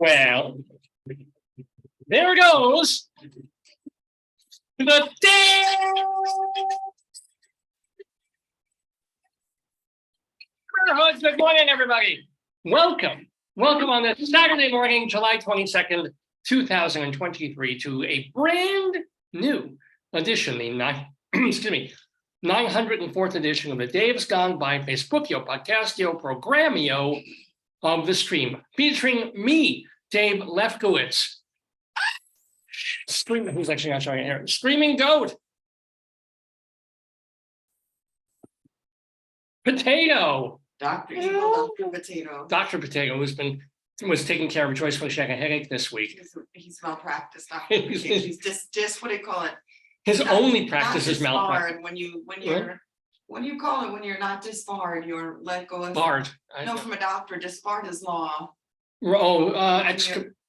Well, there goes the day. Good morning, everybody. Welcome on this Saturday morning, July 22nd, 2023, to a brand new edition, the 904th edition of the Dave's Gone By Facebookio, Podcastio, Programmio of the stream, featuring me, Dave Lefkowitz. Who's actually not showing it here? Screaming Goat. Potato. Dr. Evil, Dr. Potato. Dr. Potato, was taking care of Joyce when she had a headache this week. He's malpractice, Dr. Potato. He's just what do you call it? His only practice is malpractice. What do you call it when you're not disbarred? You're let go of barred. From a doctor. Disbarred is law. Oh,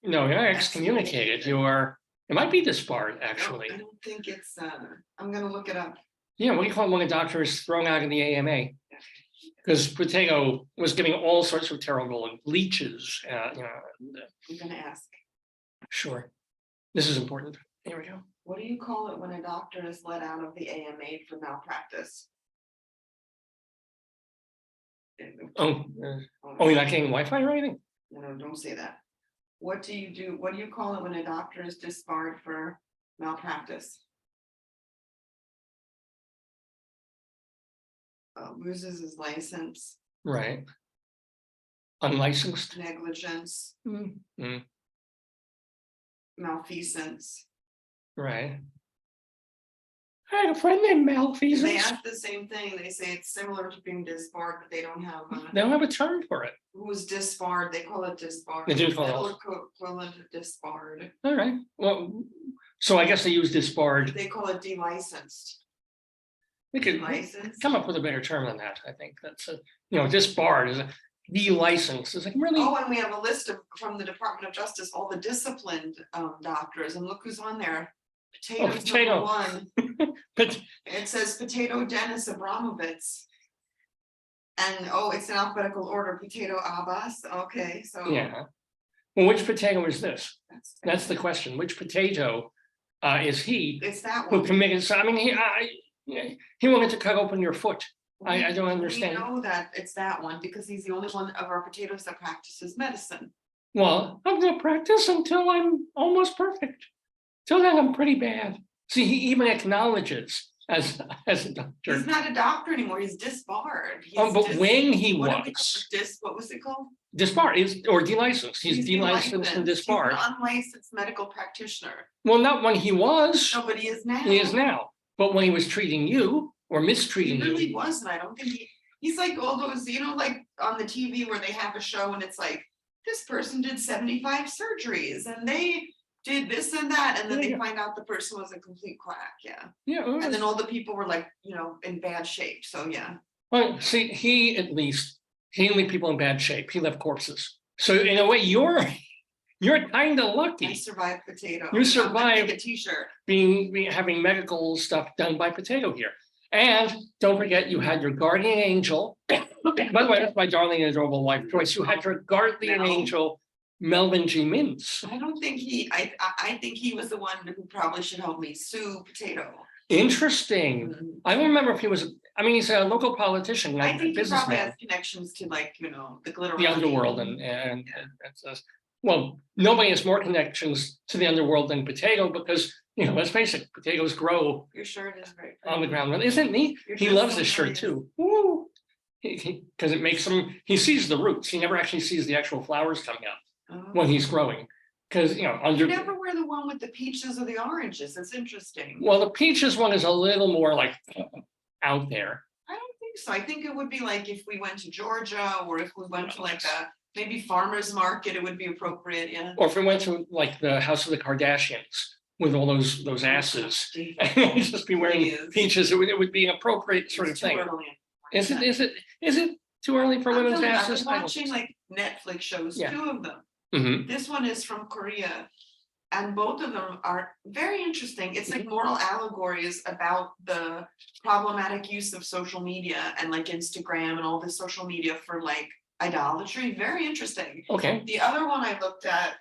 you're excommunicated. It might be disbarred, actually. I don't think it's. I'm gonna look it up. Yeah, what do you call it when a doctor is thrown out of the AMA? Because Potato was giving all sorts of terrible leeches. I'm gonna ask. Sure, this is important. Here we go. What do you call it when a doctor is let out of the AMA for malpractice? You're not getting Wi-Fi or anything? No, don't say that. What do you do? What do you call it when a doctor is disbarred for malpractice? Loses his license. Right. Unlicensed. Negligence. Mm-hmm. Malfeasance. Right. I had a friend named Malfeasance. They ask the same thing. They say it's similar to being disbarred, but they don't have a term for it. Who was disbarred? They call it disbarred. They do call it equivalent of disbarred. All right. Well, so I guess they use disbarred. They call it delicensed. We could come up with a better term than that. I think that's disbarred is a delicensed. It's like really. Oh, and we have a list from the Department of Justice, all the disciplined doctors, and look who's on there. Potato. One. It says Potato Dennis Abramovitz. And it's in alphabetical order. Potato Abbas. Okay, so yeah. Well, which potato is this? That's the question. Which potato is he? It's that one. Who committed? So I mean, he wanted to cut open your foot. I don't understand. We know that it's that one because he's the only one of our potatoes that practices medicine. Well, I'm going to practice until I'm almost perfect. Till then, I'm pretty bad. See, he even acknowledges as a doctor. He's not a doctor anymore. He's disbarred. But when he was, what was it called? Disbarred or delicensed. He's delicensed and disbarred. He's an unlicensed medical practitioner. Well, not when he was. No, but he is now. He is now. But when he was treating you or mistreating you. He really wasn't. I don't think he's like all those, like on the TV where they have a show and it's like, this person did 75 surgeries and they did this and that. And then they find out the person was a complete quack. Yeah. Yeah. And then all the people were like, in bad shape. So yeah. Well, see, he didn't leave people in bad shape. He left corpses. So in a way, you're kind of lucky. I survived Potato. You survived a t-shirt. Having medical stuff done by Potato here. And don't forget, you had your guardian angel. By the way, that's my darling and adorable wife, Joyce. You had your guardian angel, Melvin G. Mintz. I don't think I think he was the one who probably should help me sue Potato. Interesting. Mm-hmm. I don't remember if he was. I mean, he's a local politician, like I think a businessman. He probably has connections to the glitter. The underworld and well, nobody has more connections to the underworld than Potato because let's face it, potatoes grow. Your shirt is very pretty. On the ground, isn't he? He loves this shirt too. Woo! Because it makes him. He sees the roots. He never actually sees the actual flowers coming up when he's growing. Because You never wear the one with the peaches or the oranges. It's interesting. Well, the peaches one is a little more like out there. I don't think so. I think it would be like if we went to Georgia or if we went to like a maybe farmer's market, it would be appropriate. Yeah. Or if we went to like the house of the Kardashians with all those asses, and just be wearing peaches, it would be an appropriate sort of thing. Is it too early for women's asses? I'm watching like Netflix shows, 2 of them. Mm-hmm. This one is from Korea, and both of them are very interesting. It's like moral allegories about the problematic use of social media and like Instagram and all this social media for like idolatry, very interesting. Okay. The other one I looked at,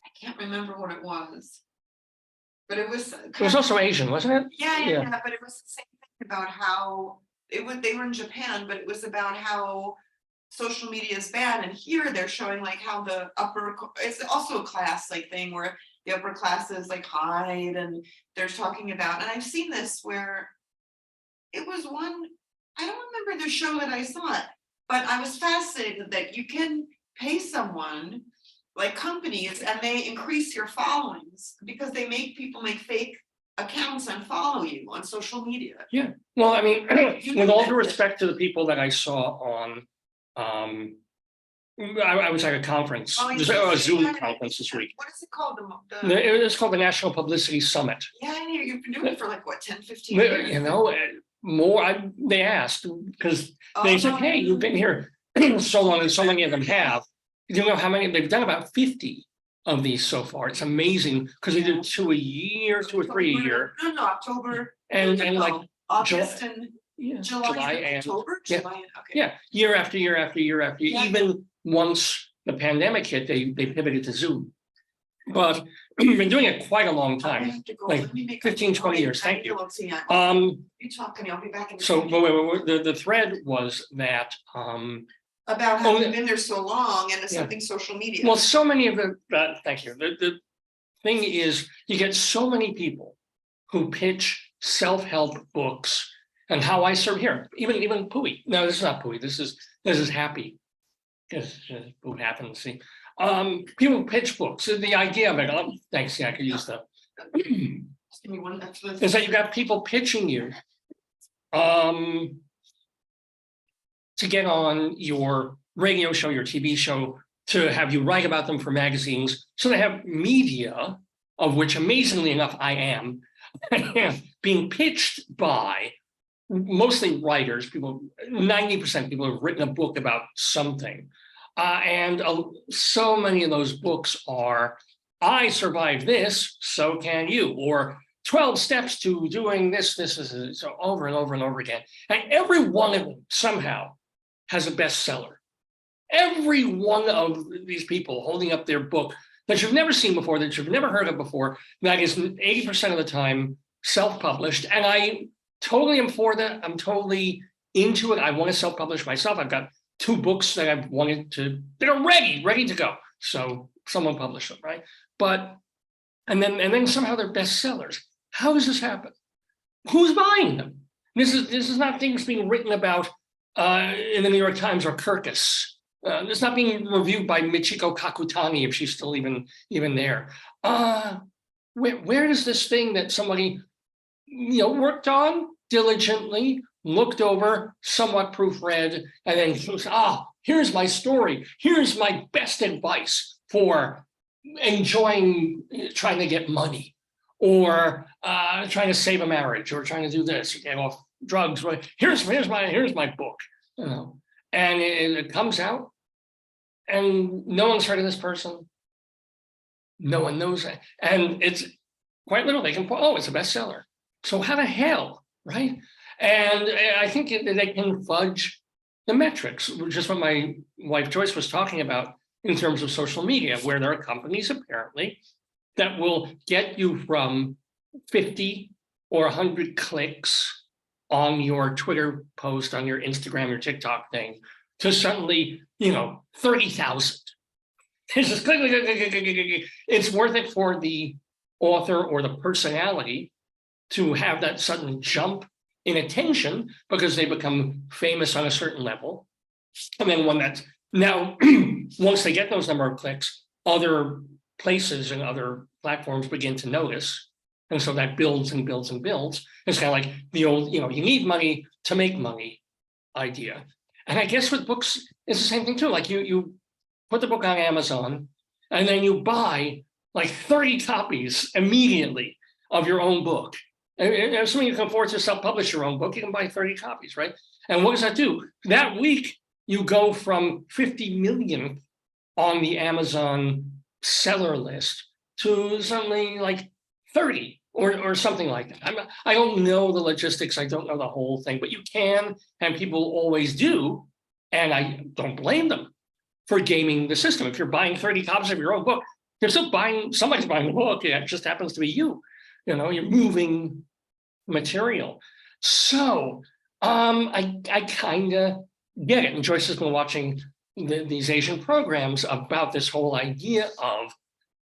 I can't remember what it was. But it was. It was also Asian, wasn't it? Yeah, but it was the same thing about how they were in Japan, but it was about how social media is bad. And here they're showing like how the it's also a class like thing where the upper classes like hide, and they're talking about, and I've seen this where it was one, I don't remember the show that I saw it, but I was fascinated that you can pay someone like companies and they increase your followings because they make people make fake accounts and follow you on social media. Yeah. Well, I mean, with all due respect to the people that I saw on, I was at a conference, a Zoom conference this week. What is it called? It's called the National Publicity Summit. Yeah, you've been doing it for like what, 10, 15 years? You know, they asked because they said, hey, you've been here so long, and so many of them have. You know how many? They've done about 50 of these so far. It's amazing because they do 2 a year, 2 or 3 a year. No, October. And like August and July and October. Okay. Yeah, year after year after year after year. Yeah. Even once the pandemic hit, they pivoted to Zoom. But we've been doing it quite a long time, like 15, 20 years. Thank you. You talking? I'll be back in. So the thread was that about how you've been there so long and it's something social media. Well, so many of thank you. The thing is, you get so many people who pitch self-help books and how I serve here. Even Pooey. No, this is not Pooey. This is Happy. Because who happens to see. People pitch books. The idea of it. Thanks. Yeah, I could use that. Give me one. Is that you got people pitching you. To get on your radio show, your TV show, to have you write about them for magazines. So they have media, of which amazingly enough I am, being pitched by mostly writers, people, 90% people have written a book about something. And so many of those books are, I survived this, so can you, or 12 steps to doing this, so over and over and over again. And every one of them somehow has a bestseller. Every one of these people holding up their book that you've never seen before, that you've never heard of before, that is 80% of the time self-published. And I totally am for that. I'm totally into it. I want to self-publish myself. I've got 2 books that I've wanted to, that are ready to go. So someone published them, right? But, and then somehow they're bestsellers. How does this happen? Who's buying them? This is not things being written about in the New York Times or Kirkus. It's not being reviewed by Michiko Kakutani, if she's still even there. Where does this thing that somebody worked on diligently, looked over, somewhat proofread, and then goes, here's my story. Here's my best advice for enjoying trying to get money, or trying to save a marriage, or trying to do this, or get off drugs. Here's my book, and it comes out, and no one's heard of this person. No one knows it, and it's quite literal. They can put, it's a bestseller. So how the hell, right? And I think they can fudge the metrics, which is what my wife Joyce was talking about in terms of social media, where there are companies apparently that will get you from 50 or 100 clicks on your Twitter post, on your Instagram, your TikTok thing, to suddenly, 30,000. It's just click. It's worth it for the author or the personality to have that sudden jump in attention because they become famous on a certain level. And then once they get those number of clicks, other places and other platforms begin to notice. And so that builds and builds and builds. It's kind of like the old, you need money to make money idea. And I guess with books, it's the same thing too. Like you put the book on Amazon and then you buy like 30 copies immediately of your own book. And assuming you can afford to self-publish your own book, you can buy 30 copies, right? And what does that do? That week, you go from 50 million on the Amazon seller list to something like 30 or something like that. I don't know the logistics. I don't know the whole thing, but you can, and people always do. And I don't blame them for gaming the system. If you're buying 30 copies of your own book, you're still buying, somebody's buying the book. It just happens to be you. You know, you're moving material. So I kind of get it. And Joyce has been watching these Asian programs about this whole idea of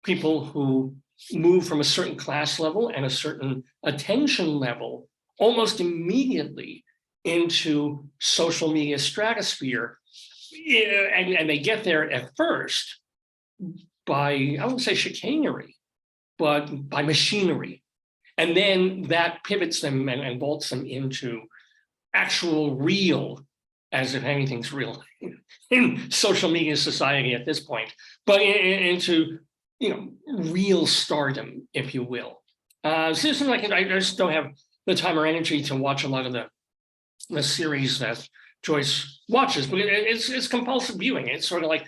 people who move from a certain class level and a certain attention level almost immediately into social media stratosphere. Yeah, and they get there at first by, I wouldn't say chicanery, but by machinery. And then that pivots them and vaults them into actual real, as if anything's real in social media society at this point, but into, you know, real stardom, if you will. So this is like, I just don't have the time or energy to watch a lot of the series that Joyce watches, but it's compulsive viewing. It's sort of like,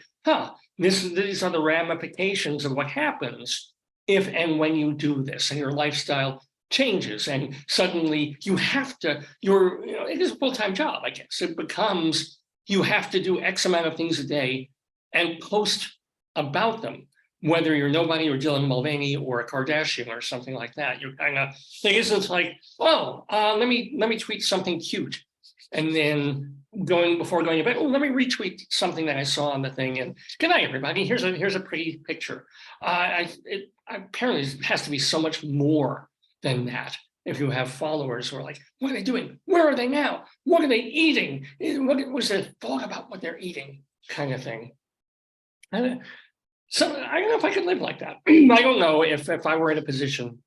these are the ramifications of what happens if and when you do this, and your lifestyle changes, and suddenly you have to, it is a full-time job, I guess. It becomes, you have to do X amount of things a day and post about them, whether you're nobody or Dylan Mulvaney or a Kardashian or something like that. You're kind of, it isn't like, let me tweet something cute, and then before going to bed, let me retweet something that I saw on the thing, and good night, everybody. Here's a pretty picture. Apparently it has to be so much more than that if you have followers who are like, what are they doing? Where are they now? What are they eating? What was their thought about what they're eating? Kind of thing. So I don't know if I could live like that. I don't know if I were in a position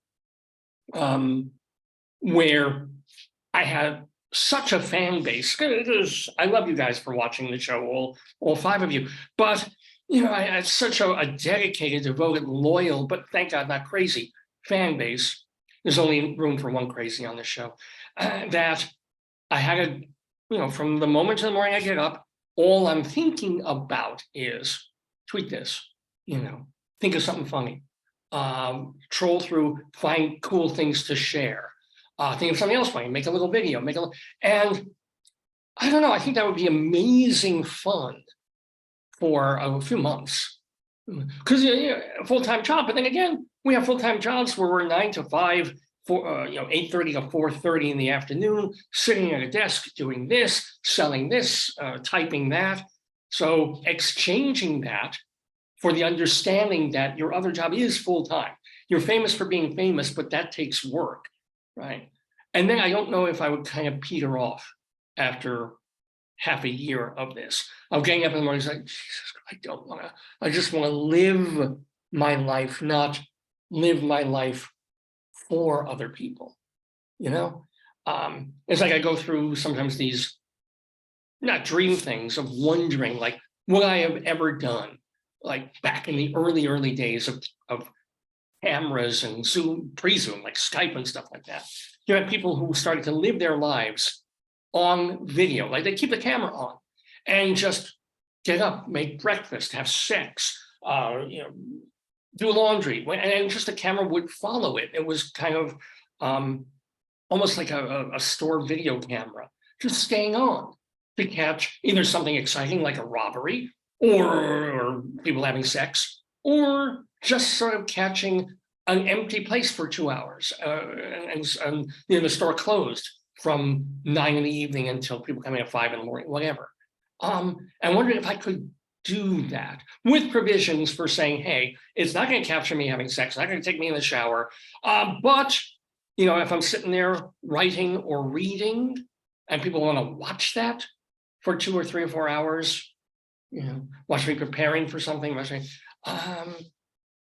where I had such a fan base. I love you guys for watching the show, all 5 of you. But you know, I had such a dedicated, devoted, loyal, but thank God not crazy fan base. There's only room for one crazy on this show. That I had from the moment to the morning I get up, all I'm thinking about is tweet this, think of something funny, troll through, find cool things to share, think of something else funny, make a little video, and I don't know, I think that would be amazing fun for a few months, because a full-time job. But then again, we have full-time jobs where we're 9 to 5, 8:30 to 4:30 in the afternoon, sitting at a desk doing this, selling this, typing that. So exchanging that for the understanding that your other job is full-time. You're famous for being famous, but that takes work, right? And then I don't know if I would kind of peter off after half a year of this. I'm getting up in the morning, like, Jesus, I just want to live my life, not live my life for other people, It's like I go through sometimes these, not dream things, of wondering, like, would I have ever done, like back in the early days of cameras and Zoom, pre-Zoom, like Skype and stuff like that. You had people who started to live their lives on video, like they keep the camera on and just get up, make breakfast, have sex, do laundry, and just the camera would follow it. It was kind of almost like a store video camera, just staying on to catch either something exciting like a robbery or people having sex, or just sort of catching an empty place for 2 hours, and the store closed from 9 in the evening until people coming at 5 in the morning, whatever. And wondering if I could do that with provisions for saying, hey, it's not going to capture me having sex, it's not going to take me in the shower. But, if I'm sitting there writing or reading and people want to watch that for 2 or 3 or 4 hours, watch me preparing for something,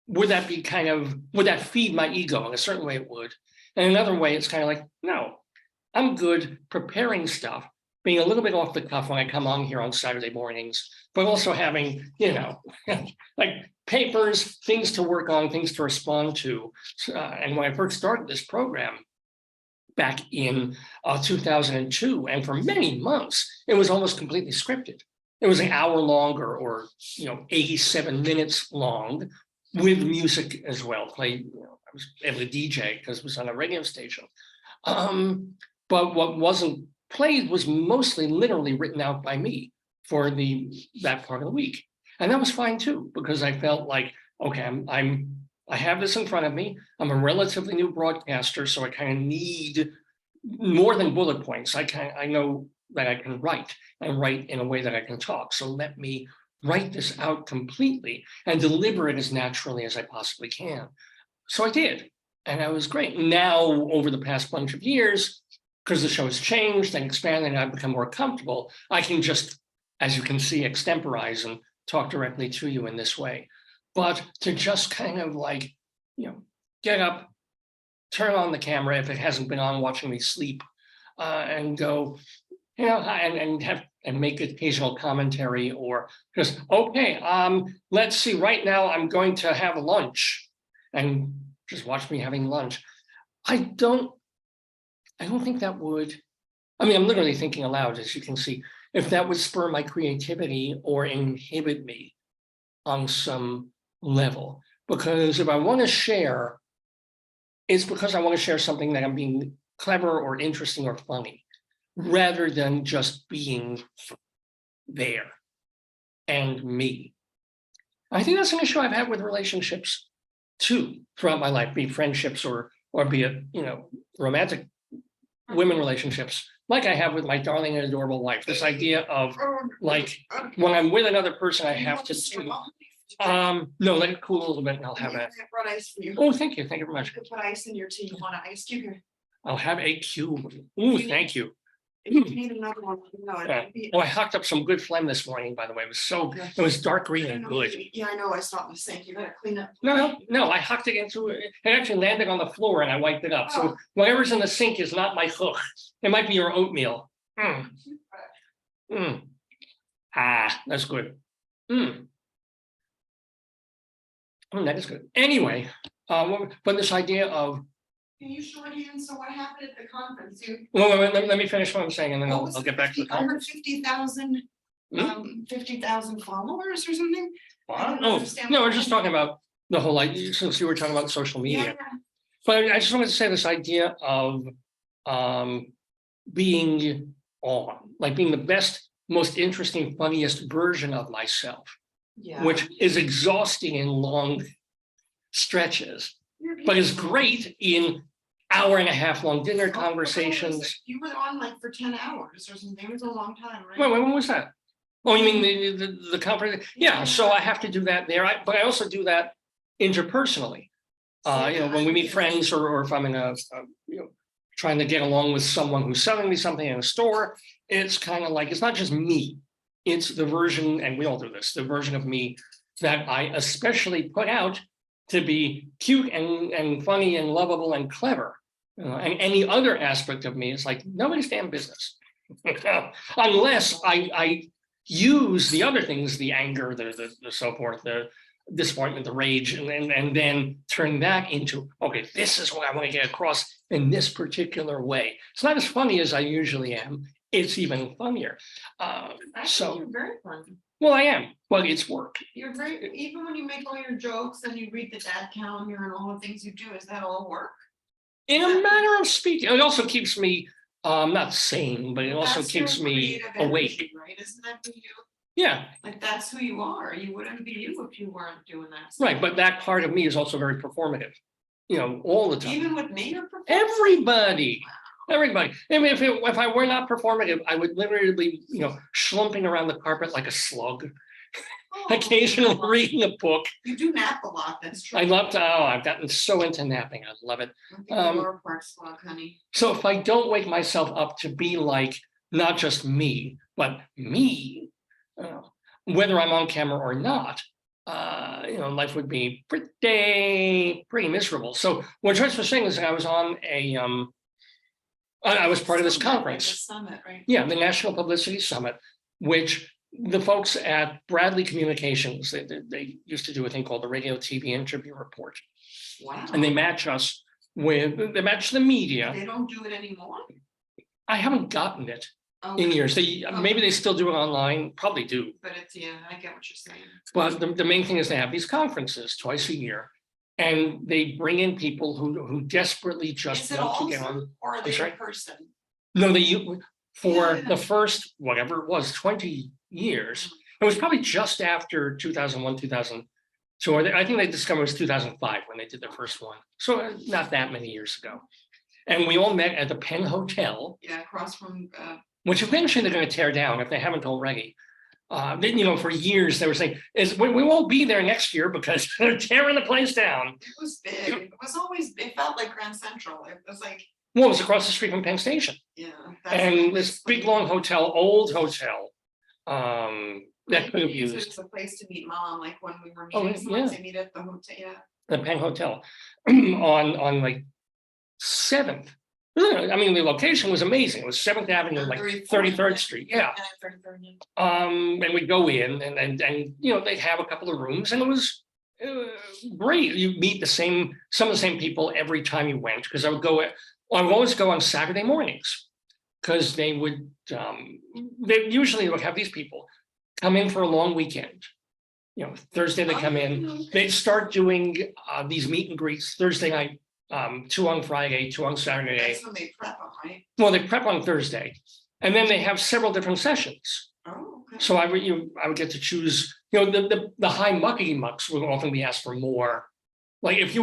would that feed my ego? In a certain way it would. And another way, it's kind of like, no, I'm good preparing stuff, being a little bit off the cuff when I come on here on Saturday mornings, but also having, like papers, things to work on, things to respond to. And when I first started this program back in 2002, and for many months, it was almost completely scripted. It was an hour long or 87 minutes long with music as well. I was able to DJ because it was on a radio station. But what wasn't played was mostly literally written out by me. for that part of the week. And that was fine too, because I felt like, okay, I have this in front of me. I'm a relatively new broadcaster, so I kind of need more than bullet points. I know that I can write and write in a way that I can talk. So let me write this out completely and deliver it as naturally as I possibly can. So I did, and that was great. Now, over the past bunch of years, because the show has changed and expanded and I've become more comfortable, I can just, as you can see, extemporize and talk directly to you in this way. But to just kind of like, get up, turn on the camera if it hasn't been on, watching me sleep, and go, and make occasional commentary, or just, okay, let's see, right now I'm going to have lunch, and just watch me having lunch. I don't think that would, I'm literally thinking aloud, as you can see, if that would spur my creativity or inhibit me on some level. Because if I want to share, it's because I want to share something that I'm being clever or interesting or funny, rather than just being there and me. I think that's an issue I've had with relationships too throughout my life, be it friendships or be it, romantic women relationships, like I have with my darling and adorable wife. This idea of like, when I'm with another person, I have to do. No, let it cool a little bit and I'll have I brought ice for you. Oh, thank you. Thank you very much. You could put ice in your tea. You want an ice cube here? I'll have a cube. Oh, thank you. If you need another one, I hocked up some good phlegm this morning, by the way. It was dark green and good. Yeah, I know. I saw it in the sink. You gotta clean up. No, I hocked it into it. It actually landed on the floor and I wiped it up. So whatever's in the sink is not my hook. It might be your oatmeal. That's good. That is good. Anyway, but this idea of. Can you shorthand? So what happened at the conference? Let me finish what I'm saying, and then I'll get back to the conference. 50,000 followers or something. No, we're just talking about the whole idea, since you were talking about social media. Yeah. But I just wanted to say this idea of being on, like being the best, most interesting, funniest version of myself, which is exhausting in long stretches, but is great in hour-and-a-half long dinner conversations. You were on like for 10 hours or something. It was a long time, right? Wait, when was that? Oh, you mean the conference? Yeah, so I have to do that there, but I also do that interpersonally. When we meet friends, or if I'm in a trying to get along with someone who's selling me something in a store, it's kind of like, it's not just me, it's the version, and we all do this, the version of me that I especially put out to be cute and funny and lovable and clever. And any other aspect of me is like nobody's damn business. Unless I use the other things, the anger, the so forth, the disappointment, the rage, and then turn that into, okay, this is what I want to get across in this particular way. It's not as funny as I usually am. It's even funnier. So you're very funny. Well, I am, but it's work. You're very, even when you make all your jokes and you read the dad calendar and all the things you do, is that all work? In a manner of speaking, it also keeps me not sane, but it also keeps me awake. Right? Isn't that who you? Yeah. Like that's who you are. You wouldn't be you if you weren't doing that. Right, but that part of me is also very performative. All the time. Even with me, you're performative? Everybody. Everybody. I mean, if I were not performative, I would literally be, schlumping around the carpet like a slug. Occasionally reading a book. You do nap a lot, that's true. I love to, I've gotten so into napping. I love it. Lower part slug, honey. So if I don't wake myself up to be like, not just me, but me, whether I'm on camera or not, life would be pretty miserable. So what Joyce was saying is that I was on I was part of this conference. The summit, right? Yeah, the National Publicity Summit, which the folks at Bradley Communications, they used to do a thing called the Radio TV Interview Report. Wow. And they match us with, they match the media. They don't do it anymore? I haven't gotten it in years. Maybe they still do it online, probably do. But it's, I get what you're saying. But the main thing is they have these conferences twice a year. And they bring in people who desperately just want to get on. Or are they a person? No, for Yeah. the first, whatever it was, 20 years. It was probably just after 2001, 2002, or I think they discovered it was 2005 when they did their first one. So not that many years ago. And we all met at the Penn Hotel, Yeah, across from, which eventually they're going to tear down if they haven't already. Then, you know, for years they were saying, we won't be there next year because they're tearing the place down. it was big. It was always, it felt like Grand Central. It was like, Well, it was across the street from Penn Station. yeah. And this big, long hotel, old hotel. That could have It used was a place to meet mom, like when we were Oh, meeting, sometimes yeah. they meet at the hotel, yeah. the Penn Hotel on like 7th. I mean, the location was amazing. It was 7th Avenue, like 33rd Street. Yeah. And 33rd, yeah. And we'd go in and you know, they'd have a couple of rooms and it was great. You meet some of the same people every time you went, because I would always go on Saturday mornings, because they usually would have these people come in for a long weekend. You know, Thursday they come in, they start doing these meet and greets Thursday night, 2 on Friday, 2 on Saturday. That's when they prep them, right? Well, they prep on Thursday, and then they have several different sessions. Oh, okay. So I would get to choose. You know, the high mucky mucks would often be asked for more. Like if you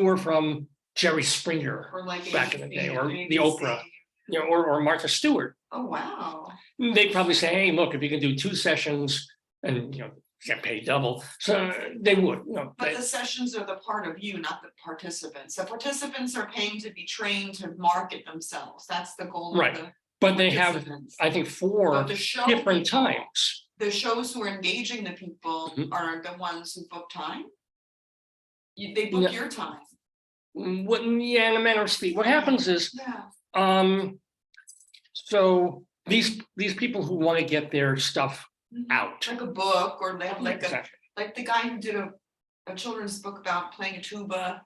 were from Jerry Springer Or like back in the day, or ABC. the Oprah, you know, or Martha Stewart, Oh, wow. they'd probably say, "Hey, look, if you can do 2 sessions, and you know, get paid double," so they would. You know, But the sessions are the part of you, not the participants. The participants are paying to be trained to market themselves. That's the goal. Right. Of the but they have, participants. I think, But 4 the show different people- times. The shows who are engaging the people Mhm. are the ones who book time. They book Yeah. your time. Yeah, in a manner of speak. What happens is, Yeah. so these people who want to get their stuff Mhm. out. Like a book, or they have like Exactly. like the guy who did a children's book about playing a tuba.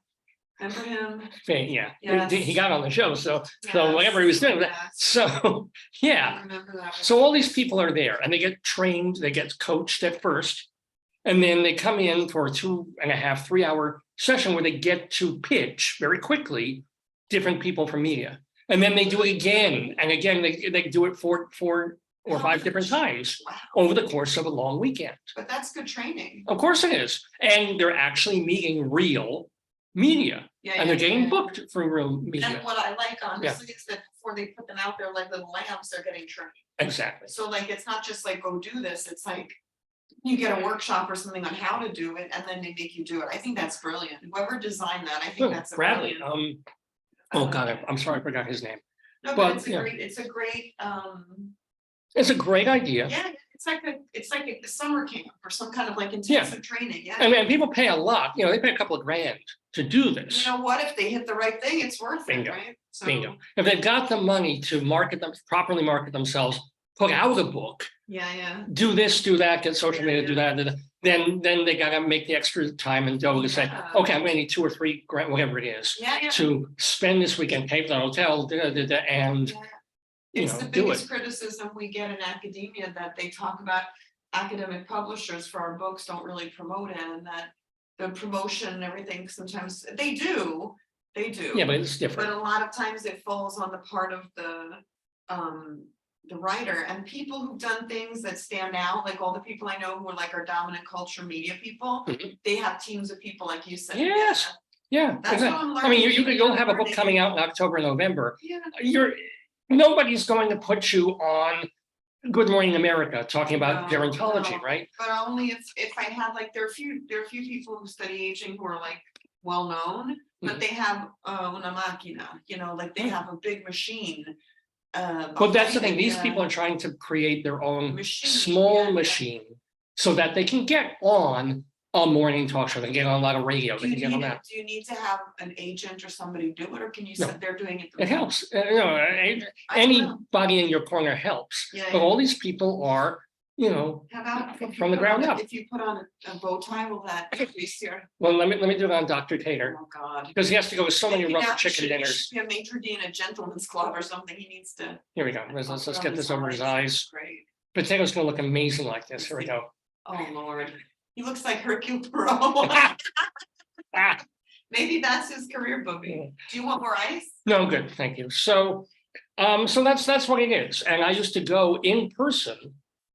Remember him? Yeah, Yes. he got on the show, so Yes. whatever he was doing. Yes. So yeah, I remember that. so all these people are there, and they get trained, they get coached at first, and then they come in for a 2.5, 3-hour session where they get to pitch very quickly different people from media, and then they do it again and again. They do it 4 or 5 different times Wow, over the course of a long weekend. but that's good training. Of course it is, and they're actually meeting real media, Yeah, and they're yeah, getting yeah. booked for real And media. what I like honestly is that before they put them out there like little lambs, they're getting trained. Exactly. So like, it's not just like, go do this, it's like. You get a workshop or something on how to do it, and then they make you do it. I think that's brilliant. Whoever designed that, I think that's a Bradley, brilliant. oh God, I'm sorry, I forgot his name. No, but, but yeah. it's a great, It's a great idea. yeah, it's like a summer camp or some kind of like intensive training, yeah. I mean, people pay a lot, you know, they pay a couple of grand to do this. You know what, if they hit the right thing, it's worth it, Bingo. right? So, Bingo. If they've got the money to properly market themselves, put out a book, yeah. do this, do that, get social media, do that, then they gotta make the extra time and go to say, Yeah. okay, I'm gonna need 2 or 3 grand, whatever it is, Yeah. to spend this weekend, pay for the hotel, and Yeah. you It's know, the do biggest it. criticism we get in academia, that they talk about academic publishers for our books don't really promote it, and that the promotion and everything, sometimes they do. Yeah, but it's But different. a lot of times it falls on the part of the writer, and people who've done things that stand out, like all the people I know who are like our dominant culture media people, Mhm. they have teams of people like you said. Yes. Yeah, That's what I'm exactly. I mean, learning. you'll have a book coming out in October, November. Yeah. Nobody's going to put you on Good Morning America talking about No, gerontology, no. right? But only if I had like, there are a few people who study aging who are like well-known, but Mhm. they have una máquina, you know, like they have a big machine. But that's the thing, behind it, these yeah. people are trying to create their own Machine, small yeah. machine so that they can get on a morning talk show, they can get on a lot of radio, Do they you can get on need, that. do you need to have an agent or somebody do it, or can you No. sit there doing it? It helps, you know, I don't know. anybody in your corner helps, Yeah, but yeah. all these people are, you know, How about if you from the put ground on a- up. If you put on a bow tie, will that increase your, Well, let me do it on Dr. Tater, oh God. because he has to go to so many Maybe rubber that chicken should- he dinners. should be a maitre d' in a gentleman's club or something, he needs to. Here we go, let's put on get this over his eyes. Great. Potato's gonna look amazing like this, here we go. Oh, Lord, he looks like Hercule Poirot. Ah, Maybe that's his career, Bobby. Do you want more ice? no, good, thank you. So So that's what it is. And I used to go in person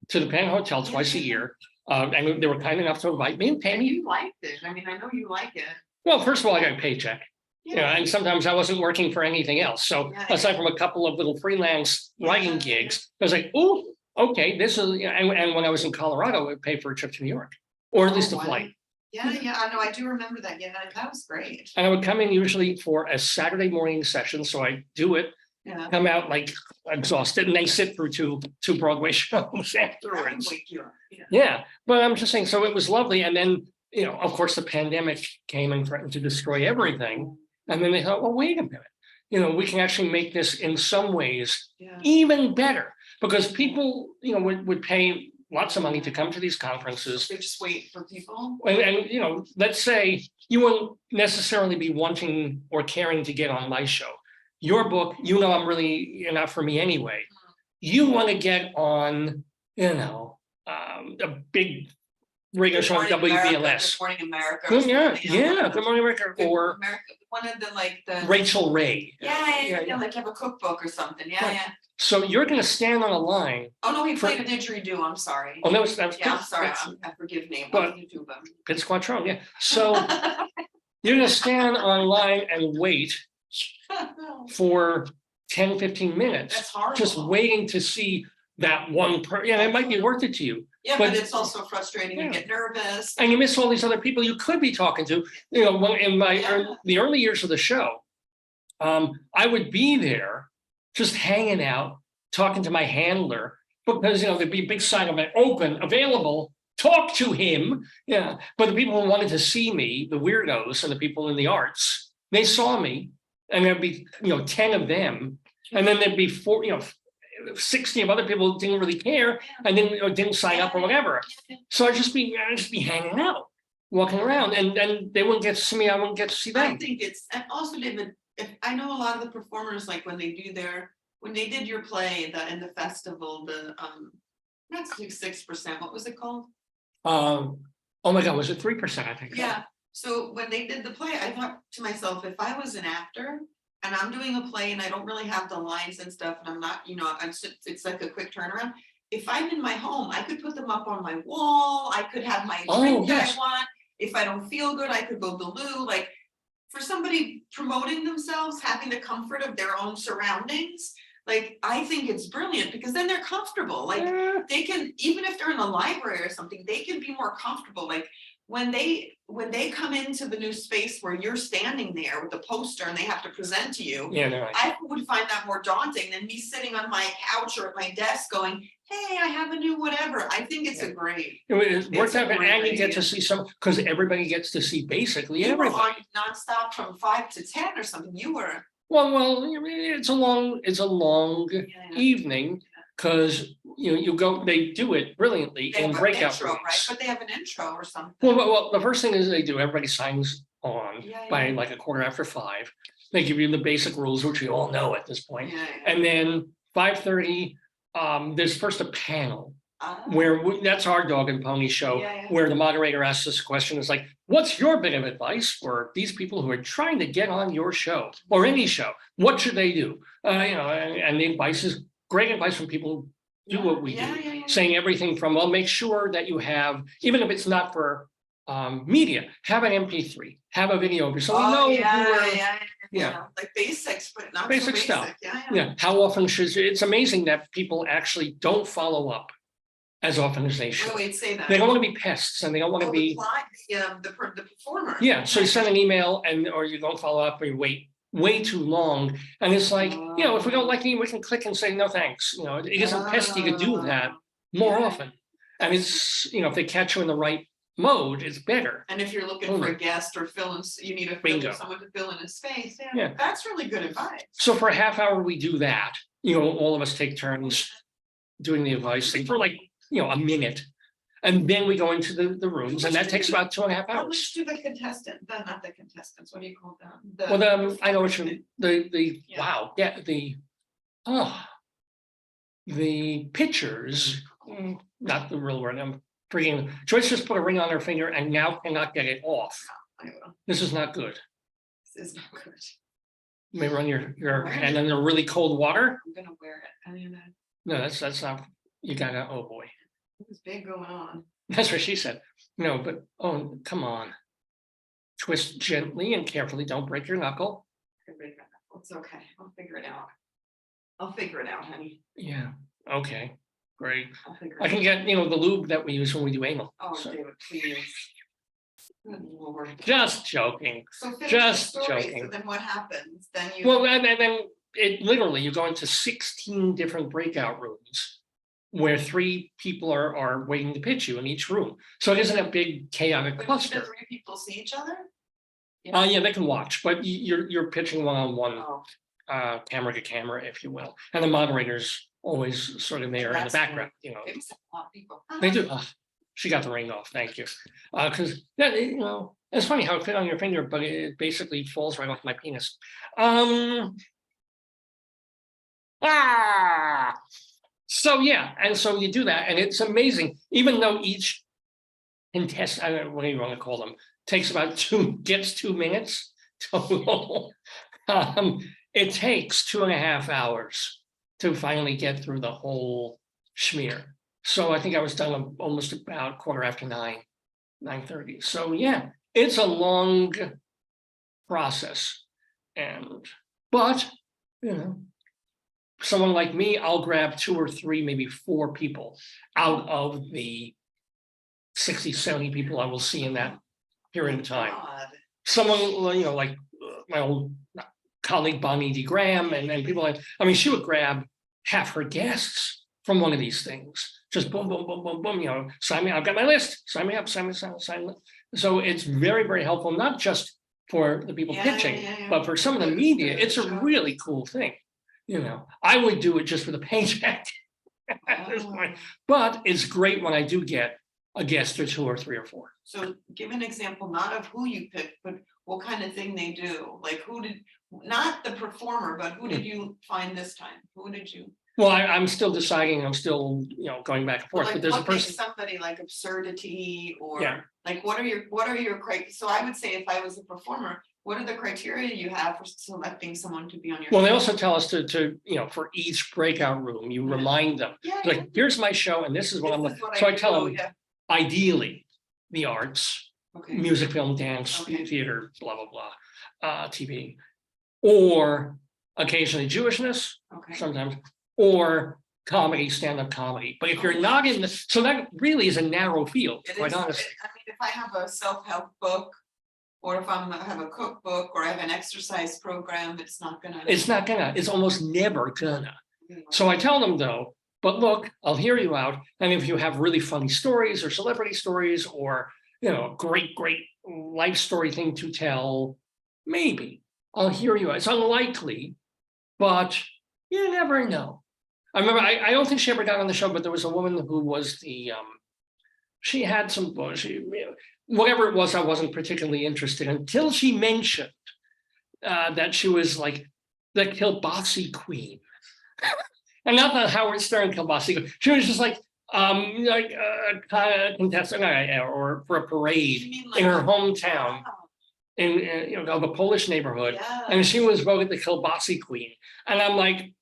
to the Penn Hotel twice a year. And they were kind enough to invite me and pay And me. you liked it. I mean, I know you like it. Well, first of all, I got a paycheck. Yeah. And sometimes I wasn't working for anything else. So aside from a couple of little freelance writing gigs, I was like, oh, okay, this is, and when I was in Colorado, I would pay for a trip to New York, or at least a flight. Yeah, I know, I do remember that. Yeah, that was great. And I would come in usually for a Saturday morning session. So I do it, come out like exhausted, and then sit through two Broadway shows afterwards. Yeah, but I'm just saying, so it was lovely. And then, of course, the pandemic came and threatened to destroy everything. And then they thought, well, wait a minute, we can actually make this in some ways even better, because people, would pay lots of money to come to these conferences. They just wait for people. And let's say you wouldn't necessarily be wanting or caring to get on my show. Your book, I'm really, you're not for me anyway. You want to get on, a big radio show on WBLS. Good Morning America. Good Morning America, or one of the Rachel Ray. Yeah, like have a cookbook or something. Yeah. So you're going to stand on a line. Oh no, he played a didgeridoo. I'm sorry. Oh, that was I'm sorry. I forgive me. But Pitts Quattro, yeah. So you're going to stand on line and wait for 10, 15 minutes. That's horrible. Just waiting to see that one person. Yeah, it might be worth it to you. Yeah, but it's also frustrating. You get nervous. And you miss all these other people you could be talking to. When in the early years of the show, I would be there just hanging out, talking to my handler, because there'd be a big sign of it, open, available, talk to him. Yeah. But the people who wanted to see me, the weirdos and the people in the arts, they saw me, and there'd be 10 of them, and then there'd be 60 of other people who didn't really care and didn't sign up or whatever. So I'd just be hanging out, walking around, and they wouldn't get to see me, I wouldn't get to see them. I think it's, and also David, I know a lot of the performers, like when they did your play in the festival, not 6%, what was it called? Oh my God, was it 3%? I think. Yeah. So when they did the play, I thought to myself, if I was an actor and I'm doing a play and I don't really have the lines and stuff, and I'm not, it's like a quick turnaround. If I'm in my home, I could put them up on my wall. I could have my drink that I want. If I don't feel good, I could go to the loo. Like, for somebody promoting themselves, having the comfort of their own surroundings, like, I think it's brilliant, because then they're comfortable. Like, they can, even if they're in a library or something, they can be more comfortable. Like, when they come into the new space where you're standing there with the poster and they have to present to you, I would find that more daunting than me sitting on my couch or at my desk going, hey, I have a new whatever. I think it's a great. It works out, and you get to see some, because everybody gets to see basically everything. You were on nonstop from 5 to 10 or something. You were. Well, it's a long evening, because you go, they do it brilliantly in breakout rooms. Right? But they have an intro or something. Well, the first thing is they do, everybody signs on by like 5:15. They give you the basic rules, which we all know at this point. And then 5:30, there's first a panel where that's our dog and pony show, where the moderator asks us a question. It's like, what's your bit of advice for these people who are trying to get on your show or any show? What should they do? And the advice is great advice from people who do what we do, saying everything from, well, make sure that you have, even if it's not for media, have an MP3, have a video, so we know like basics, but not basic so stuff. Yeah. How often should it's amazing that people actually don't follow up as often as they should. Wait, say that. They don't want to be pests, and they don't want to be the performer. Yeah, so you send an email or you don't follow up, or you wait way too long, and it's like, if we don't like you, we can click and say no thanks. It isn't pesty to do that more often, and it's if they catch you in the right mode, it's better. And if you're looking for a guest or you need someone to fill in a space. Yeah, that's really good advice. So for a half hour, we do that. All of us take turns doing the advice thing for like a minute, and then we go into the rooms, and that takes about 2.5 hours. How much do not the contestants, what do you call them? I know what you the pitchers, not the real word. I'm freaking. Joyce just put a ring on her finger and now cannot get it off. This is not good. This is not good. You may run your hand in the really cold water. I'm gonna wear it. I mean, No, that's not, you gotta, oh boy. it's big going on. That's what she said. No, but, oh, come on. Twist gently and carefully. Don't break your knuckle. It's okay. I'll figure it out. I'll figure it out, honey. Yeah, okay, great. I'll figure I it can out. get, the lube that we use when we do anal. Oh, So, David, please. Good Lord. just joking. So finish just the story. joking. So then what happens? Then you. Well, and then it literally, you go into 16 different breakout rooms where 3 people are waiting to pitch you in each room. So it isn't a big chaotic But do cluster. the 3 people see each other? Yeah, they can watch, but you're pitching one-on-one, Oh, camera to camera, if you will. And the moderator's always sort of there in the That's background, it was a lot of people. They do. She got the ring off, thank you. Because that, it's funny how it fit on your finger, but it basically falls right off my penis. So yeah, and so you do that, and it's amazing, even though each contestant, I don't know what do you want to call them, takes about 2 minutes total. It takes 2.5 hours to finally get through the whole schmear. So I think I was done almost about 9:15, 9:30. So yeah, it's a long process. But someone like me, I'll grab 2 or 3, maybe 4 people out of the 60, 70 people I will see in that period of time. God. Someone, like my old colleague Bonnie D. Graham and people like, I mean, she would grab half her guests from one of these things. Just boom, boom, boom, boom, boom, sign me, I've got my list, sign me up, sign me. So it's very, very helpful, not just for the people pitching, but for some of the media, it's a really cool thing. I would do it just for the paycheck at this point, but it's great when I do get a guest or 2 or 3 or 4. So give an example, not of who you picked, but what kind of thing they do. Like not the performer, but who did you find this time? Who did you? Well, I'm still deciding, I'm still, going back and forth, Like, but there's a what makes person. somebody like absurdity or Yeah. like, what are your criteria? So I would say if I was a performer, what are the criteria you have for selecting someone to be on your? Well, they show? also tell us to for each breakout room, you remind them, Yeah, like, here's my show and this is what I'm, This is what so I tell do, them, yeah. ideally, the arts, Okay. music, film, dance, Okay. theater, blah, blah, blah, TV, or occasionally Jewishness, Okay. sometimes, or comedy, stand-up comedy. But if you're not in so that really is a narrow field, It quite is, honestly. I mean, if I have a self-help book, or if I have a cookbook, or I have an exercise program, it's not gonna. It's almost never gonna. So I tell them though, but look, I'll hear you out. And if you have really funny stories or celebrity stories or, great life story thing to tell, maybe I'll hear you out. It's unlikely, but you never know. I remember, I don't think she ever got on the show, but there was a woman who was she had some, whatever it was, I wasn't particularly interested in until she mentioned that she was like the kielbasi queen. And not the Howard Stern kielbasi. She was just like a contestant or for a parade in her hometown in of a Polish neighborhood. Yeah. And she was voted the kielbasi queen. And I'm like,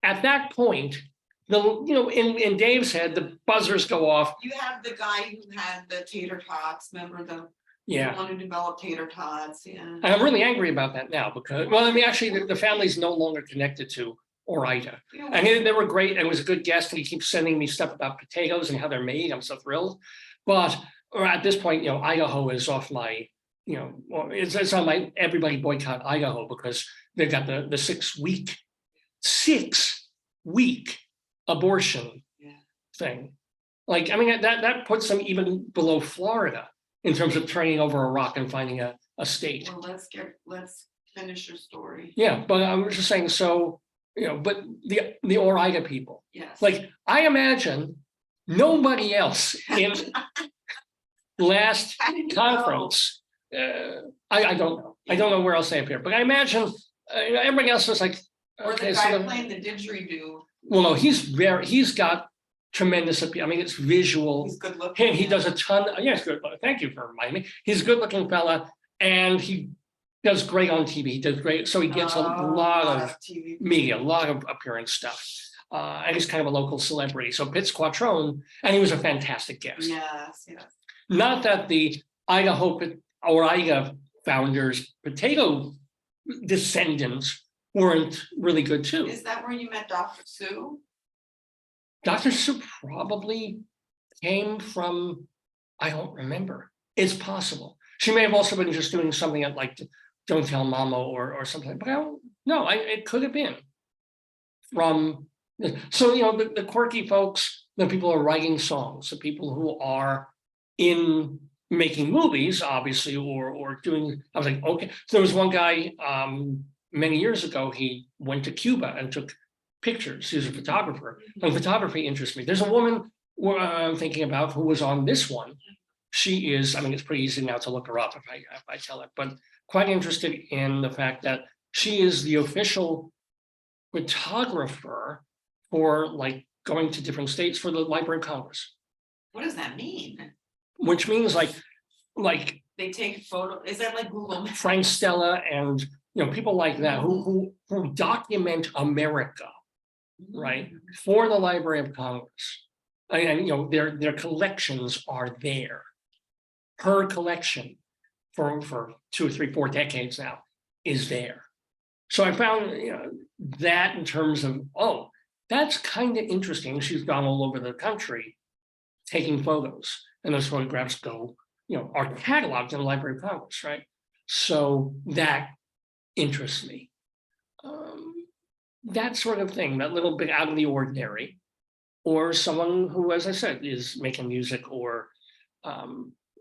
at that point, in Dave's head, the buzzers go off. You have the guy who had the tater tots, remember the one who developed tater tots, yeah. And I'm really angry about that now because, well, I mean, actually, the family's no longer connected to Orida. And they were great. And it was a good guest. And he keeps sending me stuff about potatoes and how they're made. I'm so thrilled. But at this point, Idaho is off my, it's on my everybody boycott Idaho because they've got the 6-week abortion thing. Like, I mean, that puts them even below Florida in terms of turning over a rock and finding a state. Well, let's finish your story. Yeah, but I was just saying, so, but the Orida people, Yes. like, I imagine nobody else in last conference, I don't know. I don't know where else they appear, but I imagine everybody else was like, Or okay, the guy so playing the didgeridoo. well, no, he's got tremendous appeal. I mean, it's visual. He's good looking. He does a ton. Yes, good. Thank you for reminding me. He's a good looking fella, and he does great on TV. He does great. So he gets a lot of TV media, a lot of appearance stuff. And he's kind of a local celebrity. So Pitts Quattrone, and he was a fantastic guest. Yes. Not that the Idaho or Ida founders' potato descendants weren't really good too. Is that where you met Dr. Sue? Dr. Sue probably came from, I don't remember. It's possible. She may have also been just doing something at like Don't Tell Mama or something, but I don't know. It could have been from. So, you know, the quirky folks, the people who are writing songs, the people who are in making movies, obviously, or doing, I was like, okay. So there was one guy many years ago, he went to Cuba and took pictures. He was a photographer, and photography interests me. There's a woman I'm thinking about who was on this one. She is, I mean, it's pretty easy now to look her up if I tell it, but quite interested in the fact that she is the official photographer for like going to different states for the Library of Congress. What does that mean? Which means like They take photo, is that like Google Maps? Frank Stella and, you know, people like that who document America, right, for the Library of Congress. And you know, their collections are there. Her collection for 2 or 3, 4 decades now is there. So I found, you know, that in terms of, oh, that's kind of interesting. She's gone all over the country taking photos, and those photographs go, you know, are cataloged in the Library of Congress, right? So that interests me. That sort of thing, that little bit out of the ordinary, or someone who, as I said, is making music or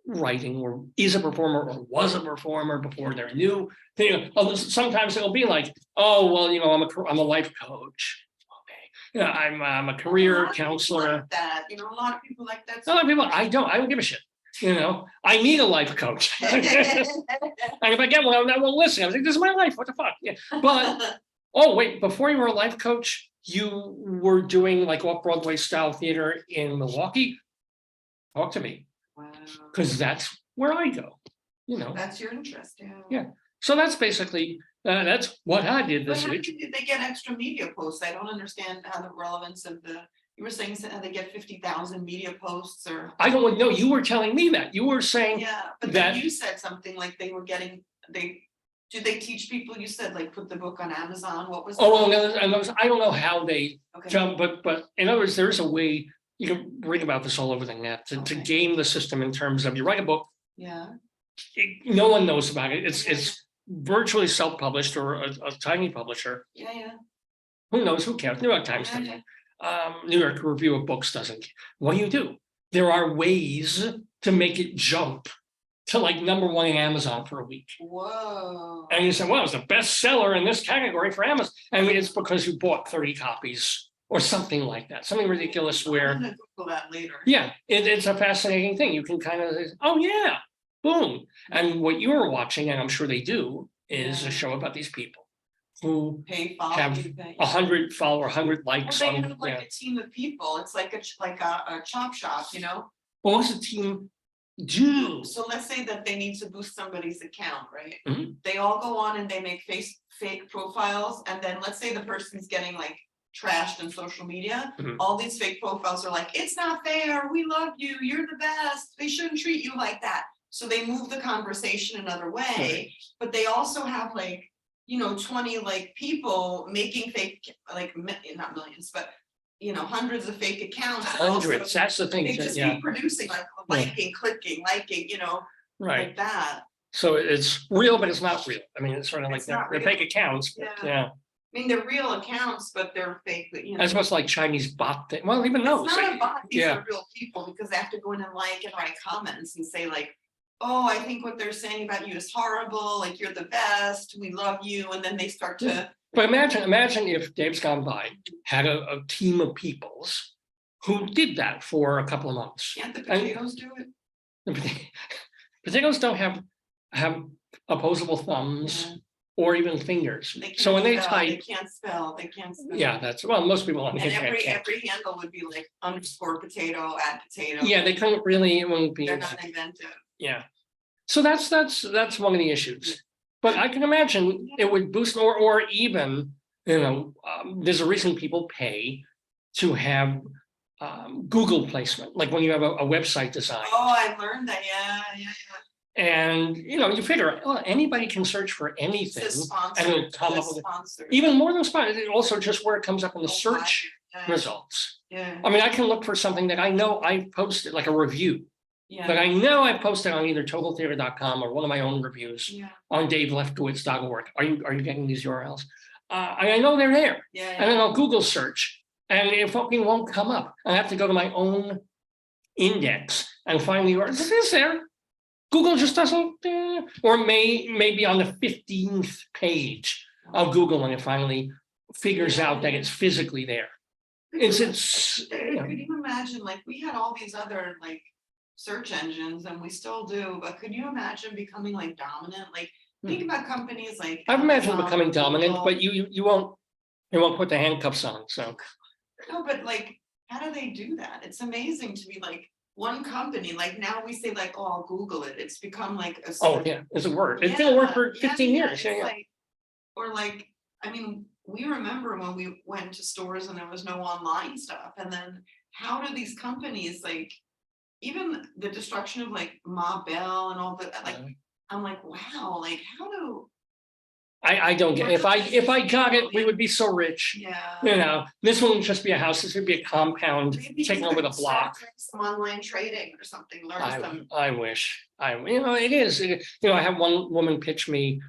writing, or is a performer or was a performer before they're new. You know, sometimes it'll be like, oh, well, you know, I'm a life coach. Okay, you know, I'm a career counselor. Like that, you know, a lot of people like that. A lot of people, I don't give a shit. You know, I need a life coach. And if I get one, I won't listen. I was like, this is my life. What the fuck? Yeah. But oh wait, before you were a life coach, you were doing like off-Broadway style theater in Milwaukee. Talk to me. Wow. Because that's where I go. You know. That's your interest, yeah. Yeah. So that's basically that's what I did this week. Did they get extra media posts? I don't understand how the relevance of the. You were saying they get 50,000 media posts, or I don't know. You were telling me that. You were saying but that then you said something like they were getting Did they teach people? You said like put the book on Amazon. What was? Oh, well, I don't know how they jump, Okay. but in other words, there's a way you can read about this all over the net to game the system in terms of you write a book. Yeah. No one knows about it. It's virtually self-published or a tiny publisher. Yeah. Who knows? Who cares? New York Times doesn't. New York Review of Books doesn't. What do? There are ways to make it jump to like #1 in Amazon for a week. Whoa. And you say, well, it's the best seller in this category for Amazon. I mean, it's because you bought 30 copies or something like that, something ridiculous where. I'm gonna Google that later. Yeah, it's a fascinating thing. You can kind of, oh yeah, boom. And what you're watching, and I'm sure they do, is a show about these people who have 100 followers, 100 likes. Well, they have like a team of people. It's like a chop shop, you know. Well, what's a team do? So let's say that they need to boost somebody's account, right? Mhm. They all go on and they make fake profiles, and then let's say the person's getting like trashed in social media. Mhm. All these fake profiles are like, it's not fair, we love you, you're the best, they shouldn't treat you like that. So they move the conversation another way, but they also have like, you know, 20 like people making fake, like not millions, but you know, hundreds of fake accounts. Hundreds, that's the thing. They just keep producing like liking, clicking, you know, right. Like that. So it's real, but it's not real. I mean, it's sort of like they're fake accounts. Yeah. I mean, they're real accounts, but they're fake. You know, that's what's like Chinese bot thing. Well, even though it's not a bot. These are real people because they have to go in and like and write comments and say like, oh, I think what they're saying about you is horrible. Like you're the best. We love you. And then they start to. But imagine if Dave's Gone By had a team of peoples who did that for a couple of months. Can't the potatoes do it? The potatoes don't have opposable thumbs or even fingers. So when they type, they can't spell. Yeah, that's well, most people on the internet can't. Every handle would be like _potato @potato. Yeah, they couldn't really. It wouldn't be. They're not inventive. Yeah, so that's one of the issues. But I can imagine it would boost, or even, there's a reason people pay to have Google placement, like when you have a website design. Oh, I learned that. Yeah. And you figure, oh, anybody can search for anything, and it'll come up with even more than sponsor. It also just where it comes up in the search results. Yeah. I mean, I can look for something that I know I posted, like a review. Yeah. That I know I posted on either totaltheater.com or one of my own reviews on davelefkowitz.org. Are you getting these URLs? I know they're there. Yeah. And then I'll Google search, and it fucking won't come up. I have to go to my own index and find the URL. It is there. Google just doesn't, or maybe on the 15th page of Google, and it finally figures out that it's physically there. Could you imagine, like, we had all these other like search engines, and we still do, but could you imagine becoming like dominant? Like, think about companies like I've imagined becoming dominant, but you won't put the handcuffs on. So no, but like, how do they do that? It's amazing to me. Like, one company, like now we say like, oh, I'll Google it. It's become like a it's a word. It's been a word for 15 years. Like, or like, I mean, we remember when we went to stores and there was no online stuff, and then how do these companies, like, even the destruction of like Ma Bell and all that, like, I'm like, wow, like, how do I don't get it. If I got it, we would be so rich. Yeah. This wouldn't just be a house. This would be a compound taking over the block. Some online trading or something. I wish. It is. I have one woman pitch me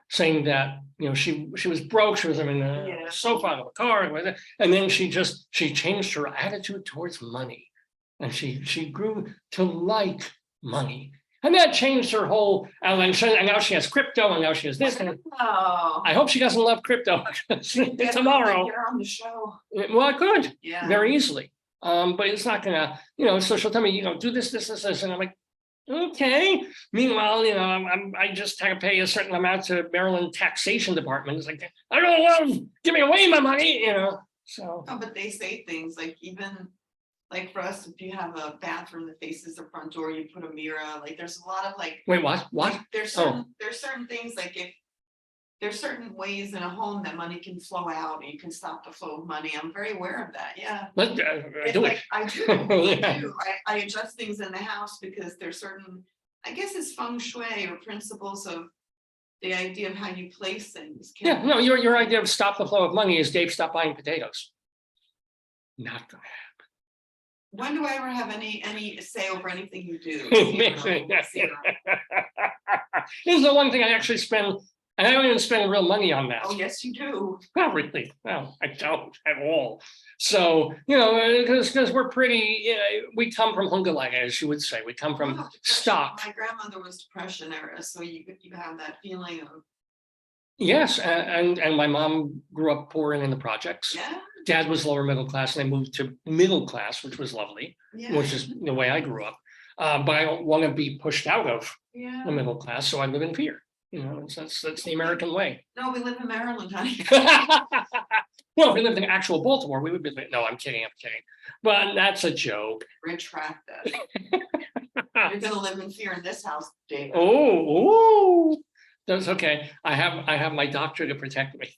saying that she was broke. She was in a sofa out of a car, and then she changed her attitude towards money, and she grew to like money. And that changed her whole, and now she has crypto, and now she has this. And I hope she doesn't love crypto tomorrow. Get her on the show. Well, I could very easily, but it's not gonna, So she'll tell me, do this, and I'm like, okay. Meanwhile, I just have to pay a certain amount to Maryland taxation department. It's like, I don't love, give me away my money, So. Oh, but they say things like, even. Like, for us, if you have a bathroom that faces the front door, you put a mirror. Like, there's a lot of like. Wait, what? Like, there's certain things, like, if there's certain ways in a home that money can flow out, and you can stop the flow of money. I'm very aware of that. Yeah. Let's do it. I do. I adjust things in the house because there's certain, I guess it's feng shui or principles of the idea of how you place things. Your idea of stop the flow of money is Dave, stop buying potatoes. Not gonna happen. When do I ever have any say over anything you do? This is the one thing I actually spend, and I don't even spend real money on that. Oh, yes, you do. Not really. No, I don't at all. So, because we're pretty, we come from Hungalag, as you would say. We come from stock. My grandmother was Depression era, so you have that feeling of. Yes, and my mom grew up poor and in the projects. Yeah. Dad was lower middle class, and they moved to middle class, which was lovely, which is the way I grew up. But I don't want to be pushed out of the middle class, so I live in fear. That's the American way. No, we live in Maryland, honey. Well, if we lived in actual Baltimore, we would be. No, I'm kidding. But that's a joke. Retract that. You're gonna live in fear in this house, David. Oh. That's okay. I have my doctor to protect me.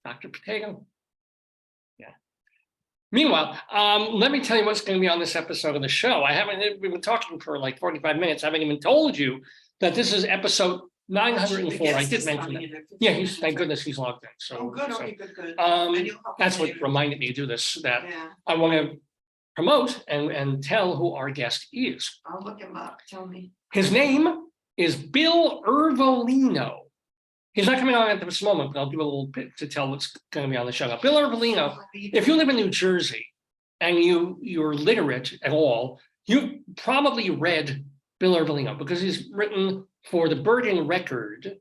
Dr. Potato. Yeah. Meanwhile, let me tell you what's going to be on this episode of the show. We've been talking for like 45 minutes. I haven't even told you that this is episode 904. I did mention that. Yeah, thank goodness he's logged in. So, good. Okay, good. That's what reminded me to do this, that I want to promote and tell who our guest is. I'll look him up. Tell me. His name is Bill Ervolino. He's not coming on at this moment, but I'll do a little bit to tell what's going to be on the show. Now, Bill Ervolino, if you live in New Jersey and you're literate at all, you probably read Bill Ervolino because he's written for the Bergen Record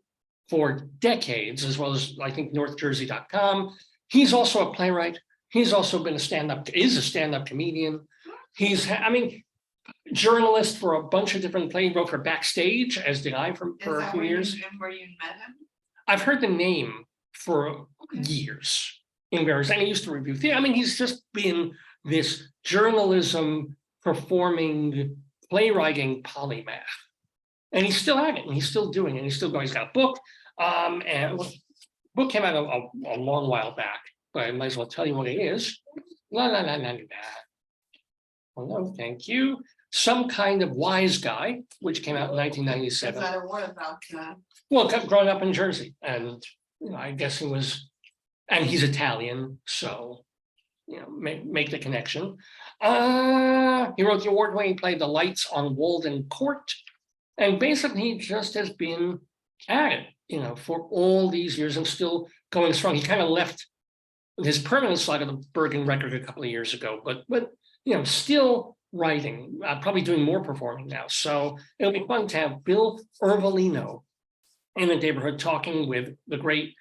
for decades, as well as I think NorthJersey.com. He's also a playwright. He's also been a stand-up comedian. Journalist for a bunch of different plays, wrote for Backstage, as did I for a few years. Where you met him? I've heard the name for years in various, and he used to review theater. He's just been this journalism, performing, playwriting polymath. And he's still at it, and he's still doing it, and he's still going. He's got a book, and the book came out a long while back, but I might as well tell you what it is. La la la la la. Oh no, thank you. Some Kind of Wise Guy, which came out in 1997. Is that a word about that? Well, growing up in Jersey, and I guess he was, and he's Italian, so make the connection. He wrote the award-winning play The Lights on Walden Court, and basically he just has been at it, for all these years and still going strong. He kind of left his permanent slide of the Bergen record a couple of years ago, but still writing, probably doing more performing now. So it'll be fun to have Bill Ervolino in the neighborhood talking with the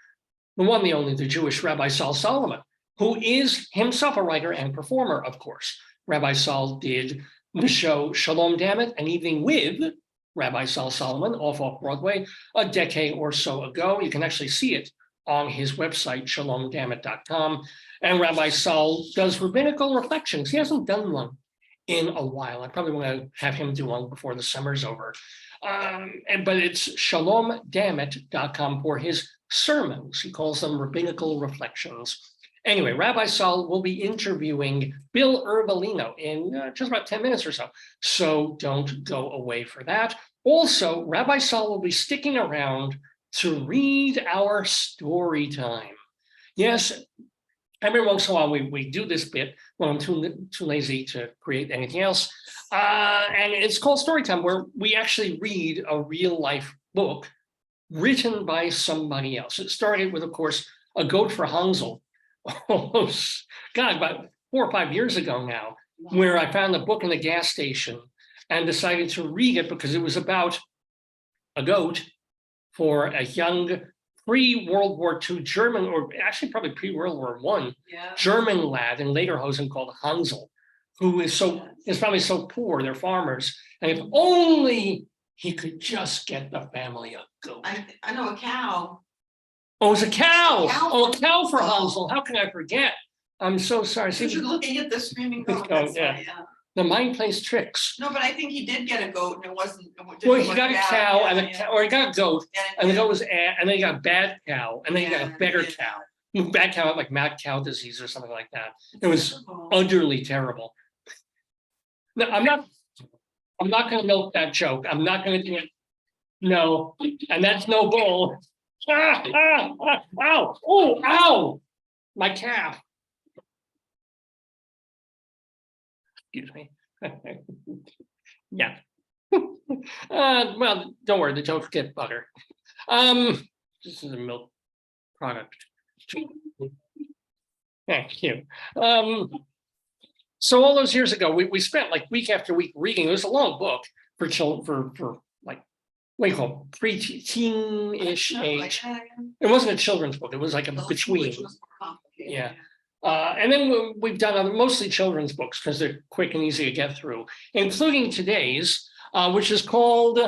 one, the only, the Jewish Rabbi Saul Solomon, who is himself a writer and performer, of course. Rabbi Saul did the show Shalom Dammit, An Evening with Rabbi Saul Solomon off Broadway a decade or so ago. You can actually see it on his website, shalomdammit.com. And Rabbi Saul does rabbinical reflections. He hasn't done one in a while. I probably want to have him do one before the summer's over. But it's shalomdammit.com for his sermons. He calls them rabbinical reflections. Anyway, Rabbi Saul will be interviewing Bill Ervolino in just about 10 minutes or so. So don't go away for that. Also, Rabbi Saul will be sticking around to read our story time. Yes, every once in a while we do this bit when I'm too lazy to create anything else. And it's called Storytime, where we actually read a real life book written by somebody else. It started with, of course, A Goat for Hansel, almost, about 4 or 5 years ago now, where I found the book in the gas station and decided to read it because it was about a goat for a young pre-World War II German, or actually probably pre-World War I, German lad in Lederhosen called Hansel, who is probably so poor, they're farmers, and if only he could just get the family a goat. I know, a cow. Oh, it's a cow. A cow for Hansel. How can I forget? I'm so sorry. So you're looking at the screaming goat. Yeah. The mind plays tricks. No, but I think he did get a goat, and it wasn't. Well, he got a cow, or he got a goat, and the goat was, and then he got a bad cow, and then he got a better cow. Bad cow had like mad cow disease or something like that. It was utterly terrible. No, I'm not going to milk that joke. I'm not going to do it. No, and that's no bull. Ow! Oh, ow! My calf. Excuse me. Yeah. Well, don't worry, the jokes get better. This is a milk product. Thank you. So all those years ago, we spent like week after week reading. It was a long book for children, for like, what do you call it, pre-teen-ish age. It wasn't a children's book. It was like a between. Yeah. And then we've done mostly children's books because they're quick and easy to get through, including today's, which is called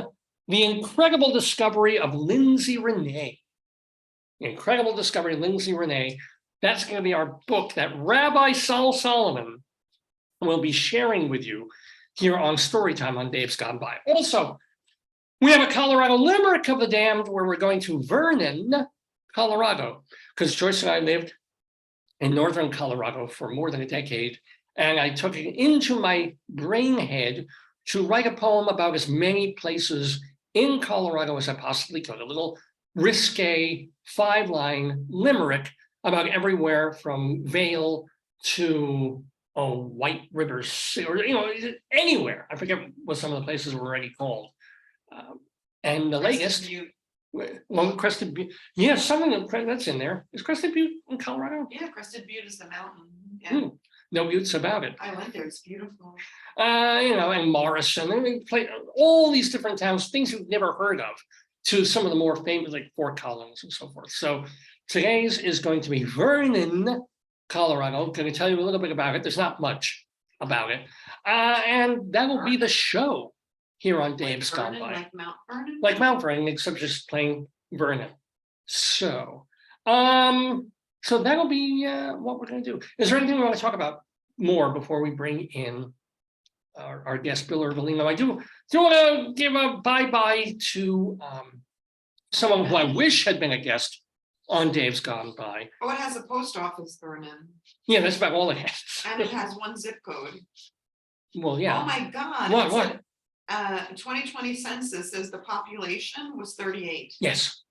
The Incredible Discovery of Lindsey Renee. The Incredible Discovery of Lindsey Renee. That's going to be our book that Rabbi Saul Solomon will be sharing with you here on Storytime on Dave's Gone By. Also, we have a Colorado Limerick of the Damned where we're going to Vernon, Colorado, because Joyce and I lived in northern Colorado for more than a decade, and I took it into my brain head to write a poem about as many places in Colorado as I possibly could, a little risque 5-line limerick about everywhere from Vail to White River, or anywhere. I forget what some of the places were already called. And the latest, Crested Butte. Yeah, something that's in there. Is Crested Butte in Colorado? Yeah, Crested Butte is the mountain. Yeah. No buttes about it. I went there, it's beautiful. And Morrison, and we play all these different towns, things you've never heard of, to some of the more famous, like Fort Collins and so forth. So today's is going to be Vernon, Colorado. I'm going to tell you a little bit about it. There's not much about it. And that will be the show here on Dave's Gone By. Like Mount Vernon? Like Mount Vernon, except just plain Vernon. So that'll be what we're going to do. Is there anything we want to talk about more before we bring in our guest Bill Ervolino. I do want to give a bye-bye to someone who I wish had been a guest on Dave's Gone By. Oh, it has a post office, Vernon. Yeah, that's about all it has. And it has one zip code. Well, yeah. Oh my God. What? 2020 census says the population was 38. Yes.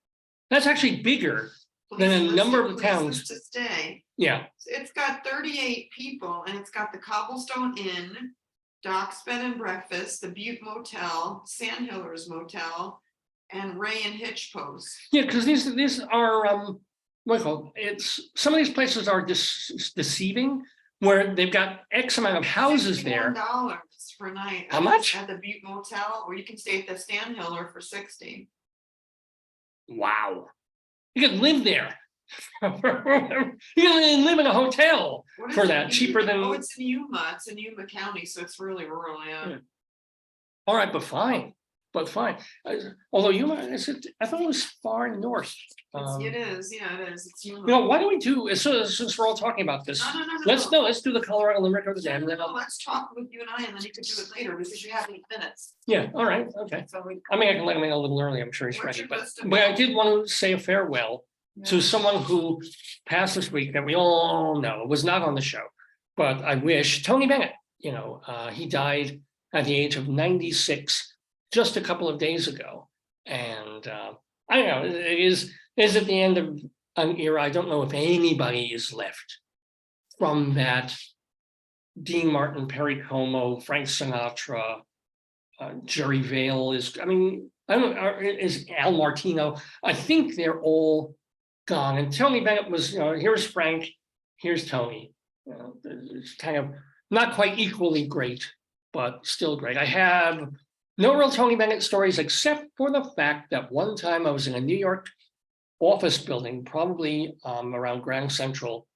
That's actually bigger than a number of the towns. To stay. Yeah. It's got 38 people and it's got the Cobblestone Inn, Doc's Bed and Breakfast, the Butte Motel, Sandhiller's Motel, and Ray and Hitch Post. Yeah, because these are Michael, it's some of these places are deceiving where they've got X amount of houses there. $61 for a night. How much? At the Butte Motel, or you can stay at the Sandhiller for 60. Wow. You could live there. You can live in a hotel for that, cheaper than. Oh, it's in Yuma. It's in Yuma County, so it's really rural. Yeah. All right, but fine. Although Yuma, I thought it was far north. It is. Yeah, it is. It's Yuma. You know, why don't we do, since we're all talking about this, let's do the Colorado Limerick of the Dam. Let's talk with you and I, and then you can do it later because you have 8 minutes. Yeah, all right, okay. So I mean, I can let him in a little early. I'm sure he's What's ready, your list of- but I did want to say a farewell to someone who passed this week that we all know was not on the show, but I wish Tony Bennett. You know, he died at the age of 96 just a couple of days ago, and I don't know. It is at the end of an era. I don't know if anybody is left from that. Dean Martin, Perry Como, Frank Sinatra, Jerry Vale is. I mean, I don't know. Is Al Martino? I think they're all gone. And Tony Bennett was. You know, here's Frank, here's Tony. You know, it's kind of not quite equally great, but still great. I have no real Tony Bennett stories, except for the fact that one time I was in a New York office building, probably around Grand Central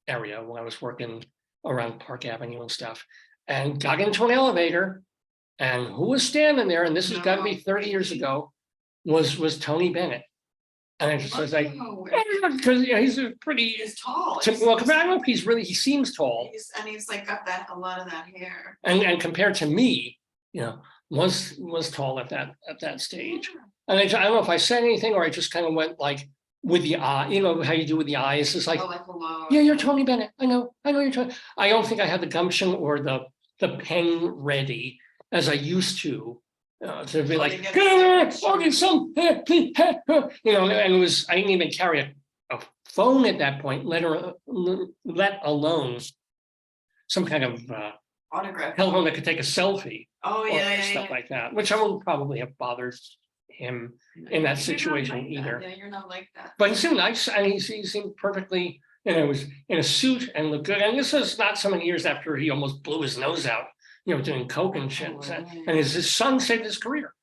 area when I was working around Park Avenue and stuff, and got into an elevator, and who was standing there, and this has got to be 30 years ago, was Tony Bennett. And I just was like, because he's a pretty. He's tall. Well, I don't know if he seems tall. He's like got a lot of that hair. And compared to me, you know, was tall at that stage. And I don't know if I said anything or I just kind of went like with the eye, you know how you do with the eyes. It's like, hello. Yeah, you're Tony Bennett. I know you're Tony. I don't think I had the gumption or the pen ready as I used to be like, okay, some, you know, and it was, I didn't even carry a phone at that point, let alone some kind of autograph telephone that could take a selfie. Oh yeah, stuff like that, which I wouldn't probably have bothered him in that situation like either. Yeah, you're not like that. But he seemed nice, and he seemed perfectly, you know, was in a suit and looked good. And this was not so many years after he almost blew his nose out, you know, doing coke and shit. And his son saved his career.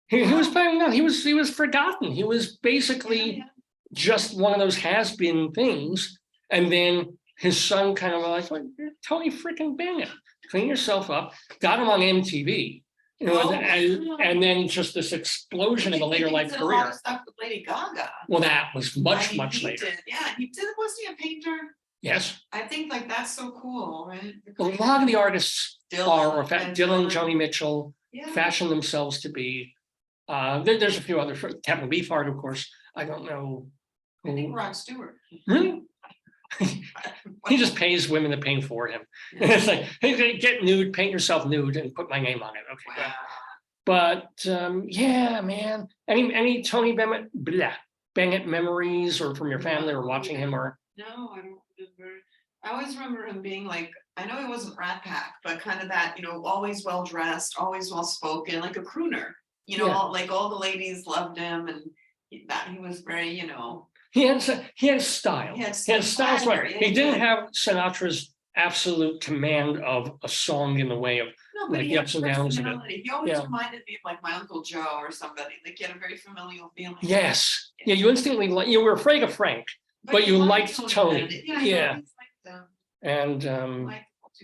He was playing out. He was forgotten. He was basically just one of those has-been things. And then his son kind of like, Tony freaking Bennett, clean yourself up, got him on MTV. You know, and then just this explosion in a later life career. A lot of stuff with Lady Gaga. Well, that was much later. Yeah, he did. Wasn't he a painter? Yes. I think like that's so cool, right? A lot of the artists Dylan, Joni Mitchell, yeah. Fashion themselves to be. There's a few others. Kevin Beefheart, of course. I don't know. I think Rod Stewart. Really? He just pays women to paint for him. Yeah. It's like, hey, get nude, paint yourself nude, and put my name on it. Okay. Wow. But yeah, man. Any Tony Bennett memories, or from your family, or watching him, or? No, I don't remember. I always remember him being like, I know he wasn't Rat Pack, but kind of that, you know, always well dressed, always well spoken, like a crooner. You know, like all the ladies loved him, and that he was very, you know. He had style. He had style. Right. He didn't have Sinatra's absolute command of a song in the way of like the ups and downs of it. He always reminded me of like my Uncle Joe or somebody. Like he had a very familial feeling. Yes. Yeah, you instantly like, you were afraid of Frank, but you liked Tony. Yeah. And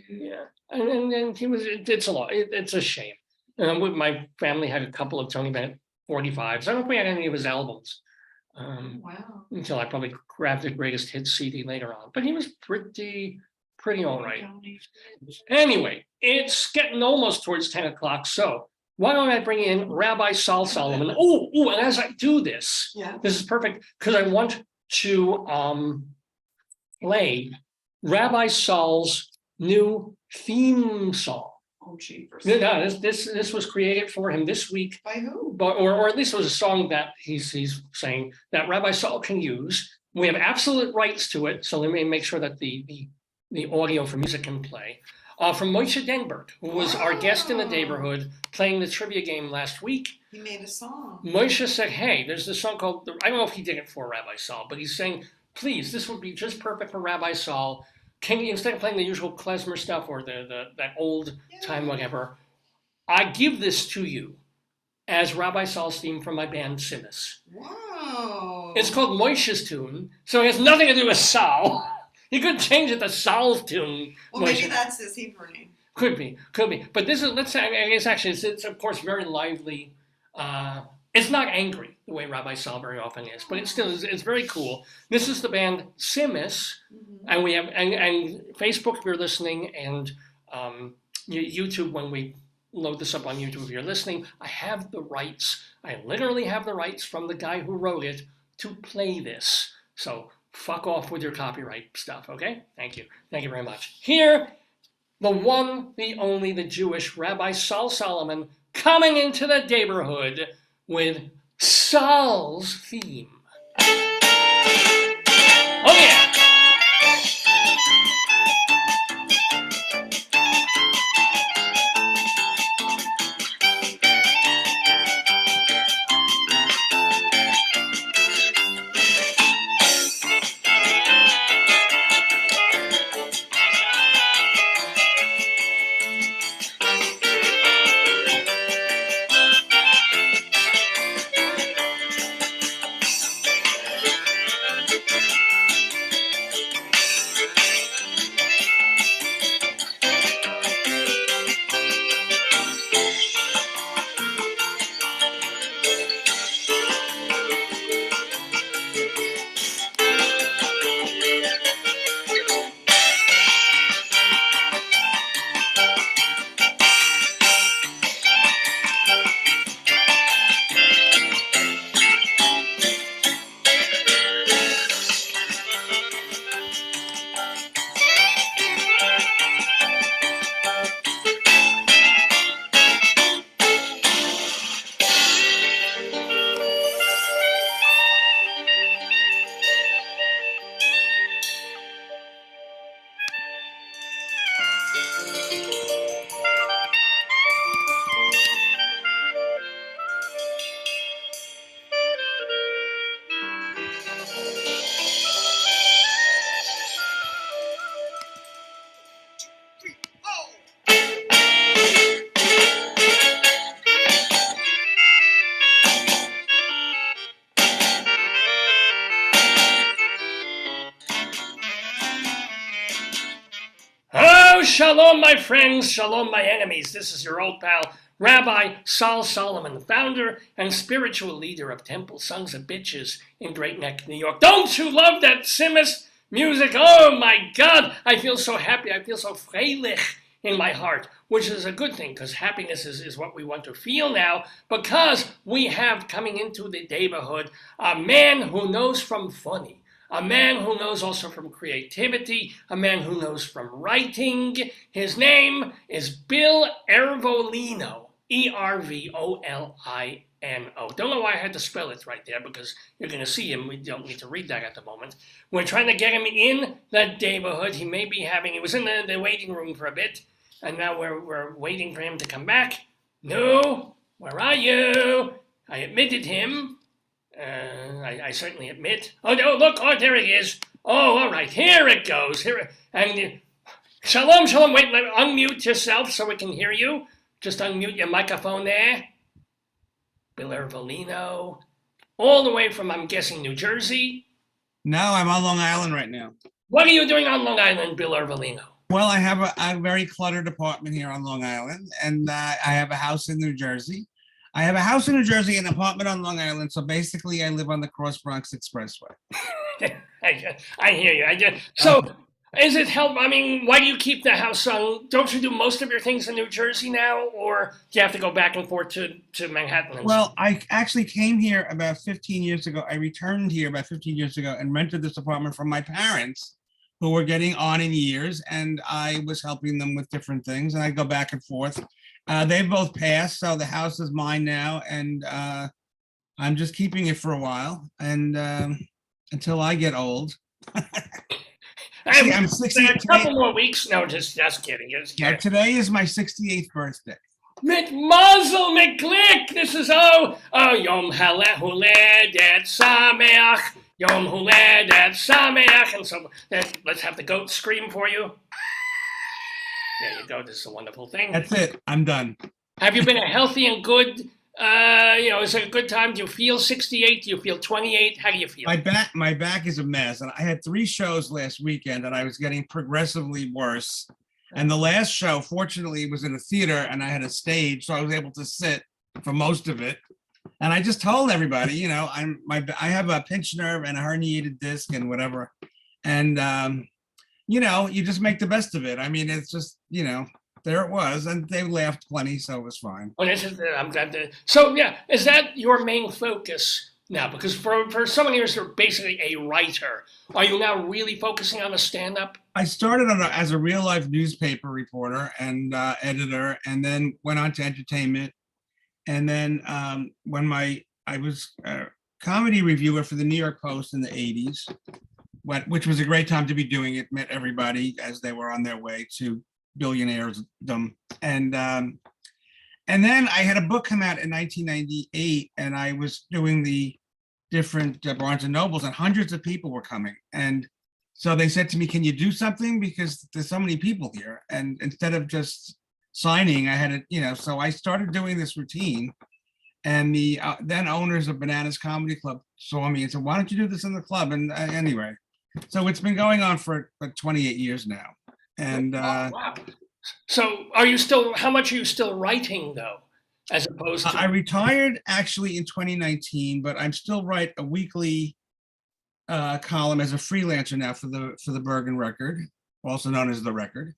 yeah. And he was, it's a lot. It's a shame. And my family had a couple of Tony Bennett 45s. I don't know if we had any of his albums. Wow. Until I probably grabbed the greatest hits CD later on. But he was pretty pretty all right. Anyway, it's getting almost towards 10 o'clock, so why don't I bring in Rabbi Saul Solomon? Oh, and as I do this, Yeah. this is perfect because I want to play Rabbi Saul's new theme song. Oh, jeepers. No, this was created for him this week, By who? but or at least it was a song that he's saying that Rabbi Saul can use. We have absolute rights to it, so let me make sure that the audio for music can play. From Moshe Denberg, who was our guest in the neighborhood playing the trivia game last week. He made a song. Moshe said, hey, there's this song called, I don't know if he did it for Rabbi Saul, but he's saying, please, this would be just perfect for Rabbi Saul. Can you, instead of playing the usual klezmer stuff or that old time whatever, I give this to you as Rabbi Saul's theme from my band Simis. Wow. It's called Moshe's tune, so it has nothing to do with Saul. You could change it to Saul's tune. Well, maybe that's his Hebrew name. Could be. But this is, let's say, I guess actually, it's of course very lively. It's not angry the way Rabbi Saul very often is, but it's very cool. This is the band Simis, and we have and Facebook if you're listening, and YouTube when we load this up on YouTube if you're listening. I have the rights. I literally have the rights from the guy who wrote it to play this. So fuck off with your copyright stuff, okay? Thank you. Thank you very much. Here, the one, the only, the Jewish Rabbi Saul Solomon coming into the neighborhood with Saul's theme. Oh yeah! Shalom, my friends. Shalom, my enemies. This is your old pal, Rabbi Saul Solomon, founder and spiritual leader of Temple Sons of Bitches in Great Neck, New York. Don't you love that Simis music? Oh, my God. I feel so happy. I feel so freilich in my heart, which is a good thing because happiness is what we want to feel now because we have coming into the neighborhood a man who knows from funny. A man who knows also from creativity, a man who knows from writing. His name is Bill Ervolino, E-R-V-O-L-I-N-O. Don't know why I had to spell it right there because you're going to see him. We don't need to read that at the moment. We're trying to get him in the neighborhood. He may be having, he was in the waiting room for a bit, and now we're waiting for him to come back. No, where are you? I admitted him. I certainly admit. Oh, no, look, oh, there he is. Oh, all right, here it goes. Here, and shalom, shalom. Wait, unmute yourself so we can hear you. Just unmute your microphone there. Bill Ervolino, all the way from, I'm guessing, New Jersey. No, I'm on Long Island right now. What are you doing on Long Island, Bill Ervolino? Well, I have a very cluttered apartment here on Long Island, and I have a house in New Jersey. I have a house in New Jersey, an apartment on Long Island. So basically, I live on the Cross Bronx Expressway. I hear you. So Is it help? I mean, why do you keep the house on? Don't you do most of your things in New Jersey now, or do you have to go back and forth to Manhattan? Well, I actually came here about 15 years ago. I returned here about 15 years ago and rented this apartment from my parents, who were getting on in years, and I was helping them with different things, and I go back and forth. They both passed, so the house is mine now, and I'm just keeping it for a while, and until I get old. See, I'm 68. A couple more weeks. No, just kidding. Yeah, today is my 68th birthday. Mit Mazel McClick. This is Yom Huledet Sameach. Yom Huledet Sameach. And so let's have the goat scream for you. There you go. This is a wonderful thing. That's it. I'm done. Have you been a healthy and good? Is it a good time? Do you feel 68? Do you feel 28? How do you feel? My back is a mess, and I had 3 shows last weekend, and I was getting progressively worse. And the last show, fortunately, was in a theater, and I had a stage, so I was able to sit for most of it. And I just told everybody, I have a pinched nerve and a herniated disc and whatever. And you just make the best of it. I mean, it's just, there it was, and they laughed plenty, so it was fine. Well, I'm glad to. So yeah, is that your main focus now? Because for so many years you're basically a writer. Are you now really focusing on the stand-up? I started as a real life newspaper reporter and editor, and then went on to entertainment. And then when I was a comedy reviewer for the New York Post in the 80s, which was a great time to be doing it. Met everybody as they were on their way to billionaires-dom. And then I had a book come out in 1998, and I was doing the different Barnes and Nobles, and hundreds of people were coming. And so they said to me, can you do something? Because there's so many people here. And instead of just signing, I had to, so I started doing this routine. And the then owners of Bananas Comedy Club saw me and said, why don't you do this in the club? And anyway, so it's been going on for 28 years now. And wow. So how much are you still writing though? As opposed to I retired actually in 2019, but I'm still write a weekly column as a freelancer now for the Bergen Record, also known as The Record.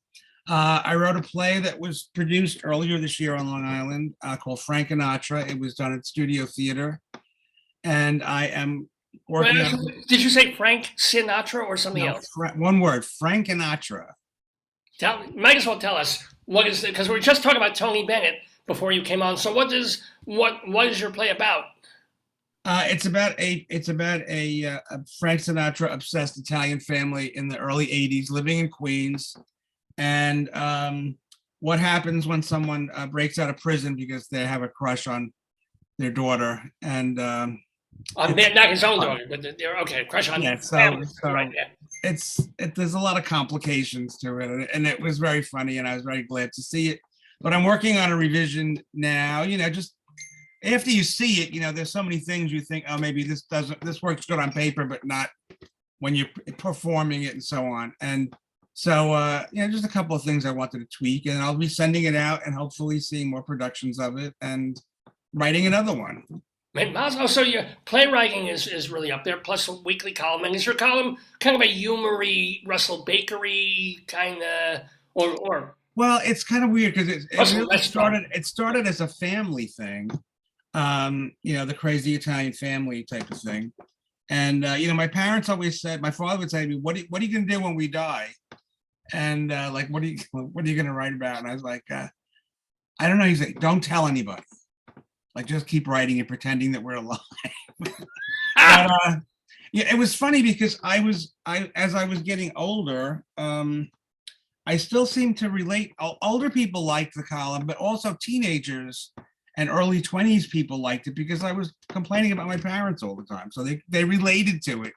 I wrote a play that was produced earlier this year on Long Island called Frank Sinatra. It was done at Studio Theater. And I am working on... Did you say Frank Sinatra or something else? One word, Frank Sinatra. Might as well tell us what is it, because we were just talking about Tony Bennett before you came on. So what is your play about? It's about a Frank Sinatra obsessed Italian family in the early 80s living in Queens, and what happens when someone breaks out of prison because they have a crush on their daughter, and not his own daughter, but they're okay. Crush on family. Right, yeah. There's a lot of complications to it, and it was very funny, and I was very glad to see it. But I'm working on a revision now. Just after you see it, there's so many things you think, oh, maybe this works good on paper, but not when you're performing it and so on. And so, just a couple of things I wanted to tweak, and I'll be sending it out and hopefully seeing more productions of it and writing another one. So your playwriting is really up there, plus a weekly column. And is your column kind of a humory, Russell Bakery kind of, or? Well, it's kind of weird because it started as a family thing, the crazy Italian family type of thing. And, my parents always said, my father would say to me, what are you going to do when we die? And what are you going to write about? And I was like, I don't know. He's like, don't tell anybody. Like, just keep writing and pretending that we're alive. But, it was funny because as I was getting older, I still seem to relate. Older people liked the column, but also teenagers and early 20s people liked it because I was complaining about my parents all the time. So they related to it.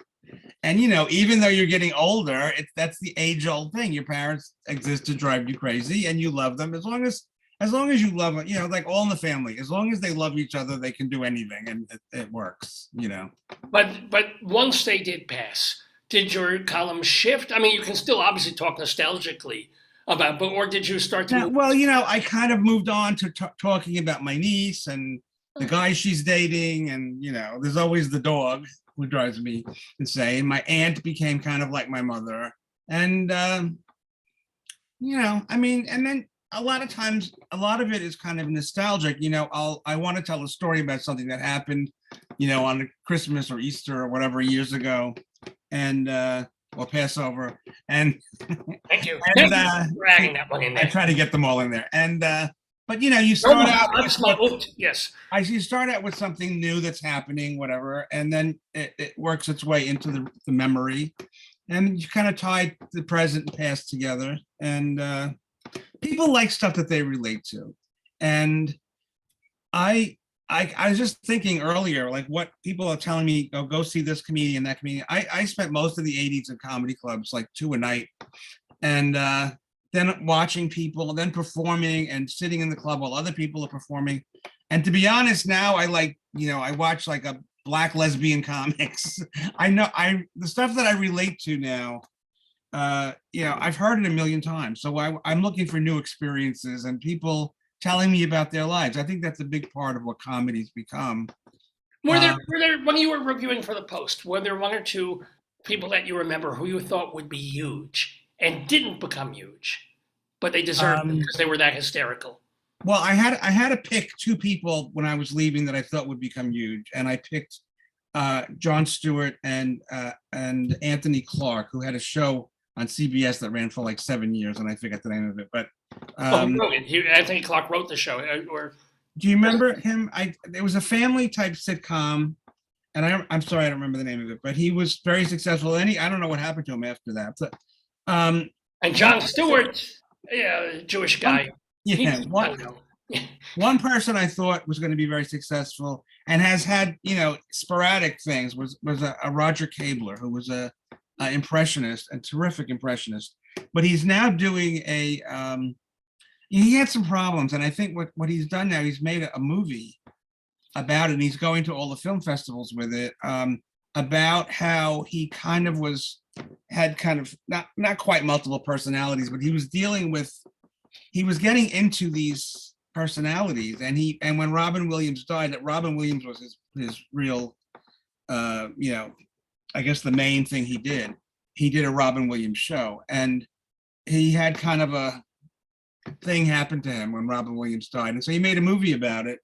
And, even though you're getting older, that's the age-old thing. Your parents exist to drive you crazy, and you love them as long as you love them, like All in the Family. As long as they love each other, they can do anything, and it works, But once they did pass, did your column shift? I mean, you can still obviously talk nostalgically about, or did you start to? Well, I kind of moved on to talking about my niece and the guy she's dating, and there's always the dog who drives me insane. My aunt became kind of like my mother, And, I mean, and then a lot of times, a lot of it is kind of nostalgic, I want to tell a story about something that happened, on Christmas or Easter or whatever years ago, and, or Passover, and, Thank you. and, Dragging that one in I there. try to get them all in there, and, but you start out, Yes. you start out with something new that's happening, whatever, and then it works its way into the memory, and you kind of tie the present and past together, and people like stuff that they relate to. And I was just thinking earlier, like what people are telling me, oh, go see this comedian, that comedian. I spent most of the 80s in comedy clubs, like 2 a night, and then watching people, then performing and sitting in the club while other people are performing. And to be honest, now I watch like a Black lesbian comics. The stuff that I relate to now, I've heard it a million times. So I'm looking for new experiences and people telling me about their lives. I think that's a big part of what comedy's become. Were there, when you were reviewing for the Post, were there 1 or 2 people that you remember who you thought would be huge and didn't become huge, but they deserved it because they were that hysterical? Well, I had to pick 2 people when I was leaving that I thought would become huge, and I picked Jon Stewart and Anthony Clark, who had a show on CBS that ran for like 7 years, and I forget the name of it. But Anthony Clark wrote the show. Do you remember him? It was a family type sitcom, and I'm sorry I don't remember the name of it, but he was very successful. I don't know what happened to him after that. But, and Jon Stewart, Jewish guy. One person I thought was going to be very successful and has had, sporadic things was a Roger Kabler, who was a impressionist, a terrific impressionist. But he's now doing he had some problems. And I think what he's done now, he's made a movie about it. And he's going to all the film festivals with it, about how he had not quite multiple personalities, but he was getting into these personalities, and when Robin Williams died, that Robin Williams was his real, I guess the main thing he did a Robin Williams show, and he had kind of a thing happen to him when Robin Williams died, and so he made a movie about it,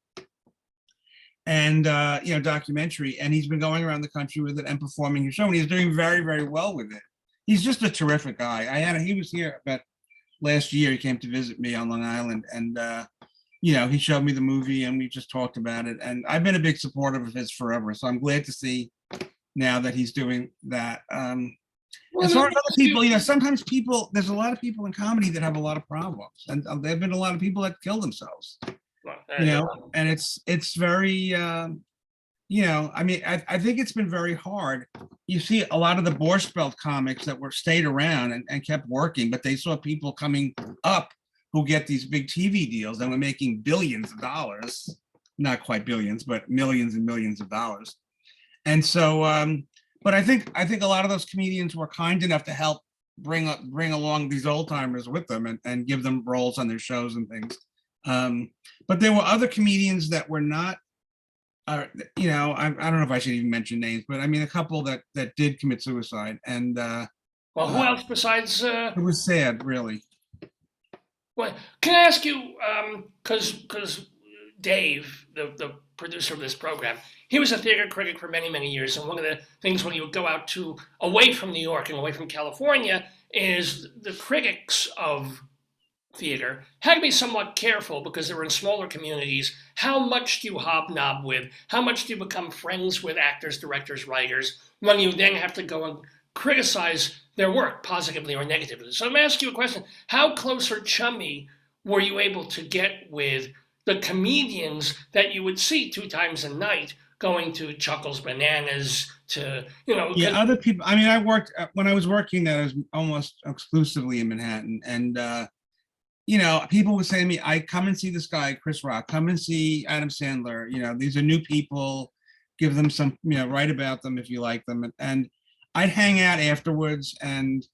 and documentary, and he's been going around the country with it and performing his show, and he's doing very, very well with it. He's just a terrific guy. He was here about last year. He came to visit me on Long Island, and he showed me the movie, and we just talked about it. And I've been a big supporter of his forever, so I'm glad to see now that he's doing that. As far as other people, sometimes there's a lot of people in comedy that have a lot of problems, and there've been a lot of people that kill themselves. And it's very, I mean, I think it's been very hard. You see a lot of the Borscht Belt comics that stayed around and kept working, but they saw people coming up who get these big TV deals and were making billions of dollars, not quite billions, but millions and millions of dollars. And so, but I think a lot of those comedians were kind enough to help bring along these old timers with them and give them roles on their shows and things. But there were other comedians that were not, I don't know if I should even mention names, but I mean, a couple that did commit suicide. And well, who else besides? It was sad, really. Well, can I ask you, because Dave, the producer of this program, he was a theater critic for many, many years. And one of the things when you would go out away from New York and away from California is the critics of theater had to be somewhat careful because they were in smaller communities. How much do you hobnob with? How much do you become friends with actors, directors, writers when you then have to go and criticize their work positively or negatively? So I'm going to ask you a question. How close or chummy were you able to get with the comedians that you would see 2 times a night going to Chuckles Bananas to, Yeah, other people. I mean, when I was working there, I was almost exclusively in Manhattan. And, people would say to me, I come and see this guy, Chris Rock, come and see Adam Sandler. These are new people, give them some, write about them if you like them. And I'd hang out afterwards and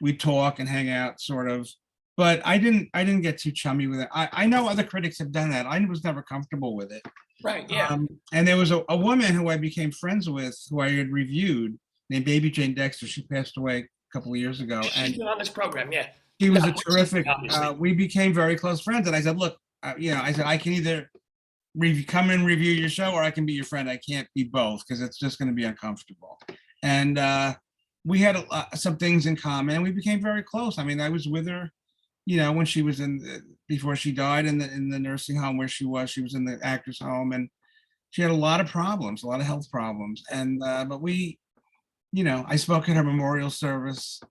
we'd talk and hang out sort of, but I didn't get too chummy with it. I know other critics have done that. I was never comfortable with it. Right, yeah. And there was a woman who I became friends with, who I had reviewed, named Baby Jane Dexter. She passed away couple of years ago, and She's been on this program, yeah. he was No, a terrific, obviously. we became very close friends. And I said, look, I said, I can either come and review your show or I can be your friend. I can't be both because it's just going to be uncomfortable. And we had some things in common and we became very close. I mean, I was with her, when she was before she died in the nursing home where she was in the actor's home, and she had a lot of problems, a lot of health problems. And, but we, I spoke at her memorial service.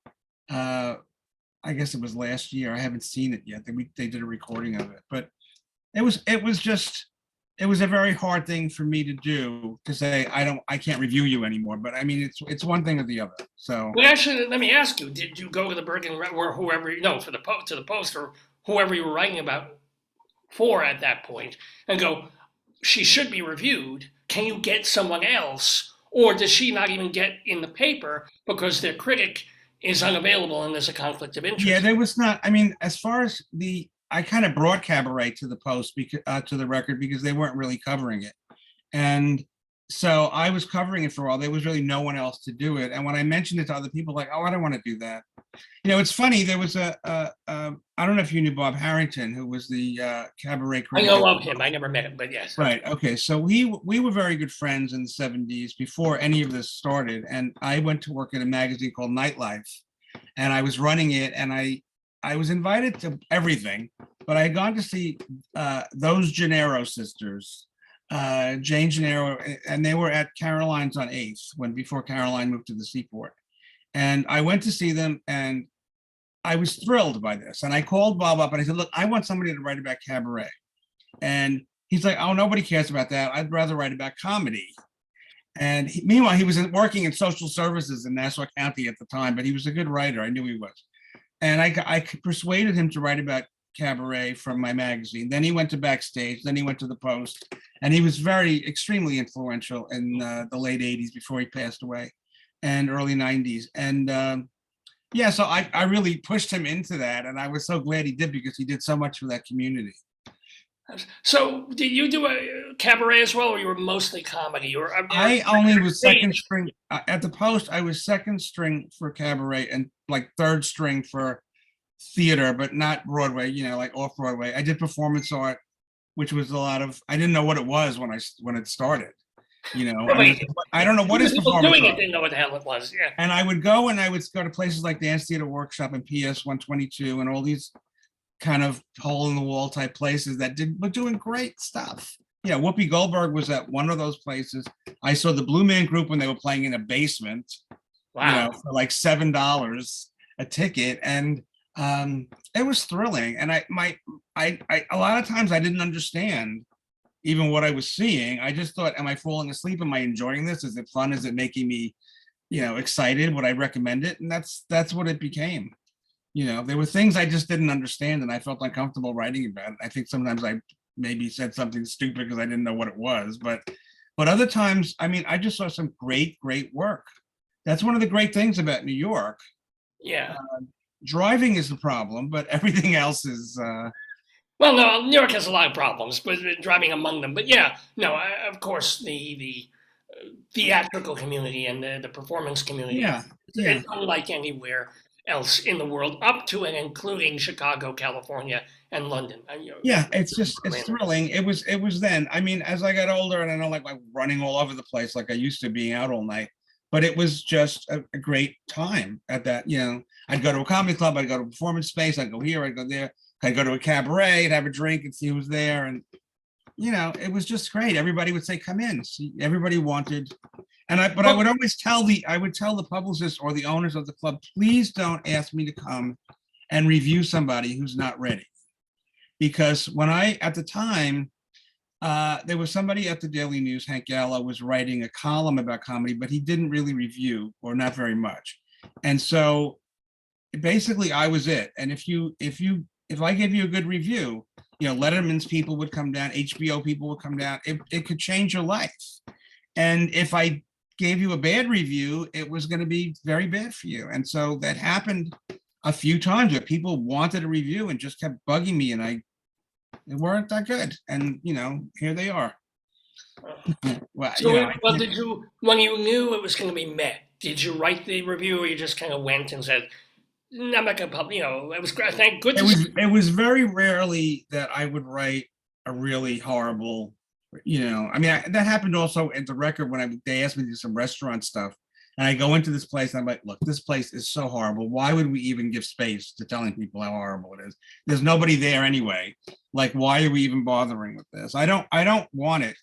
I guess it was last year. I haven't seen it yet. They did a recording of it, but it was a very hard thing for me to do, to say, I can't review you anymore. But I mean, it's one thing or the other. So. Well, actually, let me ask you, did you go to the Bergen or whoever, for the Post or whoever you were writing about for at that point and go, she should be reviewed. Can you get someone else? Or does she not even get in the paper because their critic is unavailable and there's a conflict of interest? Yeah, there was not. I mean, as far as I kind of brought Cabaret to the Post, because to the Record, because they weren't really covering it. And so I was covering it for a while. There was really no one else to do it. And when I mentioned it to other people, like, oh, I don't want to do that. It's funny. There was I don't know if you knew Bob Harrington, who was the Cabaret critic. I know of him. I never met him, but yes. Right. Okay. So we were very good friends in the 70s before any of this started. And I went to work at a magazine called Nightlife, and I was running it. And I was invited to everything, but I had gone to see those Gennaro sisters, Jane Gennaro, and they were at Caroline's on 8th before Caroline moved to the Seaport. And I went to see them, and I was thrilled by this. And I called Bob up and I said, look, I want somebody to write about Cabaret. And he's like, oh, nobody cares about that. I'd rather write about comedy. And meanwhile, he was working in social services in Nassau County at the time, but he was a good writer. I knew he was. And I persuaded him to write about Cabaret from my magazine. Then he went to Backstage. Then he went to the Post. And he was extremely influential in the late 80s before he passed away, and early 90s. And yeah, so I really pushed him into that. And I was so glad he did, because he did so much for that community. So did you do a Cabaret as well, or you were mostly comedy? I only was second string at the Post. I was second string for Cabaret and like third string for theater, but not Broadway, like off Broadway. I did performance art, which was a lot of, I didn't know what it was when it started. I don't know what is performance doing art. it, didn't know what the hell it was. Yeah. And I would go to places like Dance Theater Workshop and PS 122 and all these kind of hole in the wall type places that were doing great stuff. Whoopi Goldberg was at one of those places. I saw the Blue Man Group when they were playing in a basement. Wow. For like $7 a ticket, and it was thrilling. And I a lot of times I didn't understand even what I was seeing. I just thought, am I falling asleep? Am I enjoying this? Is it fun? Is it making me, excited? Would I recommend it? And that's what it became. There were things I just didn't understand, and I felt uncomfortable writing about it. I think sometimes I maybe said something stupid because I didn't know what it was, but other times, I mean, I just saw some great work. That's one of the great things about New York. Yeah. Driving is the problem, but everything else is. Well, no, New York has a lot of problems, but driving among them. But yeah, no, of course, the theatrical community and the performance community. Yeah. It's unlike anywhere else in the world, up to and including Chicago, California, and London. Yeah, it's thrilling. It was then. I mean, as I got older, and I don't like running all over the place like I used to, being out all night, but it was just a great time at that. I'd go to a comedy club, I'd go to a performance space, I'd go here, I'd go there, I'd go to a cabaret, I'd have a drink and see who was there. And, it was just great. Everybody would say, come in. See, everybody wanted. But I would always tell the publicist or the owners of the club, please don't ask me to come and review somebody who's not ready. Because at the time, there was somebody at the Daily News, Hank Gallo, was writing a column about comedy, but he didn't really review, or not very much. And so basically I was it. And if I gave you a good review, Letterman's people would come down, HBO people would come down. It could change your life. And if I gave you a bad review, it was going to be very bad for you. And so that happened a few times where people wanted a review and just kept bugging me, and it weren't that good. And here they are. Well, so did you, when you knew it was going to be met, did you write the review, or you just kind of went and said, "No, I'm not going to publish"? It was great. Thank goodness. It was very rarely that I would write a really horrible, I mean, that happened also at the record when they asked me to do some restaurant stuff. And I go into this place and I'm like, look, this place is so horrible. Why would we even give space to telling people how horrible it is? There's nobody there anyway. Like, why are we even bothering with this? I don't want it.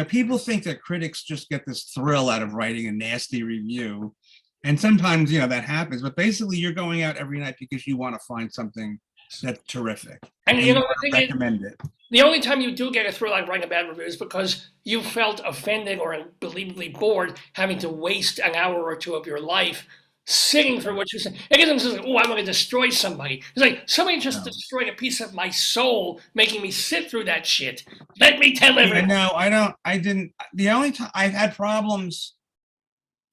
People think that critics just get this thrill out of writing a nasty review. And sometimes, that happens, but basically you're going out every night because you want to find something that's terrific. And you the thing recommend it. The only time you do get a thrill out writing a bad review is because you felt offended or unbelievably bored having to waste an hour or two of your life sitting through what you said. It isn't just like, oh, I'm going to destroy somebody. It's like, somebody just destroyed a piece of my soul, making me sit through that shit. Let me tell everyone. No, I didn't. The only time I've had problems,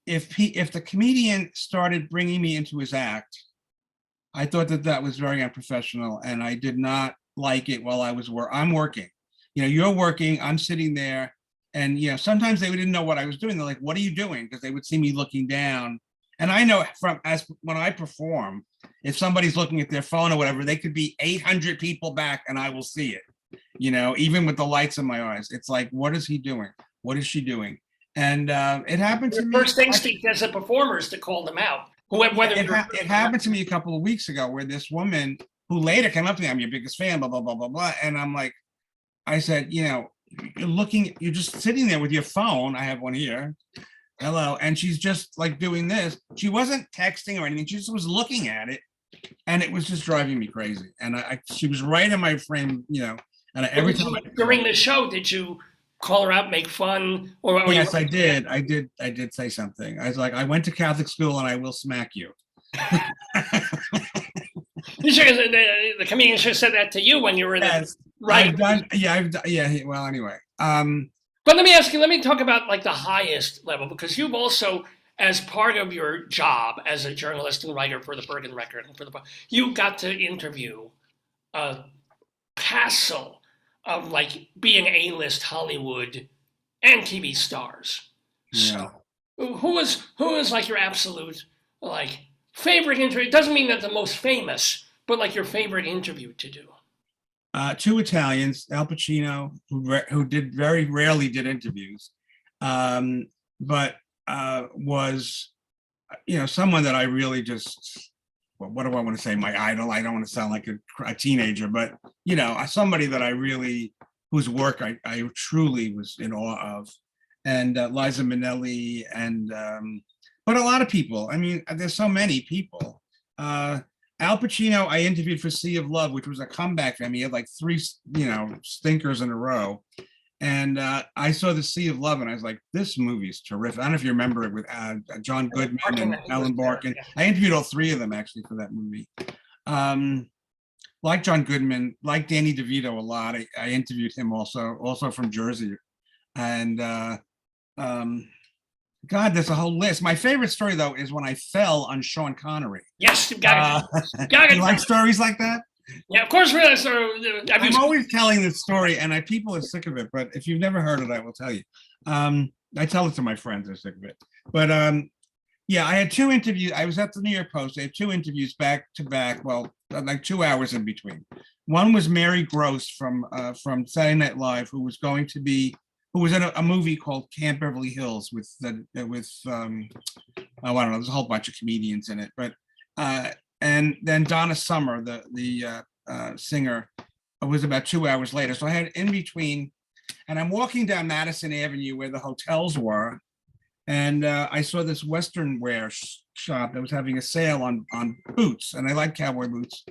if the comedian started bringing me into his act, I thought that was very unprofessional, and I did not like it while I'm working. You're working, I'm sitting there, and sometimes they didn't know what I was doing. They're like, "What are you doing?" Because they would see me looking down, and I know when I perform, if somebody's looking at their phone or whatever, they could be 800 people back, and I will see it. Even with the lights in my eyes, it's like, what is he doing? What is she doing? And it happened to me. First instinct as a performer is to call them out. It happened to me a couple of weeks ago where this woman who later came up to me, "I'm your biggest fan, blah, blah, blah, blah, blah." And I'm like, I said, you're just sitting there with your phone. I have one here. Hello. And she's just like doing this. She wasn't texting or anything. She just was looking at it. And it was just driving me crazy. And she was right in my frame, and every time during the show, did you call her out, make fun? Or yes, I did. I did say something. I was like, "I went to Catholic school and I will smack you." The comedian should have said that to you when you were there. Right. Well, anyway. But let me ask you, let me talk about like the highest level, because you've also, as part of your job as a journalist and writer for the Bergen Record, you got to interview a passel of like being A-list Hollywood and TV stars. Yeah. So who is like your absolute like favorite interview? It doesn't mean that the most famous, but like your favorite interview to do. Two Italians, Al Pacino, who very rarely did interviews, but was someone that I really just, what do I want to say, my idol. I don't want to sound like a teenager, but somebody that I really, whose work I truly was in awe of, and Liza Minnelli, and but a lot of people. I mean, there's so many people. Al Pacino, I interviewed for Sea of Love, which was a comeback for him. He had like 3, stinkers in a row. And I saw the Sea of Love and I was like, this movie is terrific. I don't know if you remember it, with John Goodman and Alan Barkin. I interviewed all 3 of them actually for that movie. Like John Goodman, like Danny DeVito a lot. I interviewed him also from Jersey. And God, there's a whole list. My favorite story, though, is when I fell on Sean Connery. Yes, you've got it. You like stories like that? Yeah, of course. I'm always telling this story, and people are sick of it. But if you've never heard it, I will tell you. I tell it to my friends; they're sick of it. But yeah, I had 2 interviews. I was at the New York Post. I had 2 interviews back to back. Well, like 2 hours in between. One was Mary Gross from Saturday Night Live, who was in a movie called Camp Beverly Hills with I don't know, there's a whole bunch of comedians in it, but and then Donna Summer, the singer, was about 2 hours later. So I had in between, and I'm walking down Madison Avenue where the hotels were, and I saw this Western wear shop that was having a sale on boots, and I like cowboy boots.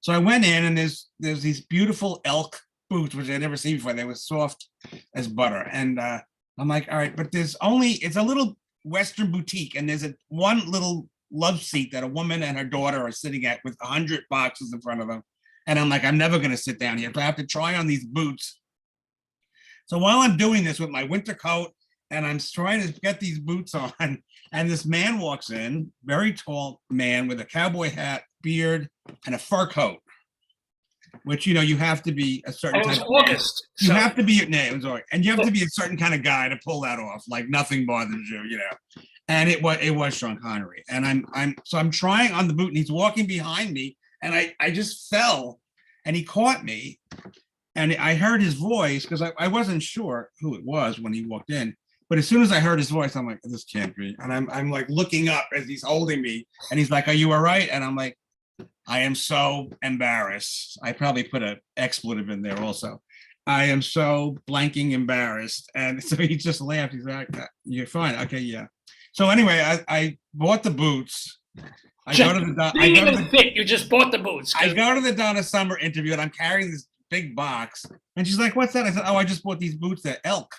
So I went in, and there's these beautiful elk boots, which I'd never seen before. They were soft as butter. And I'm like, all right, but it's a little Western boutique, and there's one little love seat that a woman and her daughter are sitting at with 100 boxes in front of them. And I'm like, I'm never going to sit down here. So I have to try on these boots. So while I'm doing this with my winter coat, and I'm trying to get these boots on, and this man walks in, very tall man with a cowboy hat, beard, and a fur coat. Which, you have to be a certain type. August. You have to be, and you have to be a certain kind of guy to pull that off. Like nothing bothers you, And it was Sean Connery. And I'm trying on the boot and he's walking behind me and I just fell and he caught me and I heard his voice because I wasn't sure who it was when he walked in. But as soon as I heard his voice, I'm like, this can't be. And I'm like looking up as he's holding me and he's like, are you all right? And I'm like, I am so embarrassed. I probably put an expletive in there also. I am so blanking embarrassed. And so he just laughed. He's like, you're fine. Okay, yeah. So anyway, I bought the boots. I go to the you just bought the boots. I go to the Donna Summer interview and I'm carrying this big box. And she's like, what's that? I said, oh, I just bought these boots. They're elk.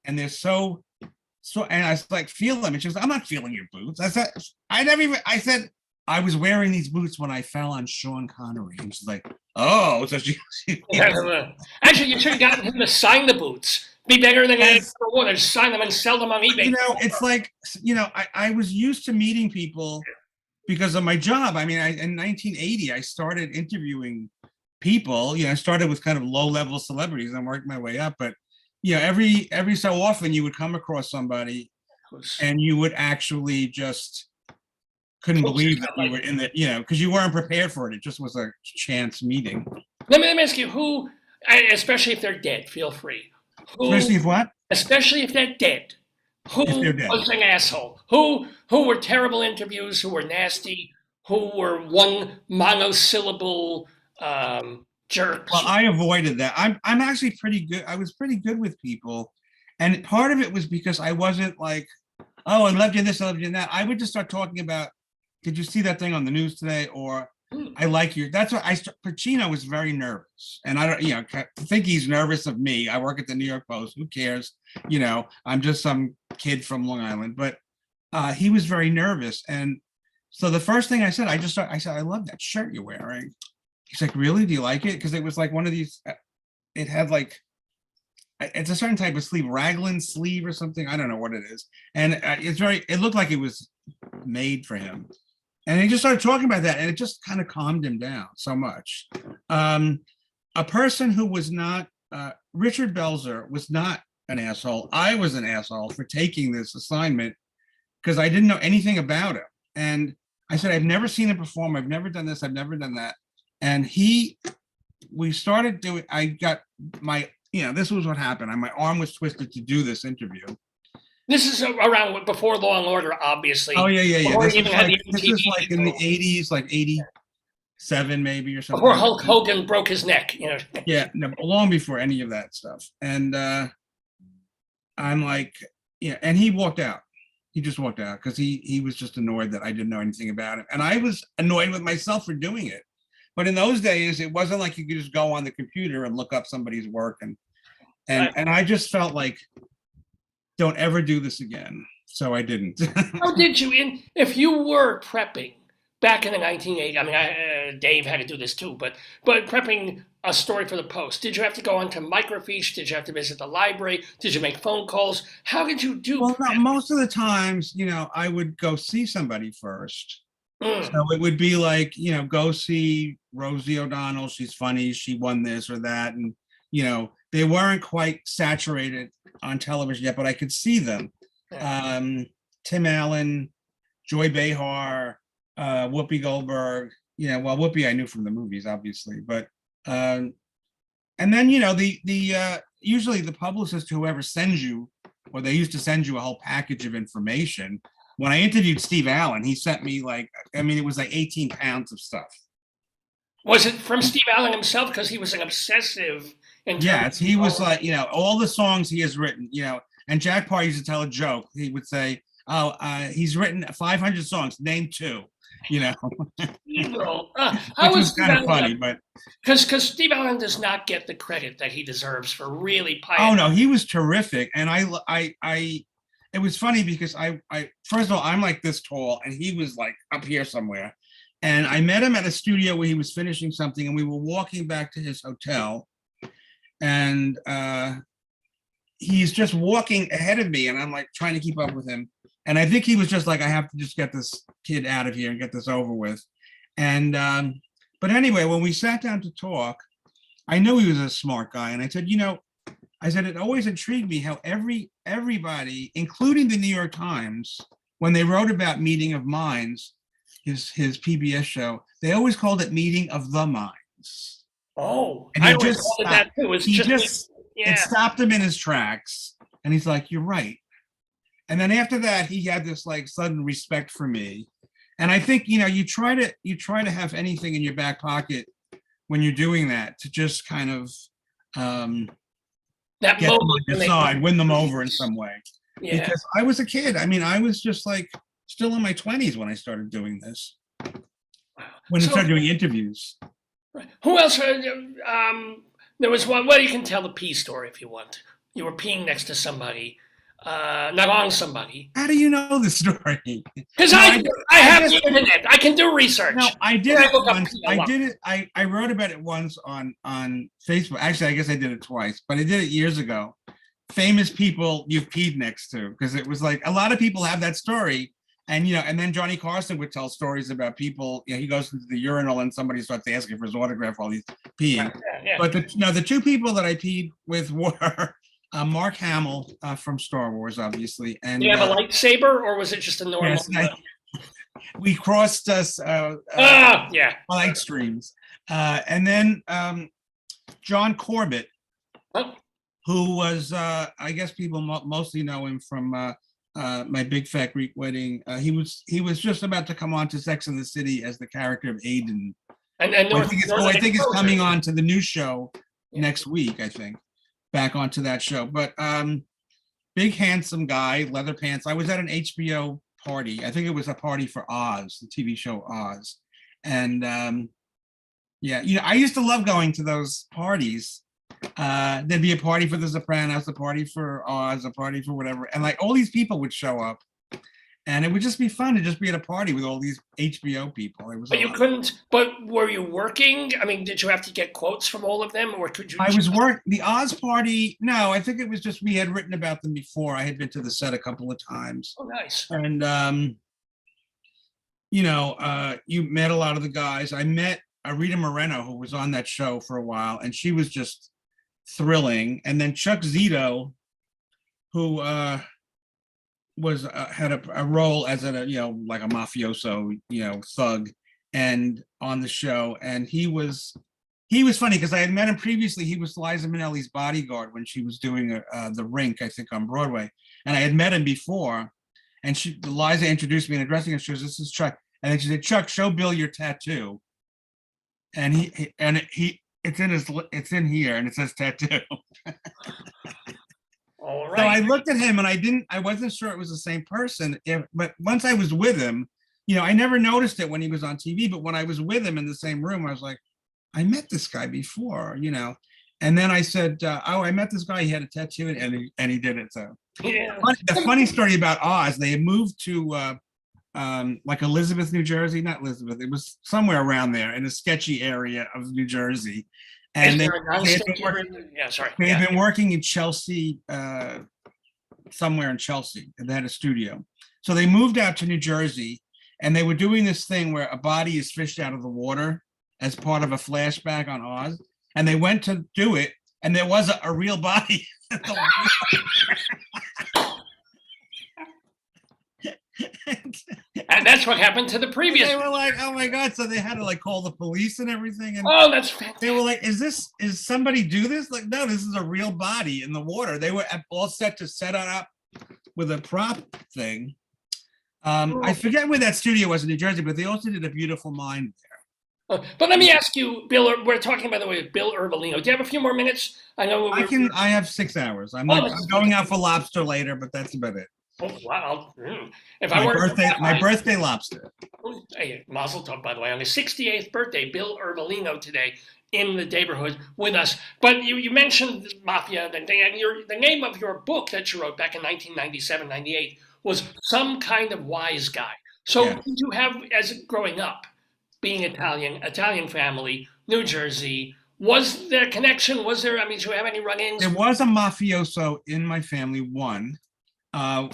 And they're so, and I was like, feel them. And she was like, I'm not feeling your boots. I said, I said, I was wearing these boots when I fell on Sean Connery. And she's like, oh, so she Actually, you should have gotten him to sign the boots. Be better than to sign them and sell them on eBay. You know, it's like, you know, I was used to meeting people because of my job. I mean, in 1980, I started interviewing people. You know, I started with kind of low-level celebrities and worked my way up. But, you know, every so often you would come across somebody and you would actually just couldn't believe that you were in the, you know, because you weren't prepared for it. It just was a chance meeting. Let me ask you, who, especially if they're dead, feel free. Especially if what? Especially if they're dead. Who was an asshole? Who were terrible interviews? Who were nasty? Who were one monosyllable jerks? Well, I avoided that. I'm actually pretty good. I was pretty good with people, and part of it was because I wasn't like, oh, I loved you this, I loved you that. I would just start talking about, did you see that thing on the news today? Or I like you. That's what Pacino was very nervous. And I don't, you know, think he's nervous of me. I work at the New York Post. Who cares? You know, I'm just some kid from Long Island. But he was very nervous. And so the first thing I said, I said, I love that shirt you're wearing. He's like, really? Do you like it? Because it was like one of these, it had like, it's a certain type of sleeve, raglan sleeve or something. I don't know what it is. And it looked like it was made for him. And he just started talking about that, and it just kind of calmed him down so much. A person who was not, Richard Belzer was not an asshole. I was an asshole for taking this assignment because I didn't know anything about him. And I said, I've never seen him perform. I've never done this. I've never done that. And we started doing, I got my, you know, this was what happened. My arm was twisted to do this interview. This is around before Law and Order, obviously. Oh, yeah. This is MTV like in the 80s, like 87 maybe or something. Before Hulk Hogan broke his neck, you know. Yeah, no, long before any of that stuff. And I'm like, yeah, and he walked out. He just walked out because he was just annoyed that I didn't know anything about him. And I was annoyed with myself for doing it. But in those days, it wasn't like you could just go on the computer and look up somebody's work. And I just felt like, don't ever do this again. So I didn't. How did you, if you were prepping back in the 1980s, I mean, Dave had to do this too, but prepping a story for the Post, did you have to go onto microfiche? Did you have to visit the library? Did you make phone calls? How did you do? Well, no, most of the times, you know, I would go see somebody first. So it would be like, you know, go see Rosie O'Donnell. She's funny. She won this or that. And, you know, they weren't quite saturated on television yet, but I could see them. Tim Allen, Joy Behar, Whoopi Goldberg. You know, well, Whoopi I knew from the movies, obviously, but and then, you know, the usually the publicist, whoever sends you, or they used to send you a whole package of information. When I interviewed Steve Allen, he sent me like, I mean, it was like 18 pounds of stuff. Was it from Steve Allen himself? Because he was an obsessive. Yes, he was like, you know, all the songs he has written, you know, and Jack Parr used to tell a joke. He would say, oh, he's written 500 songs, name 2, you know. Which was kind of funny, but. Because Steve Allen does not get the credit that he deserves for really pioneering. Oh, no, he was terrific. And it was funny because I first of all, I'm like this tall and he was like up here somewhere. And I met him at a studio where he was finishing something and we were walking back to his hotel. And he's just walking ahead of me and I'm like trying to keep up with him. And I think he was just like, I have to just get this kid out of here and get this over with. And, but anyway, when we sat down to talk, I knew he was a smart guy. And I said, you know, it always intrigued me how everybody, including the New York Times, when they wrote about Meeting of Minds, his PBS show, they always called it Meeting of the Minds. Oh, And I he always just called it stopped. that too. It's He just, just it yeah. stopped him in his tracks, and he's like, "You're right." And then after that, he had this like sudden respect for me. And I think, you try to have anything in your back pocket when you're doing that, to just kind of That get them on moment your when they- side, win them over in some way. Yeah. Because I was a kid. I mean, I was just like still in my 20s when I started doing this. When I So- started doing interviews. Who else? There was one. Well, you can tell the pee story if you want. You were peeing next to somebody, not on somebody. How do you know the story? Because No, I have guess- the internet. I can do research. No, I did I it look up once. people I up. did it. I wrote about it once on Facebook. Actually, I guess I did it twice, but I did it years ago. Famous people you've peed next to, because it was like a lot of people have that story. And and then Johnny Carson would tell stories about people. He goes into the urinal and somebody starts asking for his autograph while he's peeing. Yeah. But the two people that I peed with were Mark Hamill from Star Wars, obviously, and Do you have a lightsaber, or was it just a normal? yes, we crossed us Yeah. light streams, and then John Corbett, Oh, who was I guess people mostly know him from My Big Fat Greek Wedding. He was just about to come on to Sex and the City as the character of Aiden. and I think it's Exposure. coming on to the new show Yeah. next week, I think, back onto that show. But big handsome guy, leather pants. I was at an HBO party. I think it was a party for Oz, the TV show Oz. And I used to love going to those parties. There'd be a party for The Sopranos, a party for Oz, a party for whatever. And like all these people would show up. And it would just be fun to just be at a party with all these HBO people. It was. But you couldn't. But were you working? I mean, did you have to get quotes from all of them, or could you? I was the Oz party. No, I think it was just we had written about them before. I had been to the set a couple of times. Oh, nice. And you met a lot of the guys. I met Rita Moreno, who was on that show for a while, and she was just thrilling. And then Chuck Zito, who was had a role as a like a mafioso thug, and on the show, and he was funny because I had met him previously. He was Liza Minnelli's bodyguard when she was doing the Rink, I think, on Broadway, and I had met him before. And Liza introduced me in a dressing room. She goes, "This is Chuck," and then she said, "Chuck, show Bill your tattoo." And it's in here, and it says tattoo. All So I right. looked at him and I wasn't sure it was the same person. But once I was with him, I never noticed it when he was on TV, but when I was with him in the same room, I was like, I met this guy before, And then I said, oh, I met this guy, he had a tattoo and he did it. So Yeah. the funny story about Oz, they had moved to like Elizabeth, New Jersey, not Elizabeth, it was somewhere around there in a sketchy area of New Jersey. And they had been working in Chelsea, somewhere in Chelsea, and they had a studio. So they moved out to New Jersey, and they were doing this thing where a body is fished out of the water as part of a flashback on Oz. And they went to do it, and there was a real body. And that's what happened to the previous. They were like, oh my God. So they had to like call the police and everything. And Oh, that's fantastic. they were like, is somebody do this? Like, no, this is a real body in the water. They were all set to set it up with a prop thing. I forget where that studio was in New Jersey, but they also did A Beautiful Mind there. But let me ask you, Bill, we're talking, by the way, with Bill Ervolino. Do you have a few more minutes? I know I have 6 hours. I'm going out for lobster later, but that's about it. Oh, wow. If My birthday lobster. Hey, Mazel Tov, by the way, on his 68th birthday, Bill Ervolino today in the neighborhood with us. But you mentioned Mafia, and the name of your book that you wrote back in 1997, 98 was Some Kind of Wise Guy. So Yeah. did you have, as growing up, being Italian family, New Jersey, was there a connection? Was there, did you have any run-ins? There was a mafioso in my family, one. A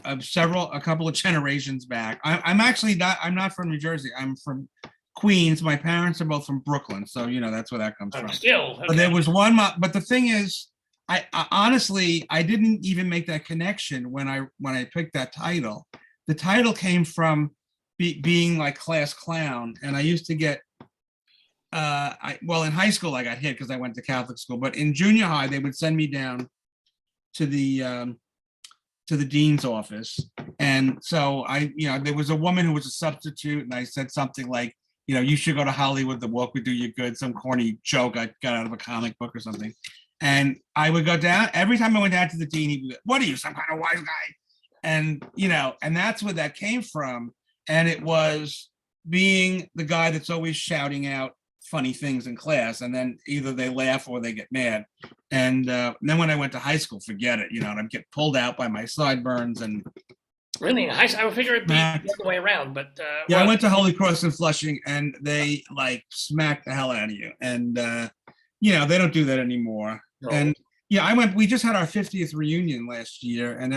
couple of generations back. I'm not from New Jersey. I'm from Queens. My parents are both from Brooklyn, so that's where that comes from. Still, okay. But there was one. But the thing is, I honestly didn't even make that connection when I picked that title. the title came from being like class clown. And I used to get, well, in high school, I got hit because I went to Catholic school, but in junior high, they would send me down to the dean's office. And so there was a woman who was a substitute, and I said something like, you should go to Hollywood, the walk would do you good, some corny joke I got out of a comic book or something. And I would go down, every time I went down to the dean, he'd be like, what are you, some kind of wise guy? And, and that's where that came from. And it was being the guy that's always shouting out funny things in class, and then either they laugh or they get mad. And then when I went to high school, forget it, and I'd get pulled out by my sideburns. And really, I would figure it'd be the other way around, but yeah, I went to Holy Cross in Flushing, and they like smack the hell out of you. And they don't do that anymore. No. And we just had our 50th reunion last year, and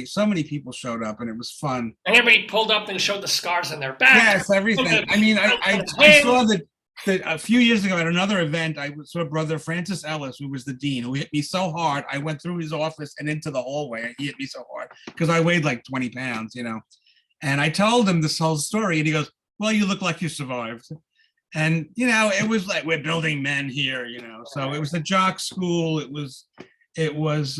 so many people showed up, and it was fun. And everybody pulled up and showed the scars on their back. Yes, everything. I mean, I saw that a few years ago at another event, I saw Brother Francis Ellis, who was the dean, who hit me so hard. I went through his office and into the hallway. He hit me so hard because I weighed like 20 pounds, And I told him this whole story, and he goes, well, you look like you survived. And, it was like, we're building men here, So it was a jock school. It was, So there was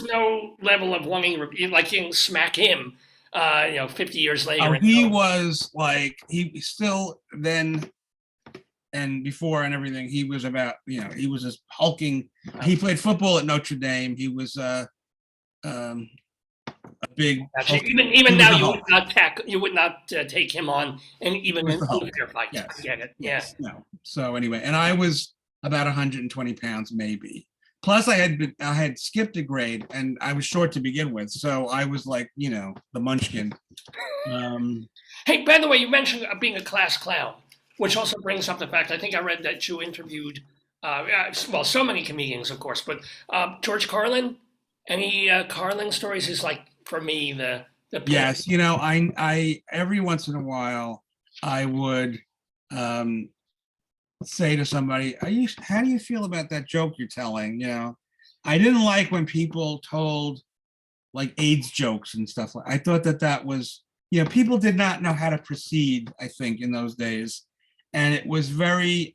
no level of wanting, like you smack him, 50 years later. He was like, he still then and before and everything, he was about, he was this hulking, he played football at Notre Dame. He was a big. Even now, you would not take him on, and even in fair fight. Yes. I get it. Yes. No. So anyway, and I was about 120 pounds, maybe. Plus, I had skipped a grade, and I was short to begin with, so I was like, the munchkin. Hey, by the way, you mentioned being a class clown, which also brings up the fact, I think I read that you interviewed, so many comedians, of course, but George Carlin. Any Carlin stories is like, for me, the yes, I every once in a while I would say to somebody, how do you feel about that joke you're telling? I didn't like when people told like AIDS jokes and stuff. I thought that was, people did not know how to proceed, I think, in those days. And it was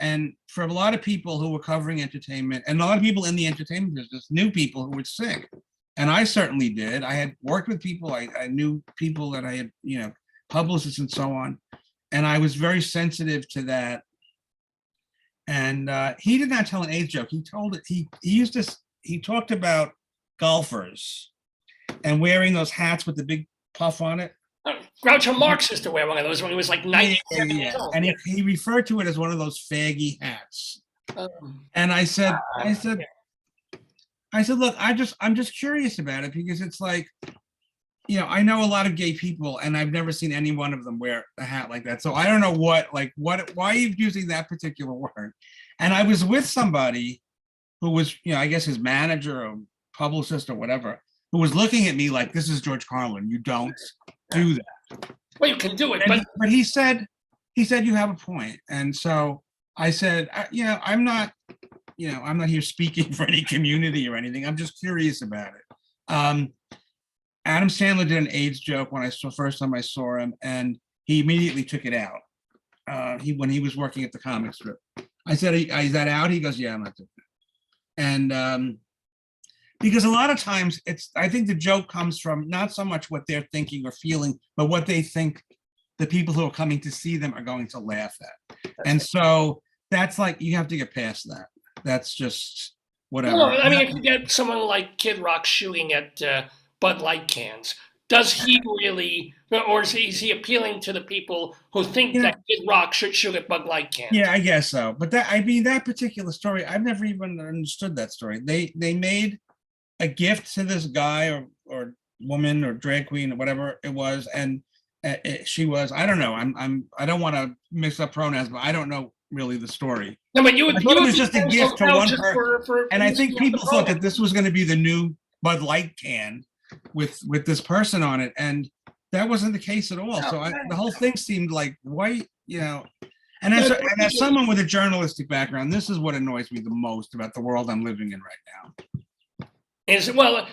and for a lot of people who were covering entertainment, and a lot of people in the entertainment business knew people who were sick. And I certainly did. I had worked with people, I knew people that I had, publicists and so on. And I was very sensitive to that. And he did not tell an AIDS joke. He told it, he talked about golfers and wearing those hats with the big puff on it. Groucho Marx used to wear one of those when he was like 97 years old. And he referred to it as one of those faggy hats. And I said, look, I'm just curious about it, because it's like, I know a lot of gay people, and I've never seen any one of them wear a hat like that. So I don't know why are you using that particular word? And I was with somebody who was, I guess his manager or publicist or whatever, who was looking at me like, this is George Carlin. You don't do that. Well, you can do it, but he said, you have a point. And so I said, I'm not here speaking for any community or anything. I'm just curious about it. Adam Sandler did an AIDS joke first time I saw him, and he immediately took it out. When he was working at the comic strip, I said, "Is that out?" He goes, "Yeah, I'm not doing it." And because a lot of times I think the joke comes from not so much what they're thinking or feeling, but what they think the people who are coming to see them are going to laugh at. And so that's like, you have to get past that. That's just whatever. Well, I mean, if you get someone like Kid Rock shooting at Bud Light cans, does he really, or is he appealing to the people who think that Kid Rock should shoot at Bud Light cans? Yeah, I guess so. But that particular story, I've never even understood that story. They made a gift to this guy or woman or drag queen or whatever it was, and she was, I don't know, I don't want to mix up pronouns, but I don't know really the story. No, but it was just a gift to one person, and I think people thought that this was going to be the new Bud Light can with this person on it, and that wasn't the case at all. So the whole thing seemed like white, And as someone with a journalistic background, this is what annoys me the most about the world I'm living in right now. Well,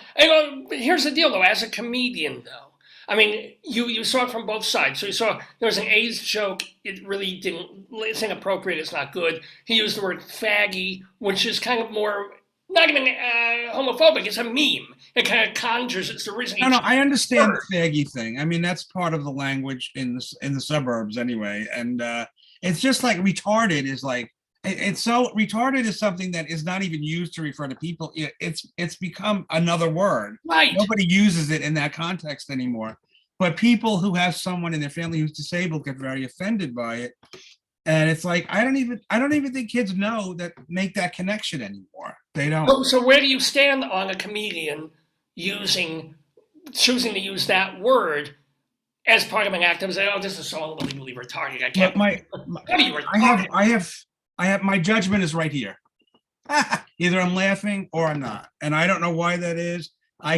here's the deal though, as a comedian though. I mean, you saw it from both sides. So you saw there was an AIDS joke. It really didn't, it's inappropriate. It's not good. He used the word faggy, which is kind of more, not even homophobic. It's a meme. It kind of conjures, it's the reason. No, I understand the faggy thing. I mean, that's part of the language in the suburbs anyway. And it's just like retarded is like, it's so retarded is something that is not even used to refer to people. It's become another word. Right. Nobody uses it in that context anymore. But people who have someone in their family who's disabled get very offended by it. And it's like, I don't even think kids know that, make that connection anymore. They don't. So where do you stand on a comedian choosing to use that word as part of an act of saying, oh, this is so unbelievably retarded. I can't. I have my judgment is right here. Either I'm laughing or I'm not, and I don't know why that is. I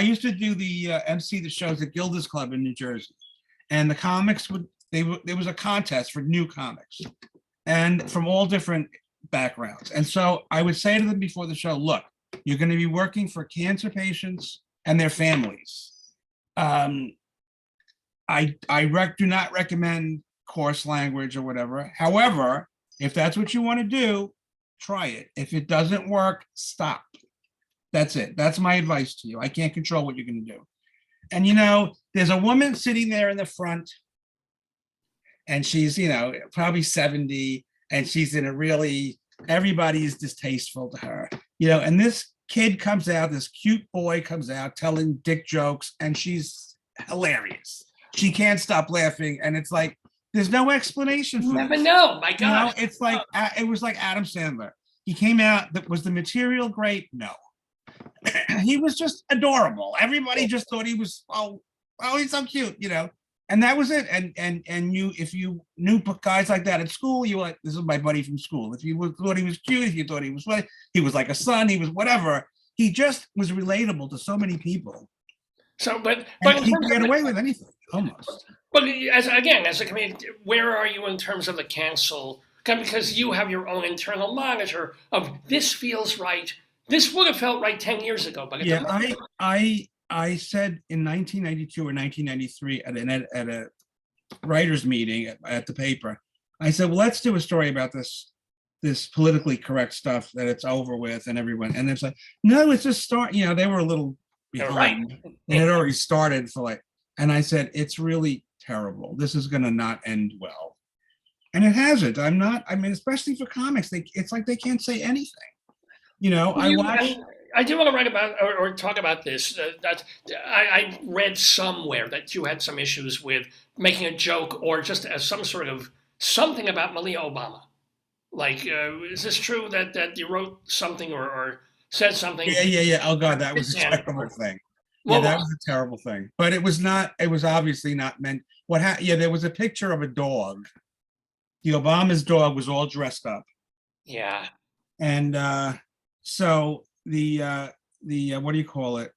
used to do the MC the shows at Gilda's Club in New Jersey, and the comics there was a contest for new comics, and from all different backgrounds. And so I would say to them before the show, look, you're going to be working for cancer patients and their families. I do not recommend coarse language or whatever. However, if that's what you want to do, try it. If it doesn't work, stop. That's it. That's my advice to you. I can't control what you're going to do. And there's a woman sitting there in the front, and she's, probably 70, and she's in a really, everybody is distasteful to her, and this kid comes out, this cute boy comes out telling dick jokes, and she's hilarious. She can't stop laughing, and it's like, there's no explanation for it. Never know, my God. It's like, it was like Adam Sandler. He came out, was the material great? No. He was just adorable. Everybody just thought he was, oh, he's so cute, and that was it. And if you knew guys like that at school, you were like, this is my buddy from school. If you thought he was cute, if you thought he was like a son, he was whatever. He just was relatable to so many people. So, but he could get away with anything, almost. But as a comedian, where are you in terms of the cancel? Because you have your own internal monitor of this feels right. This would have felt right 10 years ago. But yeah, I said in 1992 or 1993 at a writers meeting at the paper, I said, well, let's do a story about this politically correct stuff that it's over with and everyone. And it's like, no, it's just start. They were a little behind. Right. It had already started and I said, it's really terrible. This is going to not end well. And it hasn't. Especially for comics, it's like they can't say anything. I do want to write about or talk about this. I read somewhere that you had some issues with making a joke or just as some sort of something about Malia Obama. Like, is this true that you wrote something or said something? Yeah. Oh God, that was a terrible thing. Yeah, that was a terrible thing. But it was not. It was obviously not meant. There was a picture of a dog. The Obama's dog was all dressed up. Yeah. And so the what do you call it?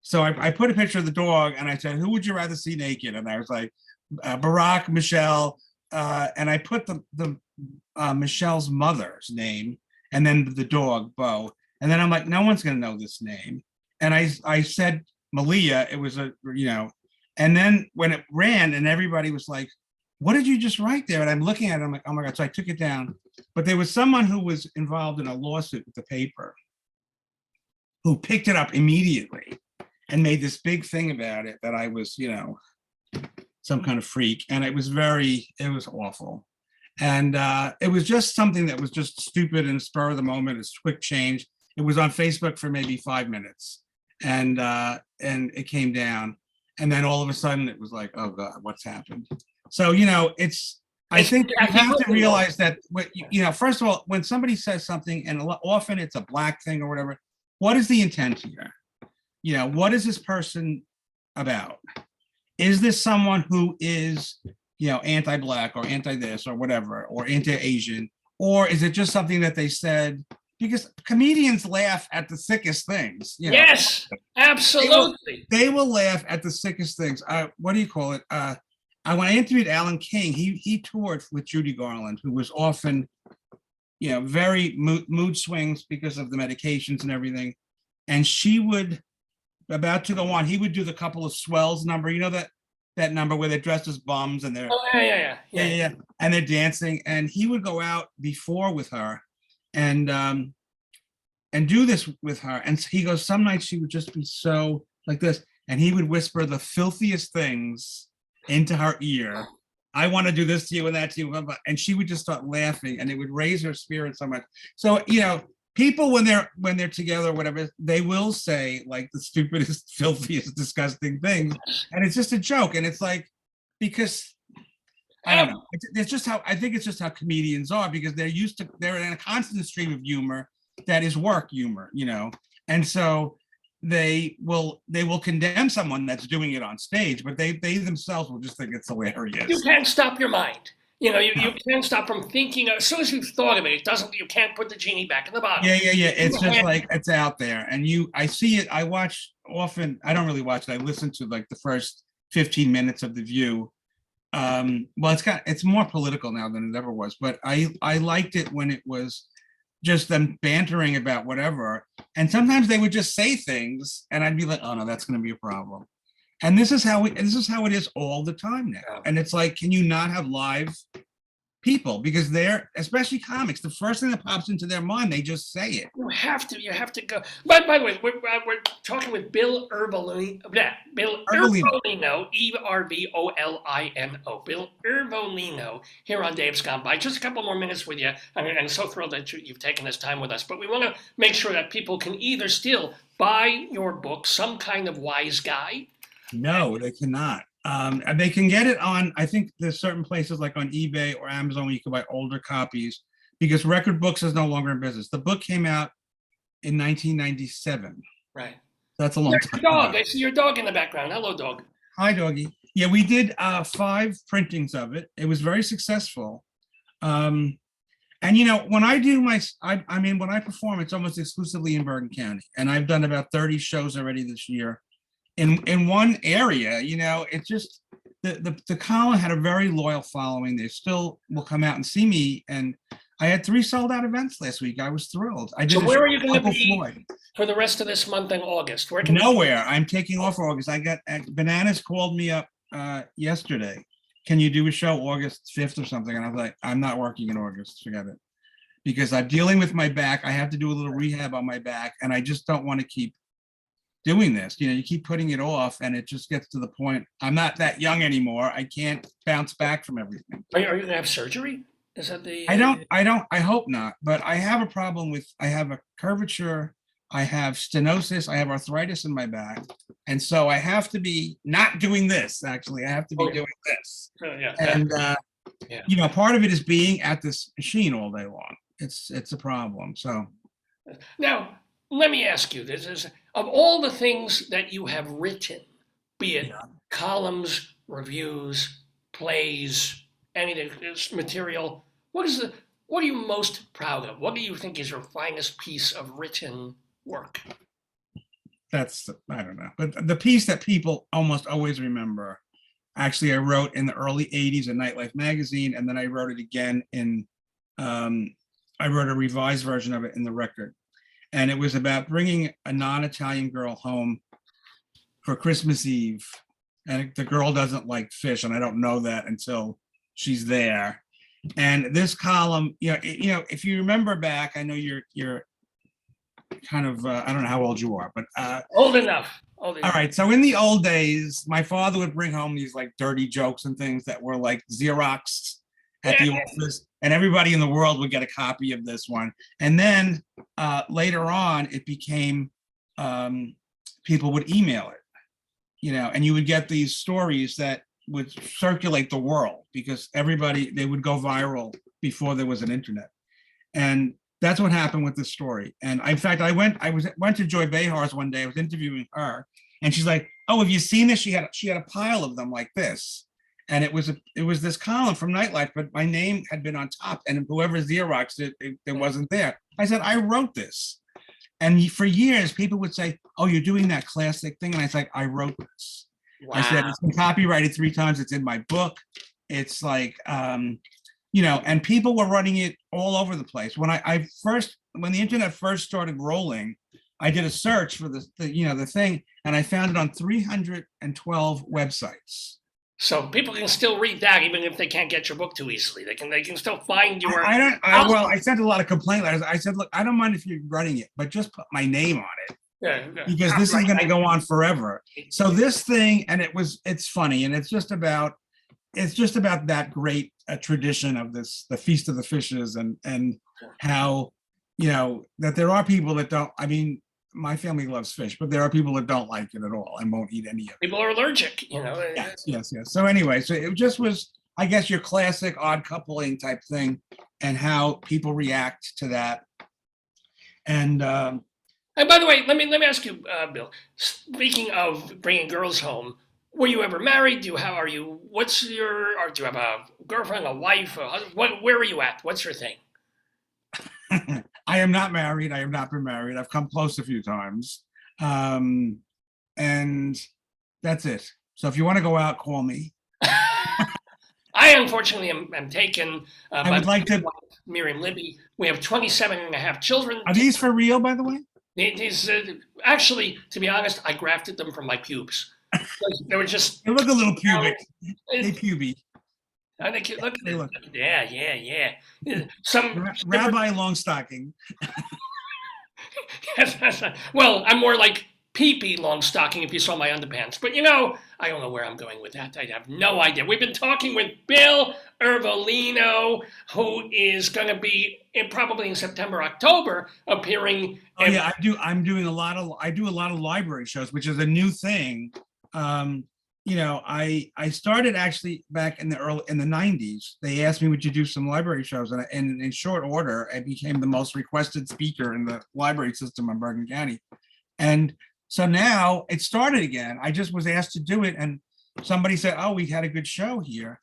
So I put a picture of the dog and I said, who would you rather see naked? And I was like, Barack, Michelle, and I put the Michelle's mother's name and then the dog, Bo. And then I'm like, no one's gonna know this name. And I said Malia, it was and then when it ran and everybody was like, what did you just write there? And I'm looking at it, I'm like, oh my God. So I took it down. But there was someone who was involved in a lawsuit with the paper who picked it up immediately and made this big thing about it, that I was, some kind of freak. And it was awful. And it was just something that was just stupid and spur of the moment. It's quick change. It was on Facebook for maybe 5 minutes and it came down. And then all of a sudden it was like, oh God, what's happened? So, I think you have to realize that, first of all, when somebody says something, and often it's a black thing or whatever, what is the intent here? What is this person about? Is this someone who is, anti-black or anti-this or whatever, or anti-Asian? Or is it just something that they said? Because comedians laugh at the sickest things. Yes, absolutely. They will laugh at the sickest things. What do you call it? When I interviewed Alan King, he toured with Judy Garland, who was often very mood swings because of the medications and everything. And she would, about to go on, he would do the couple of swells number, that number where they're dressed as bums and they're, Oh, yeah. and they're dancing. And he would go out before with her and do this with her. And he goes, some nights she would just be so like this. And he would whisper the filthiest things into her ear. I want to do this to you and that to you. Blah, blah. And she would just start laughing and it would raise her spirit so much. So, people when they're together, whatever, they will say like the stupidest, filthiest, disgusting things. And it's just a joke. And it's like, because I don't know. It's just how, I think it's just how comedians are, because they're in a constant stream of humor that is work humor, And so they will condemn someone that's doing it on stage, but they themselves will just think it's hilarious. You can't stop your mind. You can't stop from thinking. As soon as you've thought of it, you can't put the genie back in the bottle. Yeah. It's just like, it's out there. And I see it. I watch often. I don't really watch it. I listen to like the first 15 minutes of The View. Well, it's more political now than it ever was, but I liked it when it was just them bantering about whatever. And sometimes they would just say things and I'd be like, oh no, that's going to be a problem. And this is how it is all the time now. And it's like, can you not have live people? Because they're, especially comics, the first thing that pops into their mind, they just say it. You have to go. By the way, we're talking with Bill Ervolino. Bill Ervolino, Ervolino. Bill Ervolino here on Dave's Gone By. Just a couple more minutes with you. I'm so thrilled that you've taken this time with us. But we want to make sure that people can either still buy your book, Some Kind of Wise Guy. No, they cannot. They can get it on, I think there's certain places like on eBay or Amazon where you can buy older copies, because Record Books is no longer in business. The book came out in 1997. Right. That's a long time. Dog. I see your dog in the background. Hello, dog. Hi, doggy. Yeah, we did 5 printings of it. It was very successful. And when I do when I perform, it's almost exclusively in Bergen County. And I've done about 30 shows already this year. In one area, it's just the column had a very loyal following. They still will come out and see me. And I had 3 sold out events last week. I was thrilled. So where are you going to be for the rest of this month in August? Nowhere. I'm taking off for August. I got Bananas called me up yesterday. Can you do a show August 5th or something? And I was like, I'm not working in August. Forget it. Because I'm dealing with my back. I have to do a little rehab on my back. And I just don't want to keep doing this. You keep putting it off and it just gets to the point. I'm not that young anymore. I can't bounce back from everything. Are you going to have surgery? Is that the? I hope not, but I have a problem with, I have a curvature, I have stenosis, I have arthritis in my back. And so I have to be not doing this, actually. I have to be doing this. And, part of it is being at this machine all day long. It's a problem, so. Now, let me ask you, this is, of all the things that you have written, be it columns, reviews, plays, anything, material, what are you most proud of? What do you think is your finest piece of written work? I don't know. But the piece that people almost always remember, actually I wrote in the early 80s in Nightlife magazine, and then I wrote it again I wrote a revised version of it in the Record. And it was about bringing a non-Italian girl home for Christmas Eve. And the girl doesn't like fish, and I don't know that until she's there. And this column, if you remember back, I know you're kind of, I don't know how old you are, but old enough. All right. So in the old days, my father would bring home these like dirty jokes and things that were like Xeroxed at the office, and everybody in the world would get a copy of this one. And then later on, it became people would email it, and you would get these stories that would circulate the world because they would go viral before there was an internet. And that's what happened with this story. And in fact, I went to Joy Behar's one day. I was interviewing her, and she's like, "Oh, have you seen this?" She had a pile of them like this. And it was this column from Nightlife, but my name had been on top, and whoever Xeroxed it wasn't there. I said, I wrote this. And for years, people would say, "Oh, you're doing that classic thing." And I said, I wrote this. Wow. I said, it's been copyrighted 3 times. It's in my book. It's like, and people were running it all over the place. When when the internet first started rolling, I did a search for the thing, and I found it on 312 websites. So people can still read that even if they can't get your book too easily. They can still find your. I sent a lot of complaint letters. I said, look, I don't mind if you're running it, but just put my name on it. Yeah. Because this is going to go on forever. So this thing, and it's funny, and it's just about that great tradition of the Feast of the Fishes, and how, that there are people that don't, I mean, my family loves fish, but there are people that don't like it at all and won't eat any of it. People are allergic, Yes. So anyway, so it just was, I guess, your classic odd coupling type thing, and how people react to that. And by the way, let me ask you, Bill. Speaking of bringing girls home, were you ever married? Do you have a girlfriend, a wife, a husband? Where are you at? What's your thing? I am not married. I have not been married. I've come close a few times. And that's it. So if you want to go out, call me. I unfortunately am taken I would like to. Miriam Libby. We have 27 and a half children. Are these for real, by the way? These, actually, to be honest, I grafted them from my pubes. They were just. They look a little pubic. They puby. I think look at it. Yeah. Some Rabbi Longstocking. Well, I'm more like pee-pee Longstocking if you saw my underpants. But I don't know where I'm going with that. I have no idea. We've been talking with Bill Ervolino, who is going to be probably in September, October, appearing. Oh yeah, I do. I do a lot of library shows, which is a new thing. I started actually back in the 90s. They asked me, would you do some library shows? And in short order, I became the most requested speaker in the library system in Bergen County. And so now it started again. I just was asked to do it, and somebody said, oh, we had a good show here.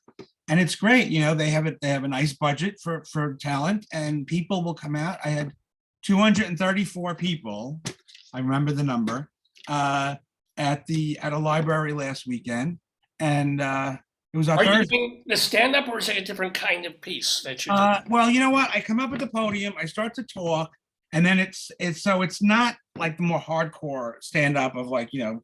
And it's great. They have a nice budget for talent, and people will come out. I had 234 people. I remember the number. At a library last weekend, and it was our Thursday. Are you doing the stand-up, or is it a different kind of piece that you're doing? Well, you know what? I come up at the podium, I start to talk, and then it's not like the more hardcore stand-up of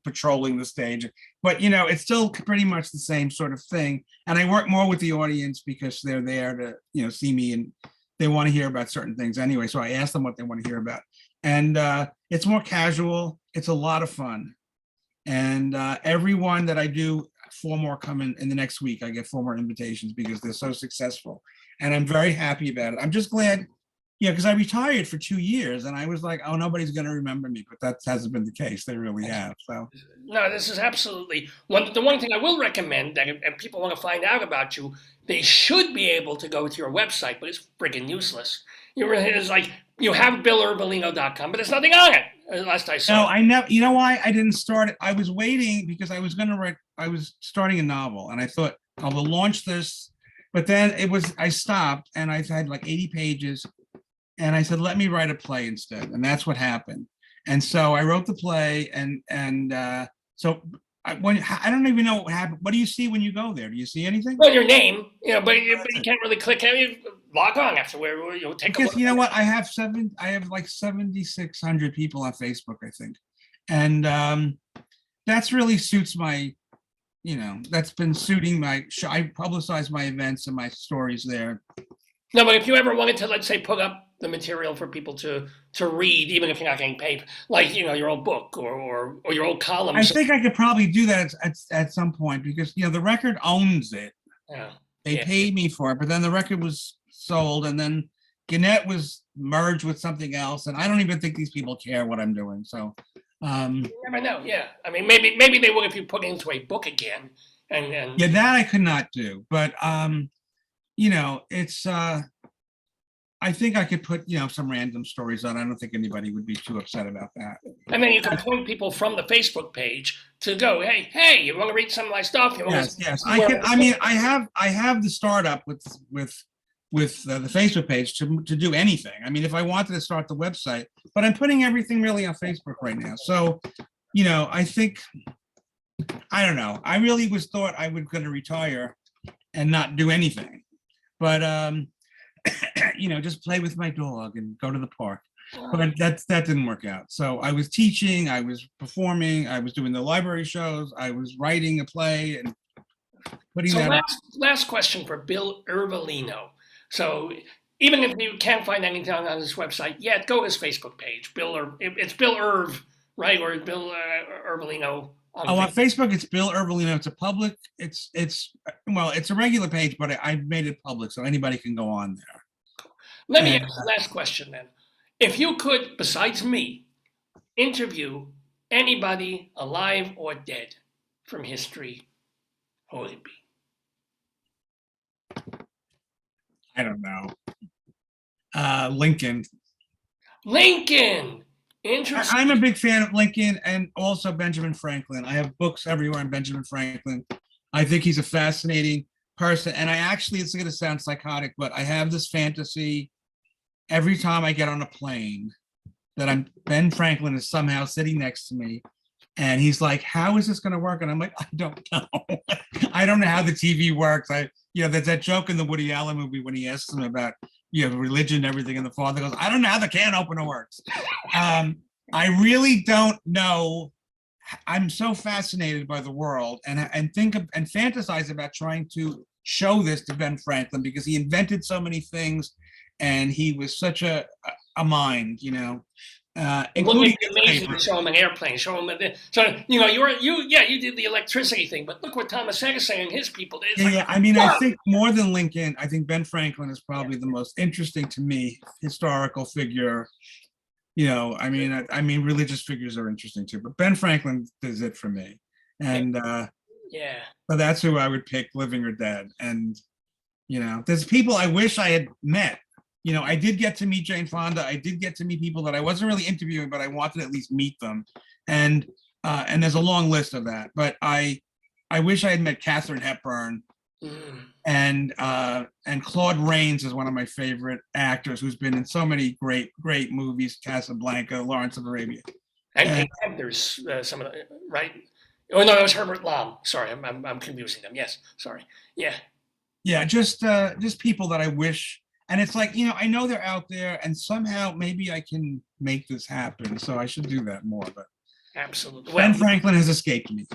patrolling the stage, but it's still pretty much the same sort of thing. And I work more with the audience because they're there to see me, and they want to hear about certain things anyway. So I ask them what they want to hear about, and it's more casual. It's a lot of fun. And everyone that I do, 4 more come in the next week. I get 4 more invitations because they're so successful. And I'm very happy about it. I'm just glad, because I retired for 2 years and I was like, oh, nobody's going to remember me. But that hasn't been the case. They really have. So no, this is absolutely the one thing I will recommend that if people want to find out about you, they should be able to go to your website, but it's friggin' useless. It's like you have BillErvolino.com, but there's nothing on it. Last I saw. No, I never. You know why I didn't start it? I was waiting because I was going to write. I was starting a novel, and I thought I will launch this. But then I stopped, and I had like 80 pages, and I said, let me write a play instead, and that's what happened. And so I wrote the play, and so I don't even know what happened. What do you see when you go there? Do you see anything? Well, your name, but you can't really click. Log on after where you'll take a look. You know what? I have like 7,600 people on Facebook, I think, and that's really suits my. That's been suiting my. I publicize my events and my stories there. No, but if you ever wanted to, let's say, put up the material for people to read, even if you're not getting paid, like your old book or your old columns. I think I could probably do that at some point because the record owns it. Yeah. They paid me for it, but then the record was sold, and then Gannett was merged with something else, and I don't even think these people care what I'm doing. So you never know. Yeah, I mean, maybe they would if you put it into a book again. And yeah, that I could not do, but it's. I think I could put some random stories on. I don't think anybody would be too upset about that. And then you can point people from the Facebook page to go, hey, you want to read some of my stuff? Yes. I can. I mean, I have the startup with the Facebook page to do anything. I mean, if I wanted to start the website, but I'm putting everything really on Facebook right now. So, I think, I don't know. I really thought I was going to retire and not do anything. but just play with my dog and go to the park. But that didn't work out. So I was teaching, I was performing, I was doing the library shows, I was writing a play and putting that up. Last question for Bill Ervolino. So even if you can't find anything on his website yet, go to his Facebook page. It's Bill Erv, right? Or Bill Ervolino. On Facebook, it's Bill Ervolino. It's a public, it's a regular page, but I've made it public so anybody can go on there. Let me ask the last question then. If you could, besides me, interview anybody alive or dead from history, who would it be? I don't know. Lincoln. Lincoln! Interesting. I'm a big fan of Lincoln and also Benjamin Franklin. I have books everywhere on Benjamin Franklin. I think he's a fascinating person. And it's going to sound psychotic, but I have this fantasy every time I get on a plane that Ben Franklin is somehow sitting next to me. And he's like, how is this going to work? And I'm like, I don't know. I don't know how the TV works. There's that joke in the Woody Allen movie when he asks him about, religion and everything. And the father goes, I don't know how the can opener works. I really don't know. I'm so fascinated by the world and think of and fantasize about trying to show this to Ben Franklin because he invented so many things and he was such a mind, including amazing. Show him an airplane. Show him you did the electricity thing, but look what Thomas Edison and his people did. I think more than Lincoln, I think Ben Franklin is probably the most interesting to me historical figure. Religious figures are interesting too, but Ben Franklin is it for me. And so that's who I would pick, living or dead. And there's people I wish I had met. I did get to meet Jane Fonda. I did get to meet people that I wasn't really interviewing, but I wanted to at least meet them. And there's a long list of that. But I wish I had met Katharine Hepburn. And Claude Rains is one of my favorite actors who's been in so many great movies, Casablanca, Lawrence of Arabia. And there's some of the, right? Oh, no, that was Herbert Lom. Sorry, I'm confusing them. Yes, sorry. Yeah. Yeah, just people that I wish. And it's like, I know they're out there and somehow maybe I can make this happen. So I should do that more. But absolutely. Ben Franklin has escaped me.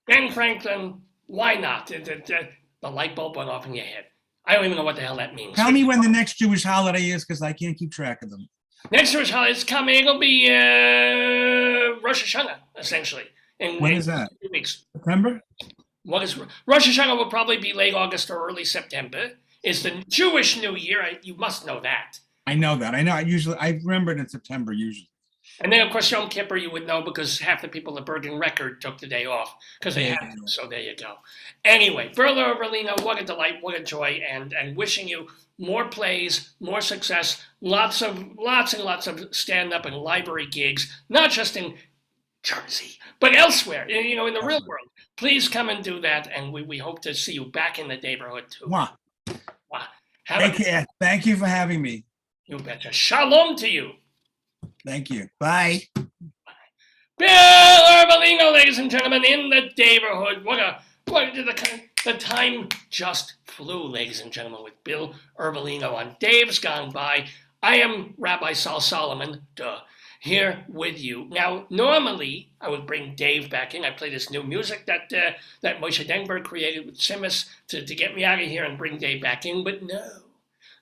Ben Franklin, why not? The light bulb went off in your head. I don't even know what the hell that means. Tell me when the next Jewish holiday is because I can't keep track of them. Next Jewish holiday is coming. It'll be Rosh Hashanah, essentially. When is that? 2 weeks. September? What is Rosh Hashanah will probably be late August or early September. It's the Jewish New Year. You must know that. I know that. I remember it in September usually. And then, of course, Yom Kippur you would know because half the people at Bergen Record took the day off because they had to. So there you go. Anyway, Bill Ervolino, what a delight, what a joy, and wishing you more plays, more success, lots and lots of stand-up and library gigs, not just in Jersey, but elsewhere, in the real world. Please come and do that, and we hope to see you back in the neighborhood too. Wow. Thank you for having me. You betcha. Shalom to you. Thank you. Bye. Bill Ervolino, ladies and gentlemen, in the neighborhood. The time just flew, ladies and gentlemen, with Bill Ervolino on Dave's Gone By. I am Rabbi Sal Solomon, here with you. Now, normally, I would bring Dave back in. I play this new music that Moshe Denberg created with Simus to get me out of here and bring Dave back in, but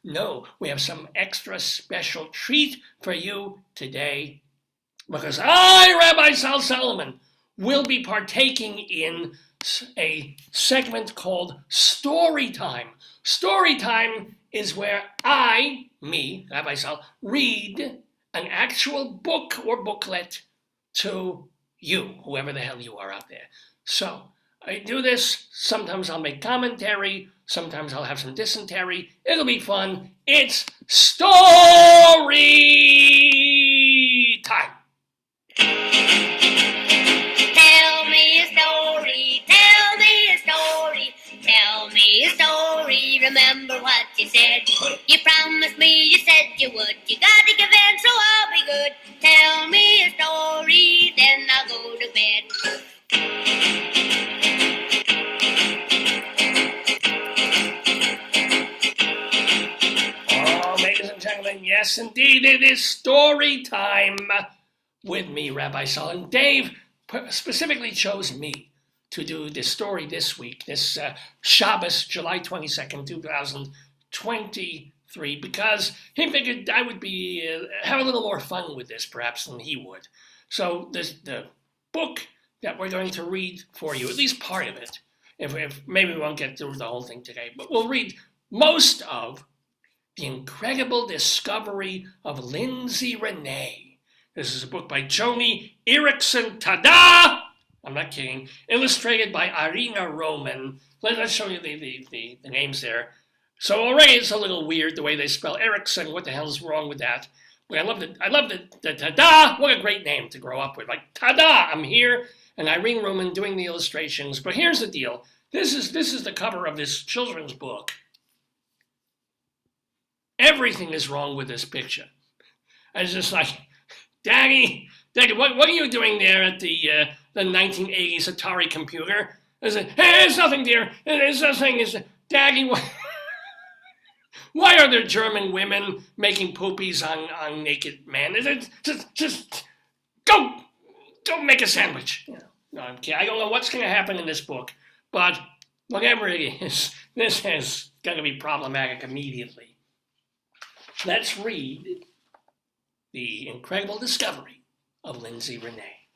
no, we have some extra special treat for you today because I, Rabbi Sal Solomon, will be partaking in a segment called StoryTime. StoryTime is where me, Rabbi Sal, read an actual book or booklet to you, whoever the hell you are out there. So I do this. Sometimes I'll make commentary. Sometimes I'll have some dysentery. It'll be fun. It's story time. Tell me a story. Tell me a story. Tell me a story. Remember what you said. You promised me, you said you would. You gotta give in, so I'll be good. Tell me a story, then I'll go to bed. read. It is story time with me, Rabbi Sullivan. Dave specifically chose me to do this story this week, this Shabbos, July 22nd, 2023, because he figured I would be have a little more fun with this, perhaps, than he would. So the book that we're going to read for you, at least part of it, if maybe we won't get through the whole thing today, but we'll read most of The Incredible Discovery of Lindsey Renee. This is a book by Joni Eareckson Tada! I'm not kidding. Illustrated by Irina Roman. Let's show you the names there. So already it's a little weird the way they spell Erickson. What the hell is wrong with that? But I love the Tada! What a great name to grow up with. Like, Tada! I'm here. And Irene Roman doing the illustrations. But here's the deal. This is the cover of this children's book. Everything is wrong with this picture. I was just like, Daddy, what are you doing there at the 1980s Atari computer? I said, hey, there's nothing there. There's nothing. Daddy, why are there German women making poopies on naked men? Just go make a sandwich. No, I'm kidding. I don't know what's going to happen in this book, but whatever it is, this is going to be problematic immediately. Let's read The Incredible Discovery of Lindsey Renee,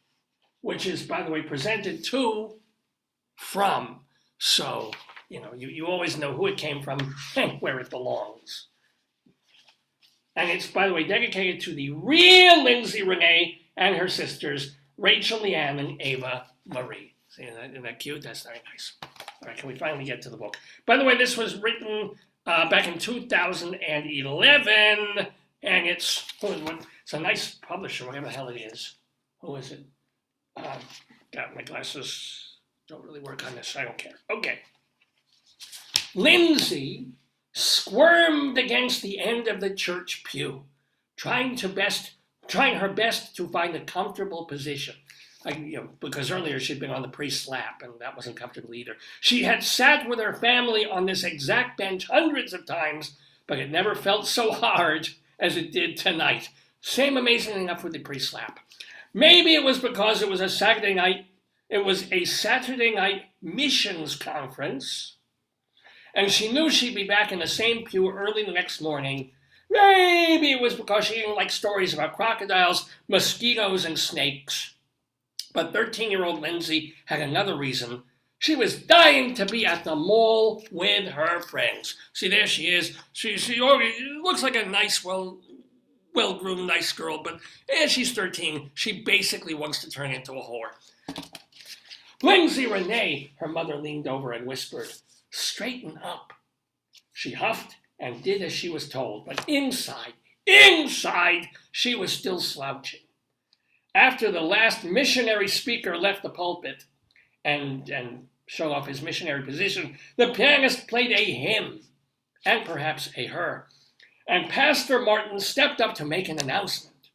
which is, by the way, presented to, from. So, you always know who it came from and where it belongs. And it's, by the way, dedicated to the real Lindsey Renee and her sisters, Rachel, Leanne, and Ava Marie. See, isn't that cute? That's very nice. All right, can we finally get to the book? By the way, this was written back in 2011, and it's a nice publisher, whatever the hell it is. Who is it? God, my glasses don't really work on this. I don't care. Okay. Lindsey squirmed against the end of the church pew, trying her best to find a comfortable position. Because earlier she'd been on the priest's lap, and that wasn't comfortable either. She had sat with her family on this exact bench hundreds of times, but it never felt so hard as it did tonight. Same amazing enough with the priest's lap. Maybe it was because it was a Saturday night. It was a Saturday night missions conference, and she knew she'd be back in the same pew early the next morning. Maybe it was because she didn't like stories about crocodiles, mosquitoes, and snakes. But 13-year-old Lindsey had another reason. She was dying to be at the mall with her friends. See, there she is. She already looks like a nice, well-groomed, nice girl, but as she's 13, she basically wants to turn into a whore. Lindsey Renee, her mother leaned over and whispered, straighten up. She huffed and did as she was told, but inside, she was still slouching. After the last missionary speaker left the pulpit and showed off his missionary position, the pianist played a hymn, and perhaps a her, and Pastor Martin stepped up to make an announcement.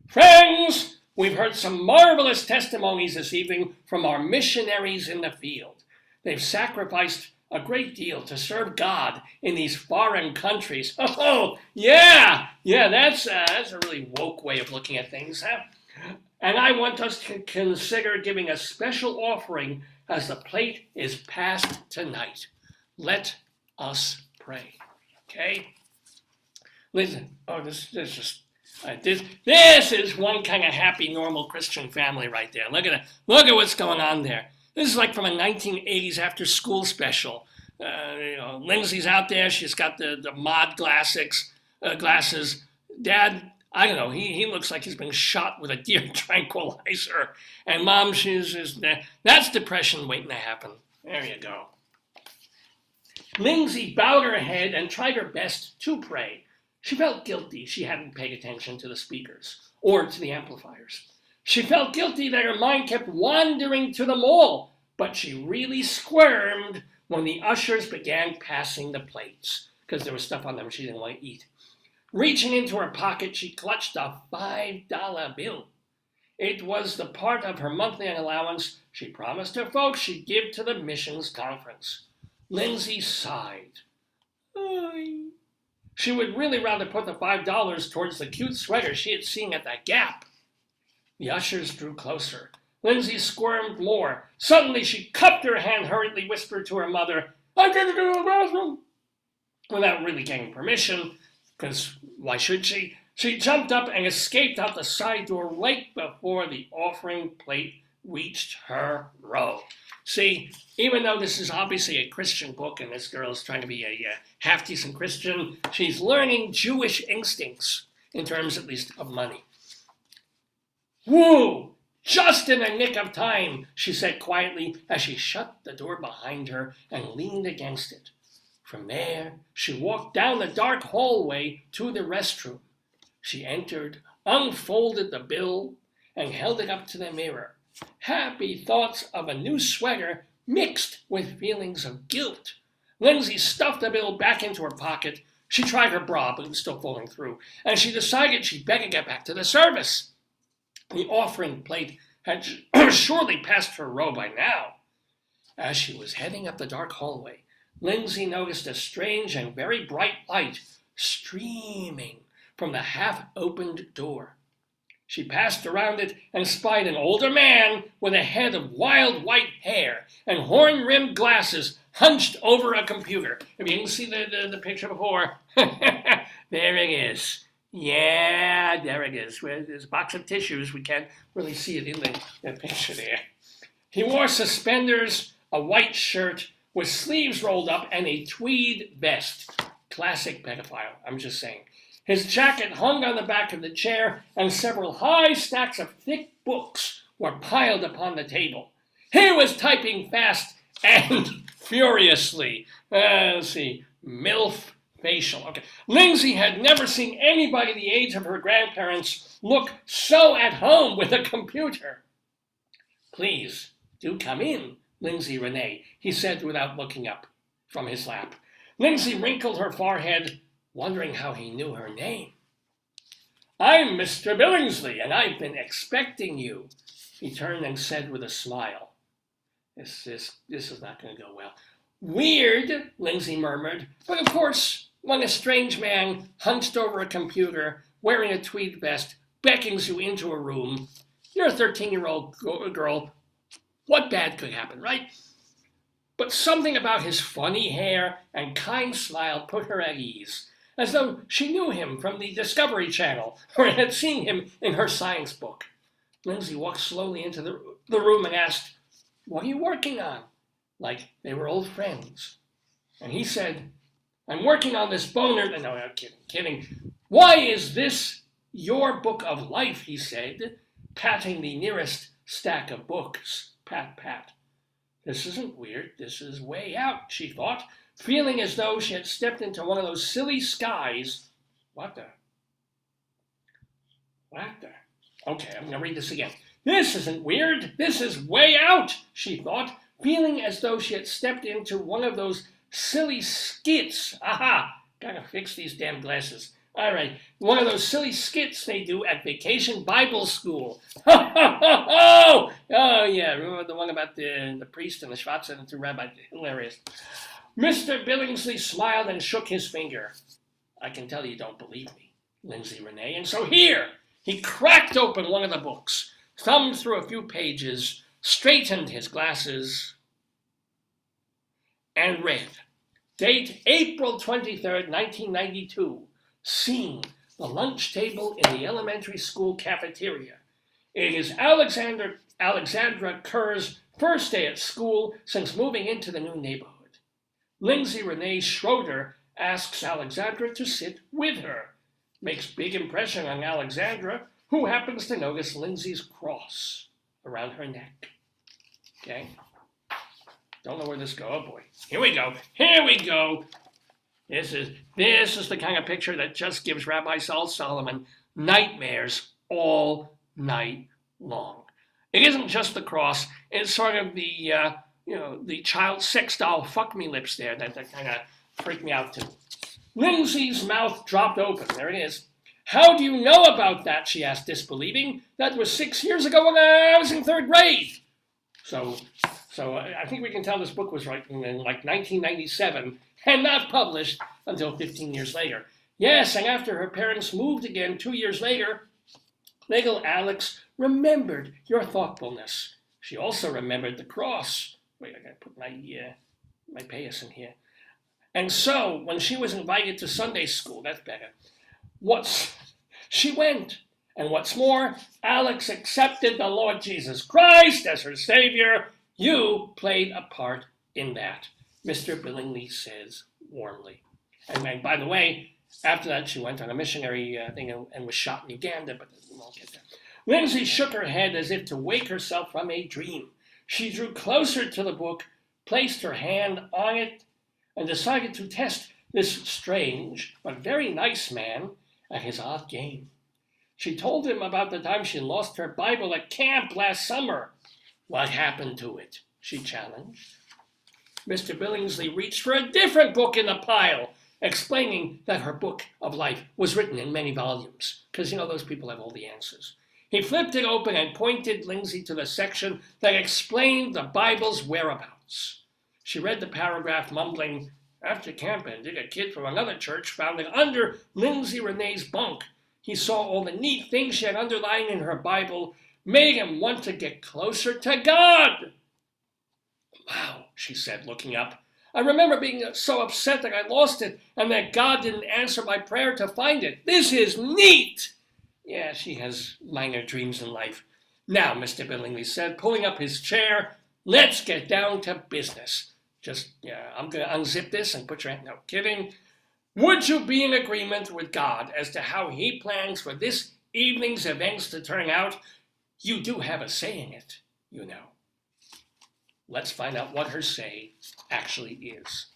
Friends, we've heard some marvelous testimonies this evening from our missionaries in the field. They've sacrificed a great deal to serve God in these foreign countries. Oh, yeah, that's a really woke way of looking at things, huh? And I want us to consider giving a special offering as the plate is passed tonight. Let us pray. Okay? Listen, this is one kind of happy, normal Christian family right there. Look at what's going on there. This is like from a 1980s after school special. Lindsey's out there. She's got the mod glasses. Dad, I don't know, he looks like he's been shot with a deer tranquilizer. And Mom, that's depression waiting to happen. There you go. Lindsey bowed her head and tried her best to pray. She felt guilty she hadn't paid attention to the speakers or to the amplifiers. She felt guilty that her mind kept wandering to the mall, but she really squirmed when the ushers began passing the plates, because there was stuff on them she didn't want to eat. Reaching into her pocket, she clutched a $5 bill. It was the part of her monthly allowance she promised her folks she'd give to the missions conference. Lindsey sighed. She would really rather put the $5 towards the cute sweater she had seen at that Gap. The ushers drew closer. Lindsey squirmed more. Suddenly she cupped her hand, hurriedly whispered to her mother, "I gotta go to the bathroom." Without really getting permission, because why should she? She jumped up and escaped out the side door right before the offering plate reached her row. See, even though this is obviously a Christian book and this girl is trying to be a half-decent Christian, she's learning Jewish instincts in terms, at least, of money. "Whoa! Just in the nick of time," she said quietly as she shut the door behind her and leaned against it. From there, she walked down the dark hallway to the restroom. She entered, unfolded the bill, and held it up to the mirror. Happy thoughts of a new sweater mixed with feelings of guilt. Lindsey stuffed the bill back into her pocket. She tried her bra, but it was still falling through, and she decided she'd better get back to the service. The offering plate had surely passed her row by now. As she was heading up the dark hallway, Lindsey noticed a strange and very bright light streaming from the half-opened door. She passed around it and spied an older man with a head of wild white hair and horn-rimmed glasses hunched over a computer. If you can see the picture before, there it is. Yeah, there it is. There's a box of tissues. We can't really see it in the picture there. He wore suspenders, a white shirt with sleeves rolled up, and a tweed vest. Classic pedophile, I'm just saying. His jacket hung on the back of the chair, and several high stacks of thick books were piled upon the table. He was typing fast and furiously. Let's see, MILF facial. Okay. Lindsey had never seen anybody the age of her grandparents look so at home with a computer. "Please, do come in, Lindsey Renee," he said without looking up from his lap. Lindsey wrinkled her forehead, wondering how he knew her name. "I'm Mr. Billingsley, and I've been expecting you," he turned and said with a smile. This is not going to go well. "Weird," Lindsey murmured, "but of course, when a strange man hunched over a computer, wearing a tweed vest, beckons you into a room, you're a 13-year-old girl, what bad could happen, right?" But something about his funny hair and kind smile put her at ease, as though she knew him from the Discovery Channel or had seen him in her science book. Lindsey walked slowly into the room and asked, "What are you working on?" Like they were old friends. And he said, "I'm working on this boner." No, I'm kidding. "Why is this your book of life?" he said, patting the nearest stack of books. Pat, pat. This isn't weird. This is way out, she thought, feeling as though she had stepped into one of those silly skies. What the? Okay, I'm going to read this again. This isn't weird. This is way out, she thought, feeling as though she had stepped into one of those silly skits. Aha! Gotta fix these damn glasses. All right, one of those silly skits they do at Vacation Bible School. Oh, yeah, remember the one about the priest and the Schwartz and the rabbi? Hilarious. Mr. Billingsley smiled and shook his finger. "I can tell you don't believe me, Lindsey Renee, and so here." He cracked open one of the books, thumbed through a few pages, straightened his glasses, and read. Date April 23rd, 1992. Scene, the lunch table in the elementary school cafeteria. It is Alexandra Kerr's first day at school since moving into the new neighborhood. Lindsey Renee Schroeder asks Alexandra to sit with her. Makes big impression on Alexandra, who happens to notice Lindsey's cross around her neck. Okay? Don't know where this goes. Oh boy. Here we go. This is the kind of picture that just gives Rabbi Saul Solomon nightmares all night long. It isn't just the cross. It's sort of the child sex doll fuck me lips there that kind of freak me out too. Lindsey's mouth dropped open. There it is. "How do you know about that?" she asked, disbelieving. "That was 6 years ago when I was in 3rd grade. So I think we can tell this book was written in like 1997 and not published until 15 years later. Yes, and after her parents moved again 2 years later, little Alex remembered your thoughtfulness. She also remembered the cross. Wait, I gotta put my payas in here. And so, when she was invited to Sunday school, that's better, she went. And what's more, Alex accepted the Lord Jesus Christ as her Savior. You played a part in that, Mr. Billingsley says warmly. And by the way, after that, she went on a missionary thing and was shot in Uganda, but we won't get there. Lindsey shook her head as if to wake herself from a dream. She drew closer to the book, placed her hand on it, and decided to test this strange but very nice man at his odd game. She told him about the time she lost her Bible at camp last summer. What happened to it? She challenged. Mr. Billingsley reached for a different book in the pile, explaining that her book of life was written in many volumes, because those people have all the answers. He flipped it open and pointed Lindsey to the section that explained the Bible's whereabouts. She read the paragraph, mumbling, "After camp ended, a kid from another church found it under Renee's bunk. He saw all the neat things she had underlined in her Bible, made him want to get closer to God." "Wow," she said, looking up. "I remember being so upset that I lost it and that God didn't answer my prayer to find it. This is neat." Yeah, she has minor dreams in life. "Now," Mr. Billingsley said, pulling up his chair, "let's get down to business. I'm going to unzip this and put your hand." No, kidding. "Would you be in agreement with God as to how he plans for this evening's events to turn out? You do have a say in it, Let's find out what her say actually is.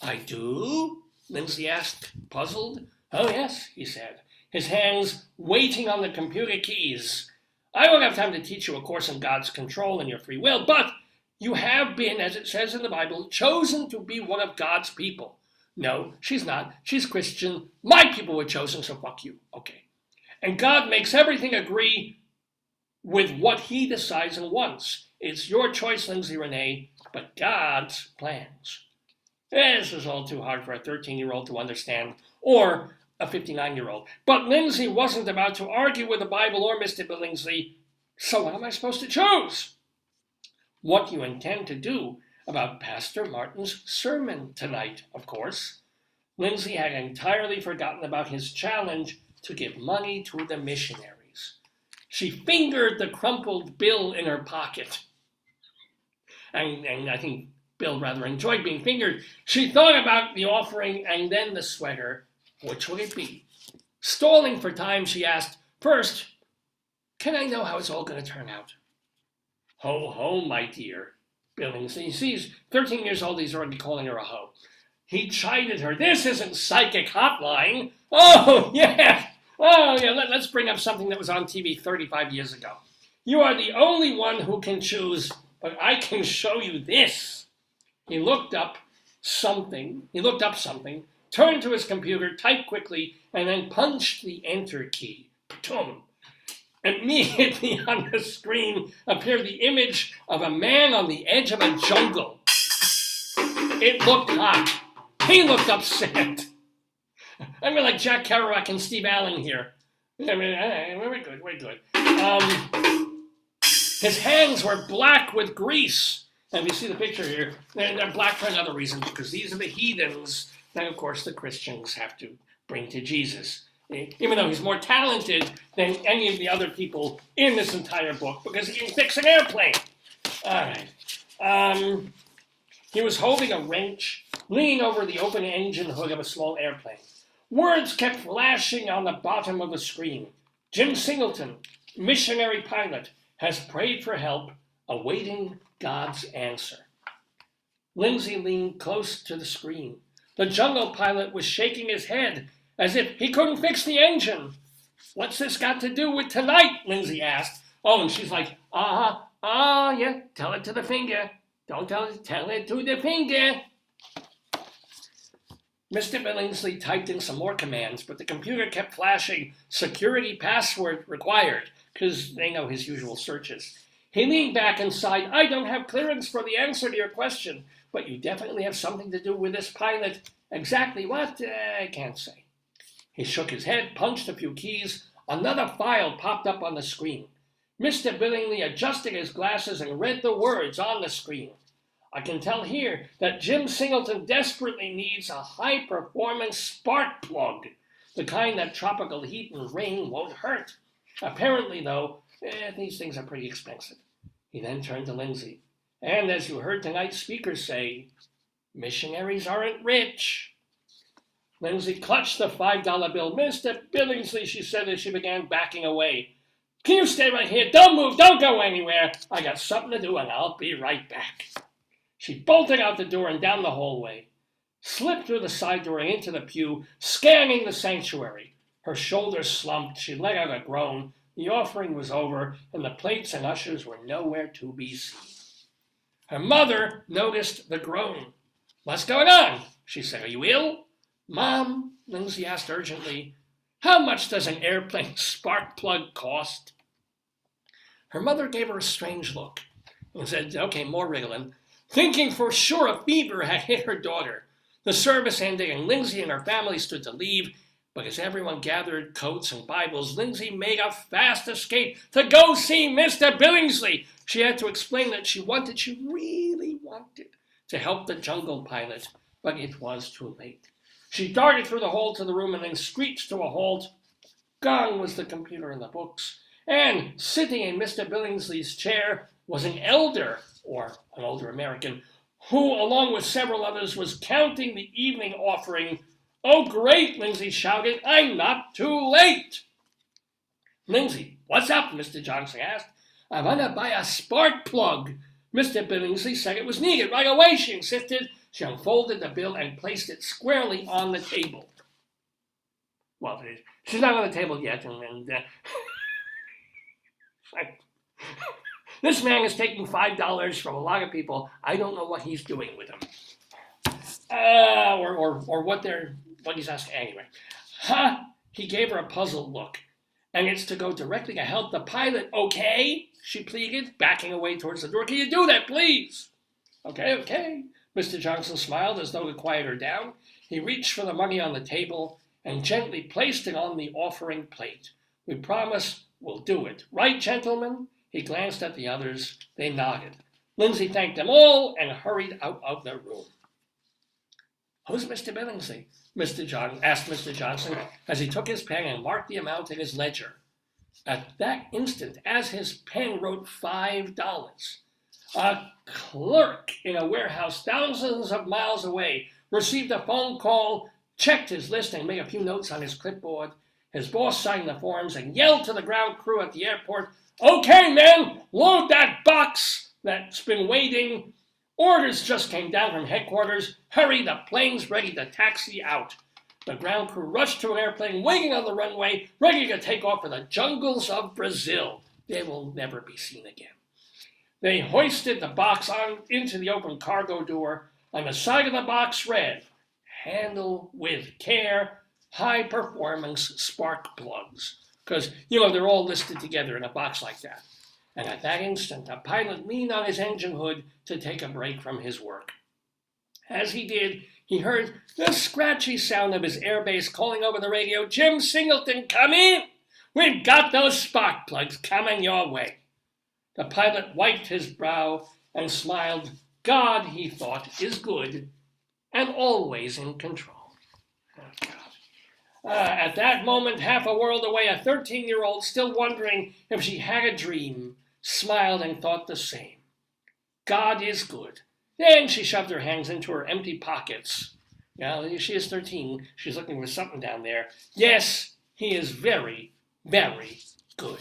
"I do?" Lindsey asked, puzzled. "Oh, yes," he said, his hands waiting on the computer keys. "I won't have time to teach you a course in God's control and your free will, but you have been, as it says in the Bible, chosen to be one of God's people." "No, she's not. She's Christian. My people were chosen, so fuck you." "Okay." "And God makes everything agree with what he decides and wants. It's your choice, Renee, but God's plans." This is all too hard for a 13-year-old to understand, or a 59-year-old. But Lindsey wasn't about to argue with the Bible or Mr. Billingsley. "So what am I supposed to choose?" "What you intend to do about Pastor Martin's sermon tonight, of course." Lindsey had entirely forgotten about his challenge to give money to the missionaries. She fingered the crumpled bill in her pocket. And I think Bill rather enjoyed being fingered. She thought about the offering and then the sweater. Which would it be? Stalling for time, she asked, "First, can I know how it's all going to turn out?" "Ho, ho, my dear." Billingsley, he's 13 years old, he's already calling her a hoe. He chided her. "This isn't Psychic Hotline. Oh, yeah. Let's bring up something that was on TV 35 years ago. You are the only one who can choose, but I can show you this." He looked up something, turned to his computer, typed quickly, and then punched the enter key. Patum. Immediately on the screen appeared the image of a man on the edge of a jungle. It looked hot. He looked upset. I mean, like Jack Kerouac and Steve Allen here. I mean, we're good. His hands were black with grease. And you see the picture here. They're black for another reason, because these are the heathens that, of course, the Christians have to bring to Jesus. Even though he's more talented than any of the other people in this entire book, because he can fix an airplane. All right. He was holding a wrench, leaning over the open engine hood of a small airplane. Words kept flashing on the bottom of the screen. "Jim Singleton, missionary pilot, has prayed for help, awaiting God's answer." Lindsey leaned close to the screen. The jungle pilot was shaking his head as if he couldn't fix the engine. "What's this got to do with tonight?" Lindsey asked. Oh, and she's like, yeah, tell it to the finger. Don't tell it to the finger. Mr. Billingsley typed in some more commands, but the computer kept flashing security password required, because they know his usual searches. He leaned back and sighed, "I don't have clearance for the answer to your question, but you definitely have something to do with this pilot. Exactly what? I can't say." He shook his head, punched a few keys. Another file popped up on the screen. Mr. Billingsley adjusted his glasses and read the words on the screen. I can tell here that Jim Singleton desperately needs a high-performance spark plug, the kind that tropical heat and rain won't hurt. Apparently, though, these things are pretty expensive. He then turned to Lindsey. And as you heard tonight's speaker say, missionaries aren't rich. Lindsey clutched the $5 bill. Mr. Billingsley, she said as she began backing away. Can you stay right here? Don't move. Don't go anywhere. I got something to do and I'll be right back. She bolted out the door and down the hallway, slipped through the side door and into the pew, scanning the sanctuary. Her shoulders slumped. She let out a groan. The offering was over and the plates and ushers were nowhere to be seen. Her mother noticed the groan. What's going on? She said. Are you ill? Mom, Lindsey asked urgently, how much does an airplane spark plug cost? Her mother gave her a strange look and said, okay, more wriggling, thinking for sure a fever had hit her daughter. The service ended and Lindsey and her family stood to leave, but as everyone gathered coats and Bibles, Lindsey made a fast escape to go see Mr. Billingsley. She had to explain that she really wanted to help the jungle pilot, but it was too late. She darted through the hall to the room and then screeched to a halt. Gone was the computer and the books, and sitting in Mr. Billingsley's chair was an elder, or an older American, who, along with several others, was counting the evening offering. Oh, great, Lindsey shouted. I'm not too late. Lindsey, what's up? Mr. Johnson asked. I want to buy a spark plug. Mr. Billingsley said it was needed right away, she insisted. She unfolded the bill and placed it squarely on the table. Well, she's not on the table yet, this man is taking $5 from a lot of people. I don't know what he's doing with them. Or what he's asking anyway. He gave her a puzzled look. And it's to go directly to help the pilot, okay? She pleaded, backing away towards the door. Can you do that, please? Okay. Mr. Johnson smiled as though to quiet her down. He reached for the money on the table and gently placed it on the offering plate. We promise we'll do it. Right, gentlemen? He glanced at the others. They nodded. Lindsey thanked them all and hurried out of the room. Who's Mr. Billingsley? Asked Mr. Johnson as he took his pen and marked the amount in his ledger. At that instant, as his pen wrote $5, a clerk in a warehouse thousands of miles away received a phone call, checked his list and made a few notes on his clipboard. His boss signed the forms and yelled to the ground crew at the airport, okay, men, load that box that's been waiting. Orders just came down from headquarters. Hurry, the plane's ready to taxi out. The ground crew rushed to an airplane waiting on the runway, ready to take off for the jungles of Brazil. They will never be seen again. They hoisted the box into the open cargo door. On the side of the box read, handle with care, high-performance spark plugs. Because, they're all listed together in a box like that. And at that instant, the pilot leaned on his engine hood to take a break from his work. As he did, he heard the scratchy sound of his airbase calling over the radio, Jim Singleton, come in! We've got those spark plugs coming your way. The pilot wiped his brow and smiled. God, he thought, is good and always in control. Oh, God. At that moment, half a world away, a 13-year-old, still wondering if she had a dream, smiled and thought the same. God is good. Then she shoved her hands into her empty pockets. She is 13. She's looking for something down there. Yes, he is very, very good.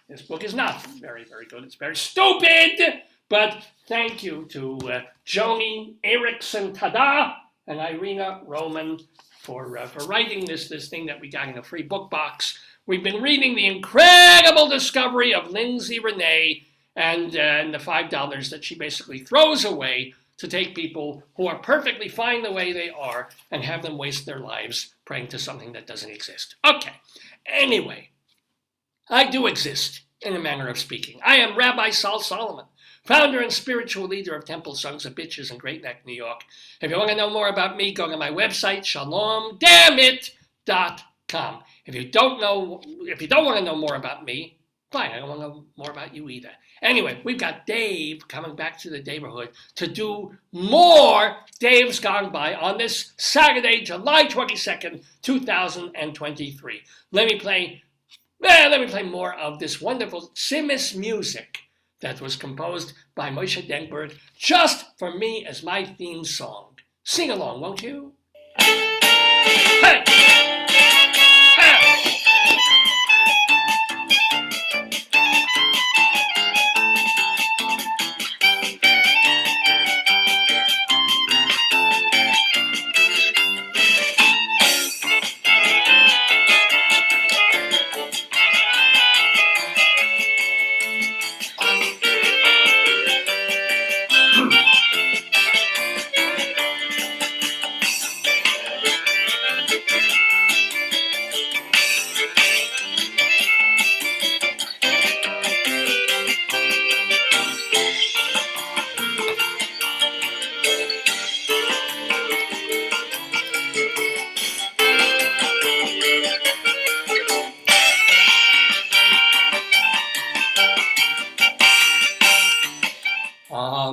This book is not very, very good. It's very stupid. But thank you to Joni Erickson Tada and Irina Roman for writing this thing that we got in a free book box. We've been reading the incredible discovery of Lindsey Renee and the $5 that she basically throws away to take people who are perfectly fine the way they are and have them waste their lives praying to something that doesn't exist. Okay, anyway, I do exist in a manner of speaking. I am Rabbi Saul Solomon, founder and spiritual leader of Temple Sons of Bitches in Great Neck, New York. If you want to know more about me, go to my website, shalomdammit.com. If you don't want to know more about me, fine, I don't want to know more about you either. Anyway, we've got Dave coming back to the neighborhood to do more Dave's Gone By on this Saturday, July 22nd, 2023. Let me play more of this wonderful Simis music that was composed by Moshe Denkberg just for me as my theme song. Sing along, won't you? Hey!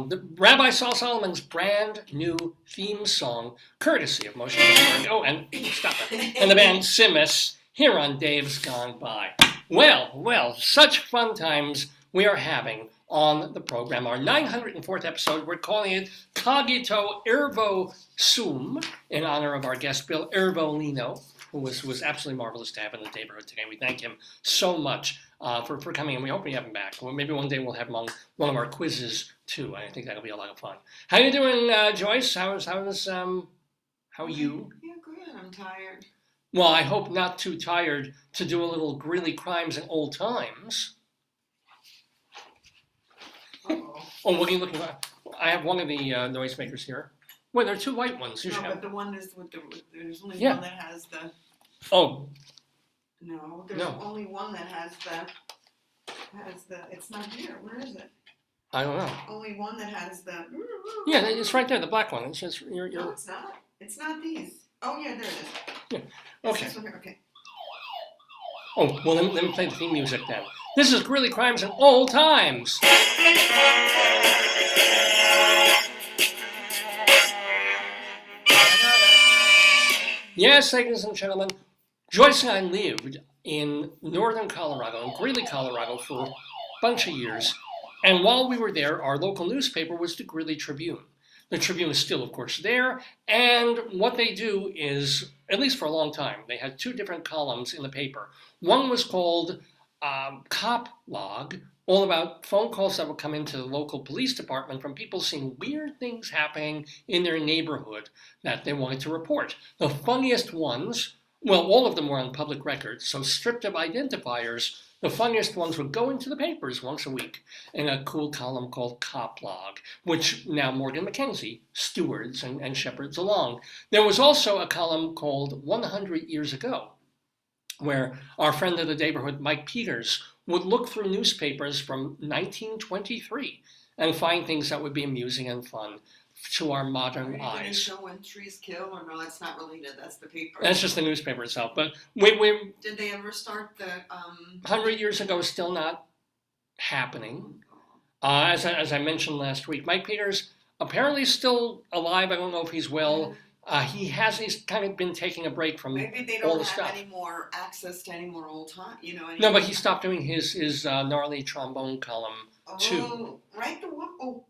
The Rabbi Saul Solomon's brand new theme song, courtesy of Moshe Denkberg. Oh, and stop it. And the band Simis here on Dave's Gone By. Well, such fun times we are having on the program. Our 904th episode, we're calling it COGITO ERVO Sum, in honor of our guest, Bill Ervolino, who was absolutely marvelous to have in the neighborhood today. We thank him so much for coming, and we hope we have him back. Well, maybe one day we'll have him on one of our quizzes too. I think that'll be a lot of fun. How you doing, Joyce? How are you? Yeah, good. I'm tired. Well, I hope not too tired to do a little Greeley Crimes and Old Times. Uh-oh. Oh, what are you looking at? I have one of the noisemakers here. Well, there are two white ones. You should No, have. but the one is there's only Yeah. one that has the, Oh, no, there's No. only one that has the, it's not here, where is it? I don't know. Only one that has the. Yeah, it's right there, the black one. It's just No, you're it's not these. Oh, yeah, there it is. okay. This one here, okay. Oh, well, let me play the theme music then. This is Greeley Crimes and Old Times. Yes, ladies and gentlemen, Joyce and I lived in northern Colorado, in Greeley, Colorado, for a bunch of years. And while we were there, our local newspaper was the Greeley Tribune. The Tribune is still, of course, there. And what they do is, at least for a long time, they had two different columns in the paper. One was called Cop Log, all about phone calls that would come into the local police department from people seeing weird things happening in their neighborhood that they wanted to report. The funniest ones, well, all of them were on public record, so stripped of identifiers. The funniest ones would go into the papers once a week in a cool column called Cop Log, which now Morgan Mackenzie stewards and shepherds along. There was also a column called 100 Years Ago, where our friend of the neighborhood, Mike Peters, would look through newspapers from 1923 and find things that would be amusing and fun to our modern Are you gonna eyes. show When Trees Kill, or no, that's not related, that's the paper. That's just the newspaper itself. But we Did they ever start the, 100 years ago is still not happening. As I mentioned last week, Mike Peters apparently still alive. I don't know if he's well. He's kind of been taking a break from maybe they all don't the have stuff. any more access to any more old time, you know? No, but he stopped doing his gnarly trombone column too. Oh, right, the one, oh.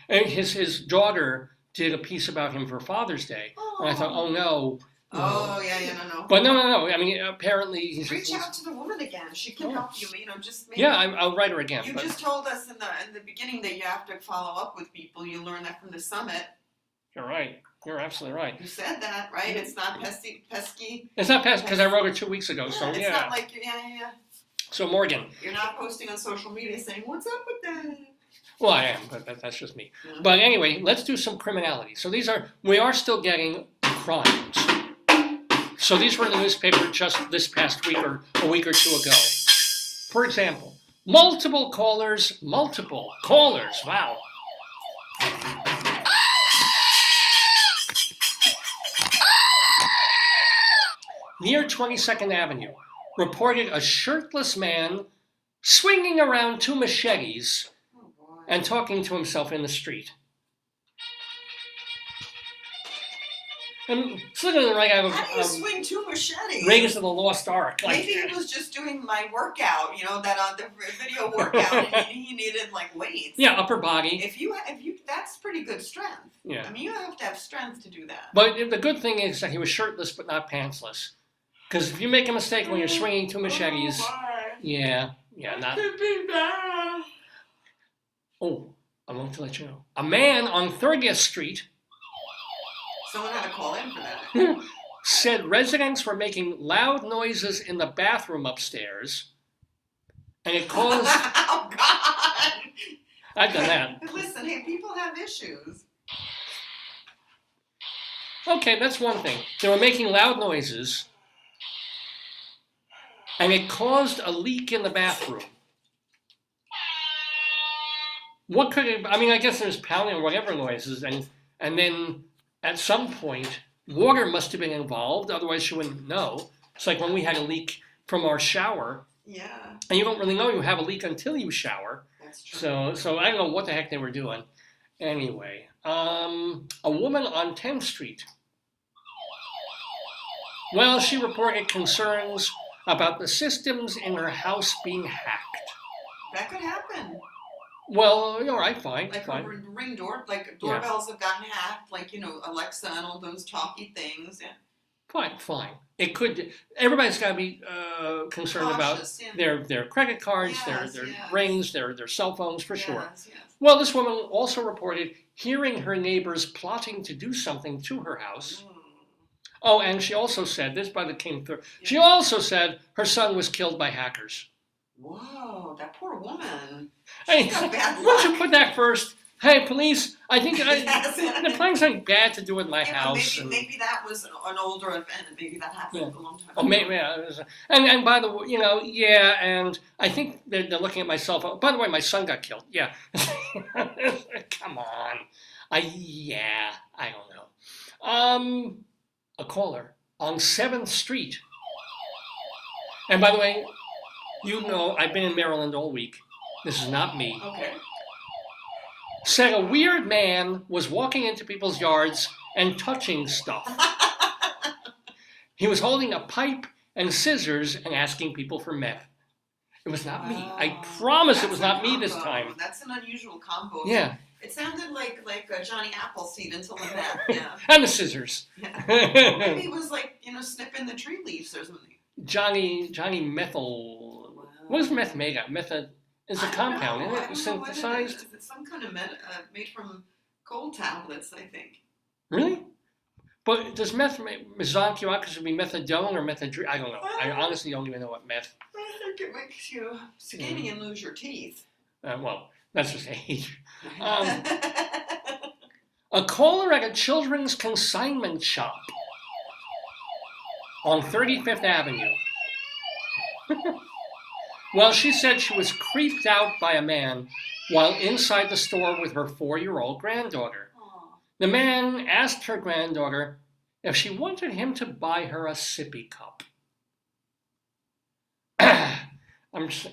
And his daughter did a piece about him for Father's Day. And I thought, oh no. Oh, yeah, no. But no. I mean, apparently he's Reach out to the woman again, she can help you, just maybe. Yeah, I'll write her again. You But just told us in the beginning that you have to follow up with people, you learned that from the summit. you're right. You're absolutely right. You said that, right? It's not pesky. It's not past because I wrote her 2 weeks ago. Yeah, So it's yeah. not like yeah. So Morgan. You're not posting on social media saying, "What's up with that?" Well, I am, but that's just me. Yeah. But anyway, let's do some criminality. So we are still getting crimes. So these were in the newspaper just this past week or a week or two ago. For example, multiple callers. Wow. near 22nd Avenue reported a shirtless man swinging around 2 machetes Oh, boy. and talking to himself in the street. And it's literally right out How do you of swing 2 machetes? Raiders of the Lost Ark. Like, Maybe he was just doing my workout, that on the video workout, and he needed like weights. yeah, upper body. If you, that's pretty good strength. Yeah. I mean, you have to have strength to do that. But the good thing is that he was shirtless but not pantsless. Because if you make a mistake when you're swinging 2 machetes, yeah, not. Oh, I want to let you know. A man on 30th Street Someone had to call in for that. said residents were making loud noises in the bathroom upstairs, and it caused. Oh God! I've done that. Listen, hey, people have issues. Okay, that's one thing. They were making loud noises, and it caused a leak in the bathroom. What could it? I mean, I guess there's pounding or whatever noises, and then at some point water must have been involved. Otherwise, you wouldn't know. It's like when we had a leak from our shower, Yeah, and you don't really know you have a leak until you shower. that's true. So I don't know what the heck they were doing. Anyway, a woman on 10th Street. Well, she reported concerns about the systems in her house being hacked. That could happen. Well, all right, fine, Like fine. a ring door, like doorbells have gotten hacked, like, Alexa and all those talky things. Yeah. Fine. It could. Everybody's got to be concerned Cautious, about yeah. their credit cards, Yes, their yes. rings, their cell phones for sure. Yes, yes. Well, this woman also reported hearing her neighbors plotting to do something to her house. Mm. Oh, and she also said this by the king through. She Yeah. also said her son was killed by hackers. Whoa, that poor woman. Hey, She's got bad why don't you luck. put that first? Hey, police! I think Yes. the plan's something bad to do with my Yeah, house. maybe that was an older event. Maybe that happened a long time ago. Oh, maybe, yeah, it was- and by the way, yeah, and I think they're looking at my cell phone. By the way, my son got killed. Yeah, come on. I don't know. A caller on 7th Street. And by the way, I've been in Maryland all week. This is not me. Okay. Said a weird man was walking into people's yards and touching stuff. He was holding a pipe and scissors and asking people for meth. It was not me. I Wow. promise it was That's not a me this combo. time. That's an unusual combo. Yeah, It sounded like a Johnny Appleseed until the meth. Yeah. and the scissors. Yeah. Maybe he was like, snipping the tree leaves or something. Johnny methyl. Wow. What is meth made of? Meth is a I don't compound, know. isn't I it? don't know what it Synthesized. is. It's some kind of made from cold tablets, I think. Really? But does meth Mezonchirox be methadone or methadone? I don't know. I honestly don't even know what meth. I think it makes you skinny and lose your teeth. Well, that's just age. A caller at a children's consignment shop on 35th Avenue. Well, she said she was creeped out by a man while inside the store with her 4-year-old granddaughter. Aw. The man asked her granddaughter if she wanted him to buy her a sippy cup.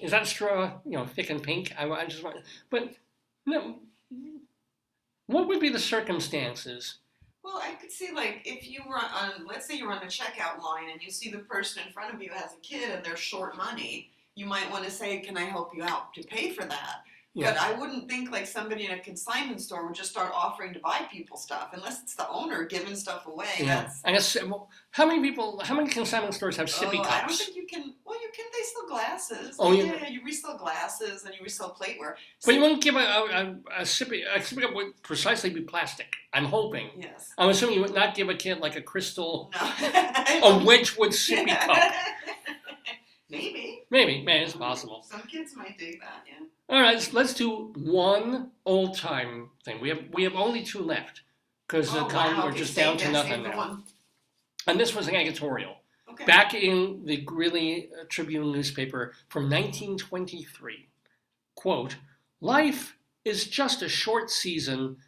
Is that straw, thick and pink? I just want, but no. What would be the circumstances? Well, I could see, like, if you were let's say you're on the checkout line and you see the person in front of you has a kid and they're short money, you might want to say, can I help you out to pay for that? Yeah. But I wouldn't think like somebody in a consignment store would just start offering to buy people stuff unless it's the owner giving stuff away. Yeah, I guess. Well, how many consignment stores have sippy cups? I don't think you can. Well, you can. They sell glasses. Oh, yeah. Yeah, you resell glasses and you resell plateware. But you wouldn't give a sippy cup would precisely be plastic. I'm hoping. Yes. I'm assuming you would not give a kid like a crystal, No. a Wedgwood sippy cup. Maybe. Maybe, man, it's possible. Some kids might dig that. Yeah. All right, let's do one old time thing. We have only 2 left because we're Okay, just save down to that, nothing save the now. one. And this was an editorial Okay. back in the Greeley Tribune newspaper from 1923. Quote, "Life is just a short season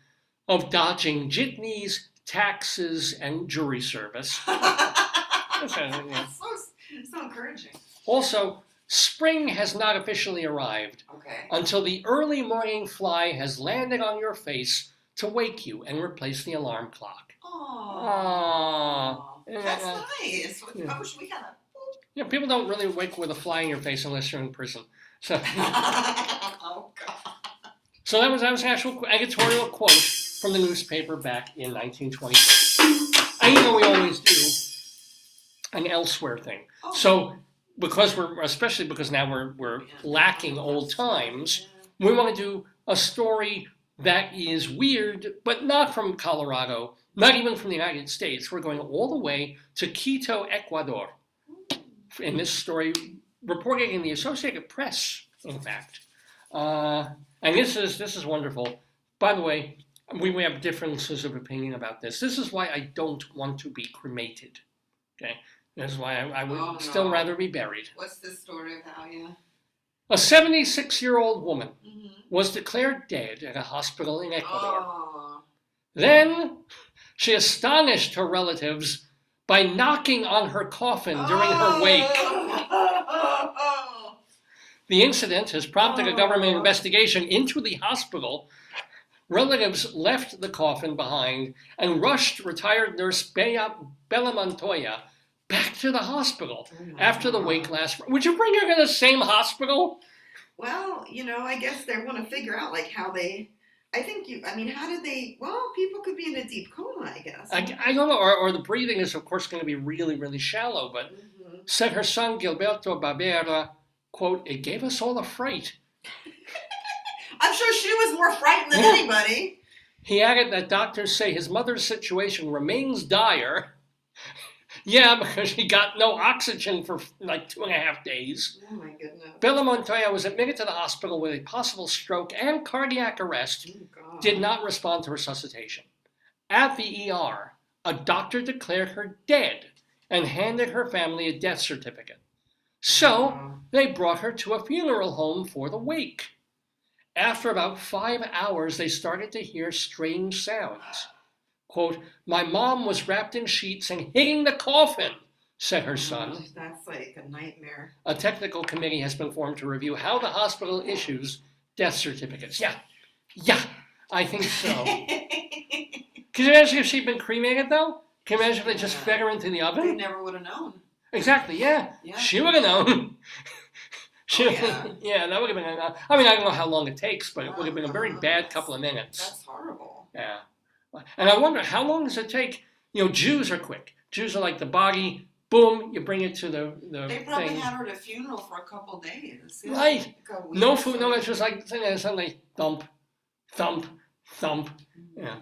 of dodging jitneys, taxes, and jury service." Yeah. So encouraging. Also, spring has not officially arrived Okay. until the early morning fly has landed on your face to wake you and replace the alarm clock. Oh, that's Yeah. nice. Yeah. I wish we had a. Yeah, people don't really wake with a fly in your face unless you're in prison. So, Oh God. so that was an actual editorial quote from the newspaper back in 1923. And you know we always do an elsewhere thing. Oh. So especially because now we're lacking old times, we want to do a story that is weird, but not from Colorado, not even from the United States. We're going all the way to Quito, Ecuador. In this story, reported in the Associated Press, in fact. And this is wonderful. By the way, we have differences of opinion about this. This is why I don't want to be cremated. Okay? This is why I would still rather be buried. What's this story about? Yeah. A 76-year-old woman Mm-hmm. was declared dead at a hospital in Ecuador. Oh. Then she astonished her relatives by knocking on her coffin during her wake. The incident has prompted a government investigation into the hospital. Relatives left the coffin behind and rushed retired nurse Bella Montoya back to the hospital after the wake last. Would you bring her to the same hospital? Well, I guess they want to figure out like how they. How did they? Well, people could be in a deep coma, I guess. I don't know, or the breathing is of course going to be really, really shallow. But said her son Gilberto Barbera, quote, "It gave us all a fright." I'm sure she was more frightened than anybody. He added that doctors say his mother's situation remains dire. Yeah, because she got no oxygen for like 2.5 days. Oh my goodness. Bella Montoya was admitted to the hospital with a possible stroke and cardiac arrest. Oh God. Did not respond to resuscitation. At the ER, a doctor declared her dead and handed her family a death certificate. So they brought her to a funeral home for the wake. After about 5 hours, they started to hear strange sounds. Quote, "My mom was wrapped in sheets and hitting the coffin," said her son. That's like a nightmare. A technical committee has been formed to review how the hospital issues death certificates. Yeah, I think so. Can you imagine if she'd been cremated, though? Can you imagine if they just fed her into the They oven? never would have known. Exactly, yeah. Yeah. She would have known. Yeah. That would have been, I don't know how long it takes, but it would have been a very bad couple of minutes. That's horrible. Yeah. And I wonder, how long does it take? Jews are quick. Jews are like the body, boom, you bring it to the They probably thing. had her at a funeral for a couple days. Yeah. Right. Like a week No or food, no, it's just like suddenly thump, thump, thump. Yeah.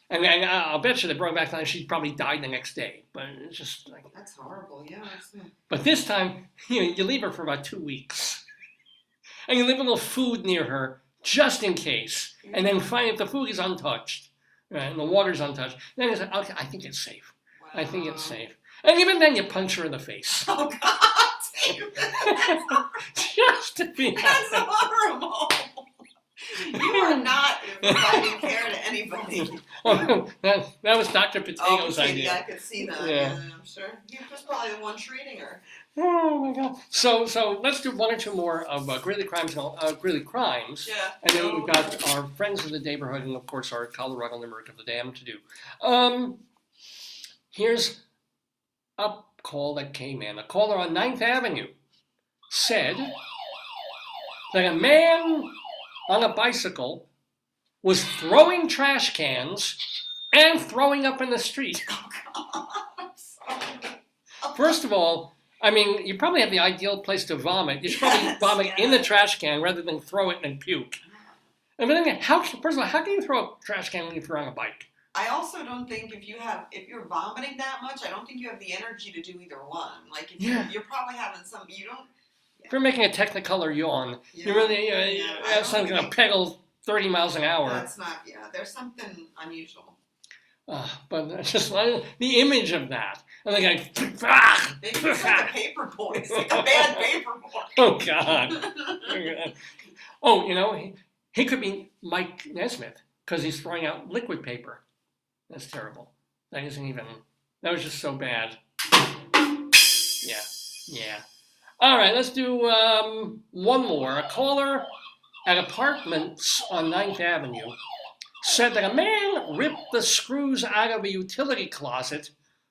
And I'll bet you they brought her back down, she probably died the next day. But it's just like. That's horrible, yeah. But this time, you leave her for about 2 weeks. And you leave a little food near her, just in case. And then find if the food is untouched, right, and the water's untouched, then it's like, okay, I think it's safe. Wow. I think it's safe. And even then, you punch her in the face. Oh, God. Just to be That's horrible. You are not providing care to anybody. that was Dr. Potato's okay, idea. yeah, I could see that. Yeah. Yeah, I'm sure. He was probably the one treating her. Oh my God! So let's do one or two more of Greeley crimes. Greeley crimes, Yeah. and then we've got our friends of the neighborhood, and of course our Colorado Limerick of the Dam to do. Here's a call that came in. A caller on 9th Avenue said that a man on a bicycle was throwing trash cans and throwing up in the street. Oh, God. I'm sorry. First of all, you probably have the ideal place to vomit. You should probably vomit in the trash can rather than throw it and puke. And then, first of all, how can you throw a trash can when you throw on a bike? I also don't think if you're vomiting that much, I don't think you have the energy to do either one. Like if you're probably having you don't. If you're making a Technicolor yawn, Yeah. you really I someone's don't going to pedal 30 miles an hour. That's not. Yeah, there's something unusual. But it's just the image of that. And the guy, ah! It's like a paper boy. It's like a bad paper boy. Oh, God. Oh, he could be Mike Nesmith because he's throwing out liquid paper. That's terrible. That was just so bad. Yeah. All right, let's do one more. A caller at apartments on 9th Avenue said that a man ripped the screws out of a utility closet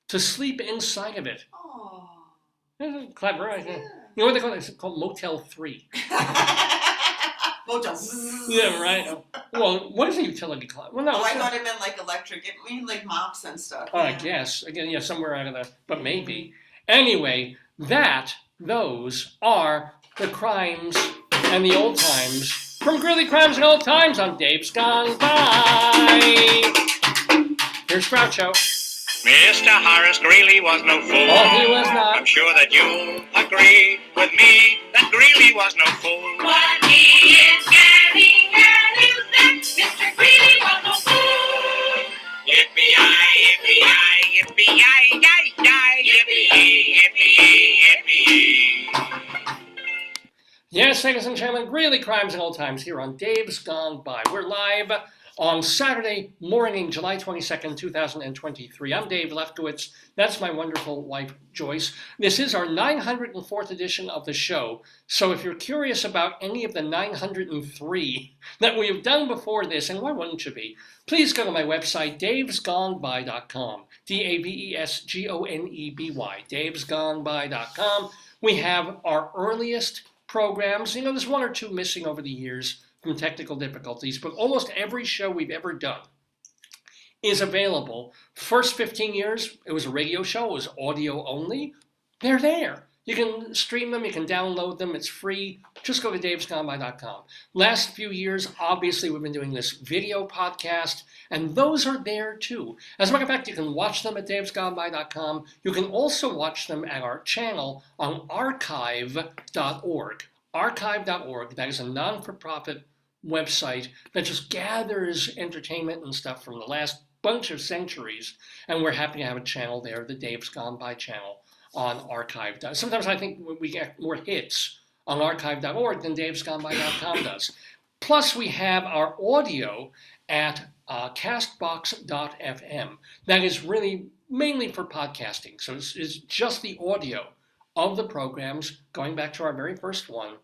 to sleep inside of it. Oh. Clever, I think. Yeah. You know what they call it? It's called Motel 3. Motel. Yeah, right. Well, what is a utility closet? Well, no. Oh, I it's thought it meant like electric. It mean like mops and stuff. I Yeah. guess. Again, yeah, somewhere out of the, but maybe. Anyway, those are the crimes and the old times from Greeley Crimes and Old Times on Dave's Gone By. Here's Groucho. Mr. Horace Greeley was no fool. Oh, he was not. I'm sure that you'll agree with me that Greeley was no fool. What he is getting at is that Mr. Greeley was no fool. Yippee-yi, yippee-yi, yippee-yi, yippee, yippee. Yes, ladies and gentlemen, Greeley Crimes and Old Times here on Dave's Gone By. We're live on Saturday morning, July 22nd, 2023. I'm Dave Lefkowitz. That's my wonderful wife, Joyce. This is our 904th edition of the show. So if you're curious about any of the 903 that we have done before this, and why wouldn't you be, please go to my website, davesgoneby.com. DAVESGONEBY, davesgoneby.com. We have our earliest programs. You know, there's one or two missing over the years from technical difficulties, but almost every show we've ever done is available. First 15 years, it was a radio show, it was audio only. They're there. You can stream them, you can download them, it's free. Just go to davesgoneby.com. Last few years, obviously, we've been doing this video podcast, and those are there too. As a matter of fact, you can watch them at davesgoneby.com. You can also watch them at our channel on archive.org. Archive.org, that is a non-for-profit website that just gathers entertainment and stuff from the last bunch of centuries, and we're happy to have a channel there, the Dave's Gone By channel on archive. Sometimes I think we get more hits on archive.org than davesgoneby.com does. Plus we have our audio at castbox.fm. That is really mainly for podcasting, so it's just the audio of the programs, going back to our very first one.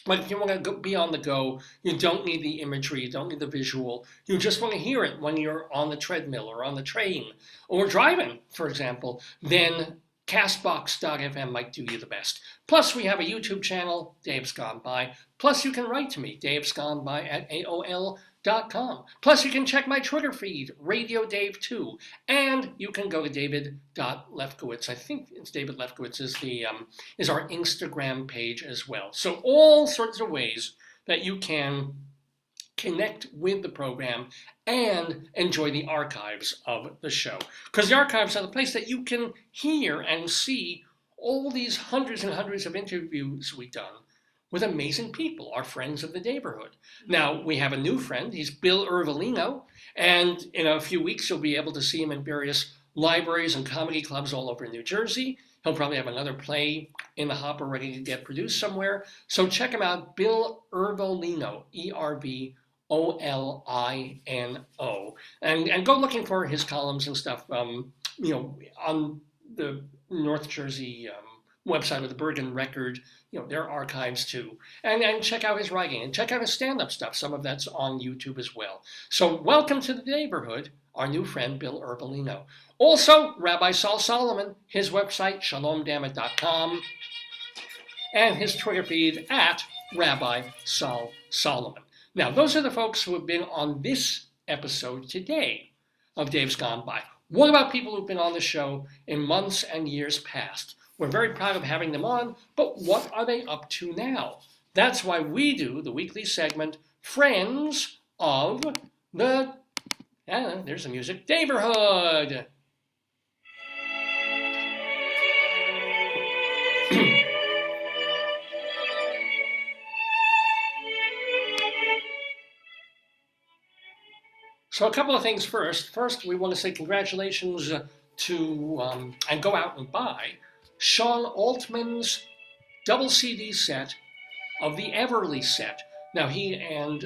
But if you want to be on the go, you don't need the imagery, you don't need the visual. You just want to hear it when you're on the treadmill or on the train or driving, for example, then castbox.fm might do you the best. Plus, we have a YouTube channel, Dave's Gone By. Plus, you can write to me, davesgoneby@aol.com. Plus, you can check my Twitter feed, Radio Dave 2. And you can go to david.lefkowitz. I think it's David Lefkowitz is our Instagram page as well. So all sorts of ways that you can connect with the program and enjoy the archives of the show. Because the archives are the place that you can hear and see all these hundreds and hundreds of interviews we've done with amazing people, our friends of the neighborhood. Now, we have a new friend. He's Bill Ervolino, and in a few weeks, you'll be able to see him in various libraries and comedy clubs all over New Jersey. He'll probably have another play in the hopper ready to get produced somewhere. So check him out, Bill Ervolino, ERVOLINO, and go looking for his columns and stuff, on the North Jersey website of the Bergen Record. Their archives too. And check out his writing and check out his stand-up stuff. Some of that's on YouTube as well. So welcome to the neighborhood, our new friend, Bill Ervolino. Also, Rabbi Saul Solomon, his website, shalomdammit.com, and his Twitter feed at Rabbi Saul Solomon. Now, those are the folks who have been on this episode today of Dave's Gone By. What about people who've been on the show in months and years past? We're very proud of having them on, but what are they up to now? That's why we do the weekly segment, Friends of the, there's the music, Neighborhood. So a couple of things first. First, we want to say congratulations to, and go out and buy, Sean Altman's double CD set of the Everly set. Now he and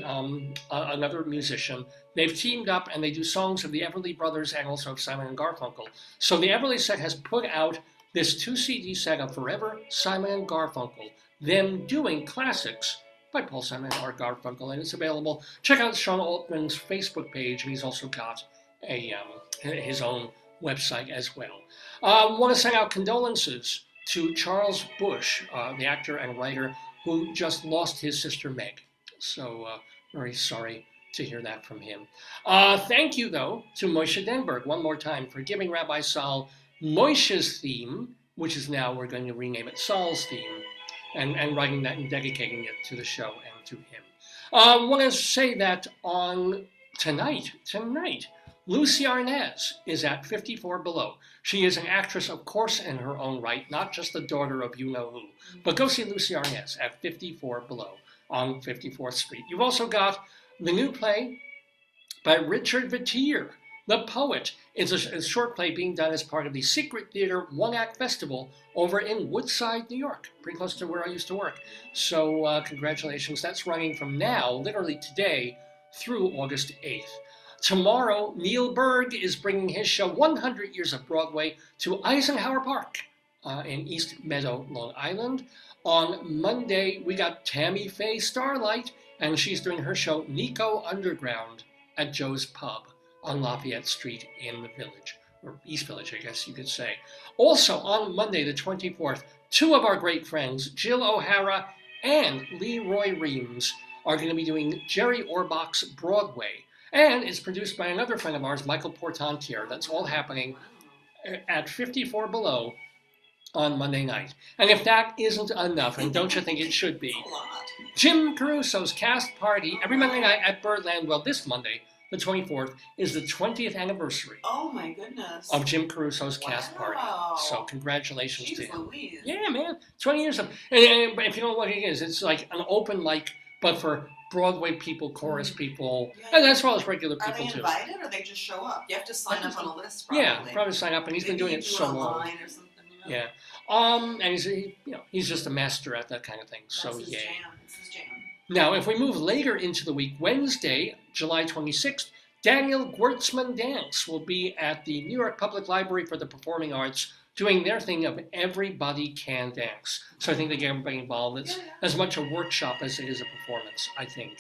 another musician, they've teamed up and they do songs of the Everly Brothers and also of Simon and Garfunkel. So the Everly set has put out this 2 CD set of Forever Simon and Garfunkel, them doing classics by Paul Simon and Art Garfunkel, and it's available. Check out Sean Altman's Facebook page, and he's also got his own website as well. Want to send out condolences to Charles Bush, the actor and writer who just lost his sister Meg. So very sorry to hear that from him. Thank you, though, to Moshe Denberg one more time for giving Rabbi Saul Moshe's theme, which is now we're going to rename it Saul's theme, and writing that and dedicating it to the show and to him. I want to say that on tonight, Lucy Arnaz is at 54 Below. She is an actress, of course, in her own right, not just the daughter of you-know-who. But go see Lucy Arnaz at 54 Below on 54th Street. You've also got the new play by Richard Vittier, the poet. It's a short play being done as part of the Secret Theater One-Act Festival over in Woodside, New York, pretty close to where I used to work. So congratulations. That's running from now, literally today, through August 8th. Tomorrow, Neil Berg is bringing his show 100 Years of Broadway to Eisenhower Park in East Meadow, Long Island. On Monday, we got Tammy Faye Starlight, and she's doing her show Nico Underground at Joe's Pub on Lafayette Street in the Village, or East Village, I guess you could say. Also on Monday, the 24th, two of our great friends, Jill O'Hara and Leroy Reams, are going to be doing Jerry Orbach's Broadway. And it's produced by another friend of ours, Michael Portantier. That's all happening at 54 Below on Monday night. And if that isn't enough, and don't you think it should be, Jim Caruso's cast party every Monday night at Birdland, well, this Monday, the 24th, is the 20th anniversary Oh my goodness. of Jim Caruso's cast party. So congratulations to Jeez him. Louise. Yeah, man, 20 years of, and if you don't know what it is, it's like an open mic, but for Broadway people, chorus people, and as well as regular Are people they too. invited or they just show up? You have to sign up on a list probably. Yeah, probably sign up, and he's been doing it so long. Online or something, you know? Yeah, and he's just a master at that kind of thing. So That's his yay. jam. It's his jam. Now, if we move later into the week, Wednesday, July 26th, Daniel Gwertzman Dance will be at the New York Public Library for the Performing Arts doing their thing of Everybody Can Dance. So I think they get everybody involved. It's as much a workshop as it is a performance, I think.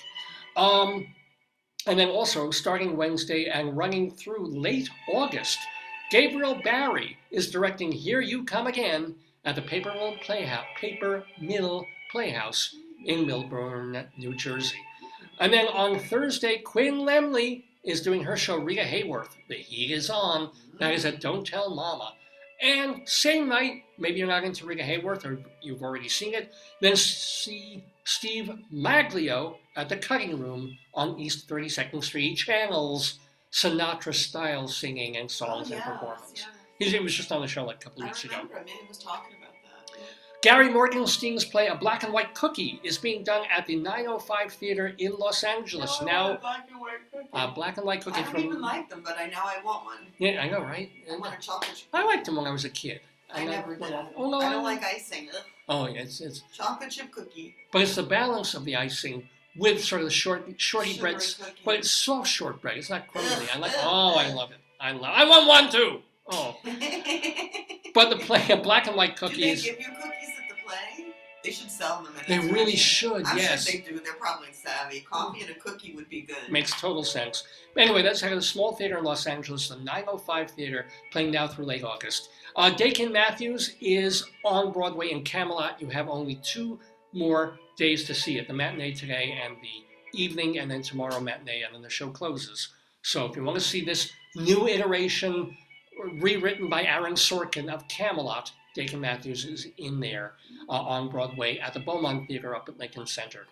And then also, starting Wednesday and running through late August, Gabriel Barry is directing Here You Come Again at the Paper Mill Playhouse in Milburn, New Jersey. And then on Thursday, Quinn Lemley is doing her show Rita Hayworth, The Heat Is On. That is at Don't Tell Mama. And same night, maybe you're not into Rita Hayworth or you've already seen it, then see Steve Maglio at the Cutting Room on East 32nd Street. He channels Sinatra-style singing and songs and performance. Yeah. He was just on the show like a couple weeks ago. I remember Manny was talking about that. Yeah. Gary Morgenstein's play A Black and White Cookie is being done at the 905 Theater in Los Angeles. No, black and white cookie. Black and White Cookie I don't even like them, but I know I want one. Yeah, I know, right? I want a chocolate chip. I liked them when I was a kid. I never did. Oh, no, I don't like icing. Ugh. Oh, yeah, it's. Chocolate chip cookie. But it's the balance of the icing with sort of the shorty Sugary breads. cookie. But it's soft shortbread. It's not crumbly. I love it. I want one too. Oh. But the play, A Black and White Do Cookie they is. give you cookies at the play? They should sell them. At They the really play. should, I'm yes. sure they do. They're probably savvy. Coffee and a cookie would be good. Makes total sense. Anyway, that's at a small theater in Los Angeles, the 905 Theater, playing now through late August. Dakin Matthews is on Broadway in Camelot. You have only 2 more days to see it. The matinee today and the evening, and then tomorrow matinee, and then the show closes. So if you want to see this new iteration, rewritten by Aaron Sorkin of Camelot, Dakin Matthews is in there on Broadway at the Beaumont Theater up at Lincoln Center.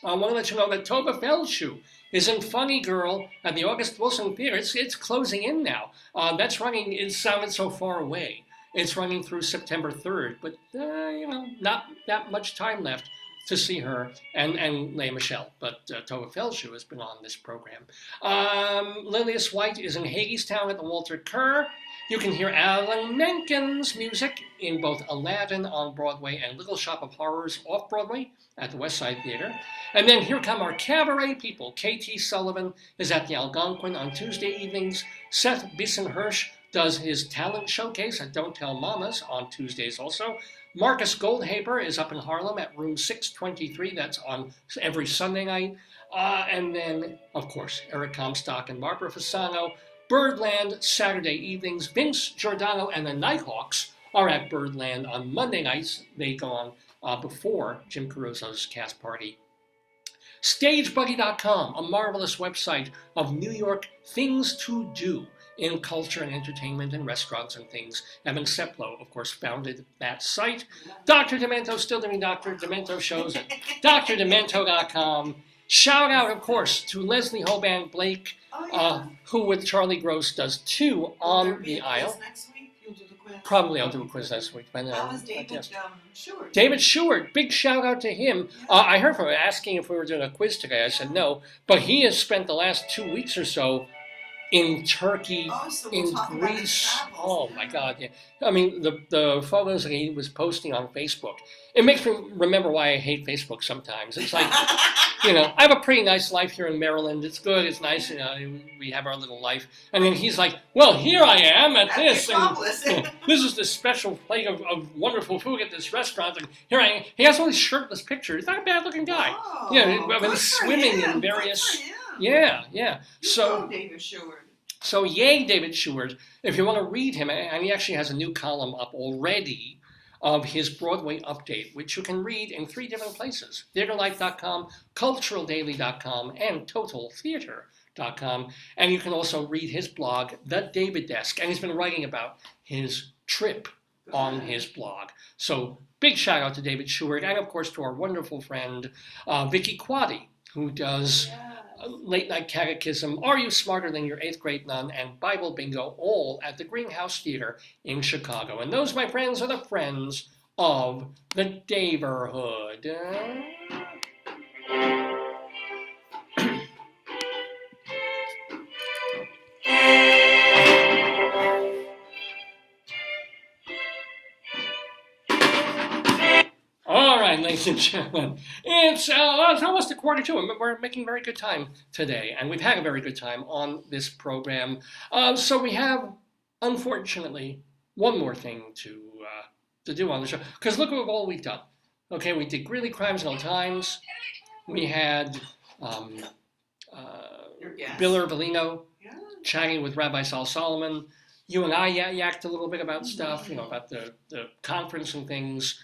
I want to let you know that Tova Feldshuh is in Funny Girl at the August Wilson Theater. It's closing in now. That's running, it sounded so far away. It's running through September 3rd, but not that much time left to see her and Leah Michelle, but Tova Feldshuh has been on this program. Lilias White is in Hagestown at the Walter Kerr. You can hear Alan Menken's music in both Aladdin on Broadway and Little Shop of Horrors off Broadway at the West Side Theater. And then here come our cabaret people. KT Sullivan is at the Algonquin on Tuesday evenings. Seth Bisson-Hirsch does his talent showcase at Don't Tell Mamas on Tuesdays also. Marcus Goldhaber is up in Harlem at room 623. That's on every Sunday night. And then, of course, Eric Comstock and Barbara Fasano. Birdland Saturday evenings. Vince Giordano and the Nighthawks are at Birdland on Monday nights. They go on before Jim Caruso's cast party. StageBuddy.com, a marvelous website of New York things to do in culture and entertainment and restaurants and things. Evan Seplow, of course, founded that site. Dr. Demento, still doing Dr. Demento shows at drdemento.com. Shout out, of course, to Leslie Hoban Blake, who with Charlie Gross does 2 on the aisle. Next week, you'll do the quiz. Probably I'll do a quiz next week. But, That was David Short. David Sheward, big shout out to him. I heard from him asking if we were doing a quiz today. I said no, but he has spent the last 2 weeks or so in Turkey, So we'll in talk about his Greece. travels. Oh my God! Yeah. I mean, the photos that he was posting on Facebook. It makes me remember why I hate Facebook sometimes. It's like, I have a pretty nice life here in Maryland. It's good. It's nice. We have our little life. And then he's like, well, here I am at this. And, this is this special plate of wonderful food at this restaurant. And here I am. He has all these shirtless pictures. He's not a bad looking guy. I've been swimming in various. Yeah. So, David Sheward. So yay, David Sheward. If you want to read him, and he actually has a new column up already of his Broadway update, which you can read in 3 different places: theaterlife.com, culturaldaily.com, and totaltheater.com. And you can also read his blog, The David Desk, and he's been writing about his trip on his blog. So big shout out to David Sheward, and of course to our wonderful friend, Vicky Quaddy, who does Late Night Catechism, Are You Smarter Than Your 8th Grade Nun, and Bible Bingo, all at the Greenhouse Theater in Chicago. And those, my friends, are the friends of the Daverhood. All right, ladies and gentlemen, it's almost 1:45. We're making very good time today, and we've had a very good time on this program. So we have, unfortunately, one more thing to do on the show, because look at all we've done. Okay, we did Greeley Crimes and Old Times. We had Bill Ervolino chatting with Rabbi Saul Solomon. You and I yacked a little bit about stuff, about the conference and things.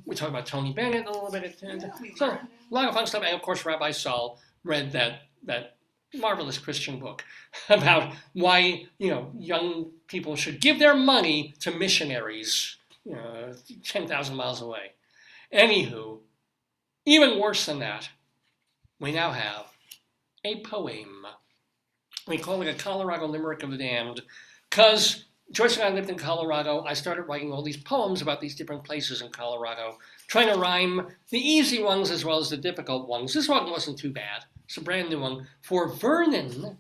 We talked about Tony Bennett a little bit. So a lot of fun stuff. And of course, Rabbi Saul read that marvelous Christian book about why, young people should give their money to missionaries, 10,000 miles away. Anywho, even worse than that, we now have a poem. We call it a Colorado Limerick of the Damned, because Joyce and I lived in Colorado. I started writing all these poems about these different places in Colorado, trying to rhyme the easy ones as well as the difficult ones. This one wasn't too bad. It's a brand new one. For Vernon,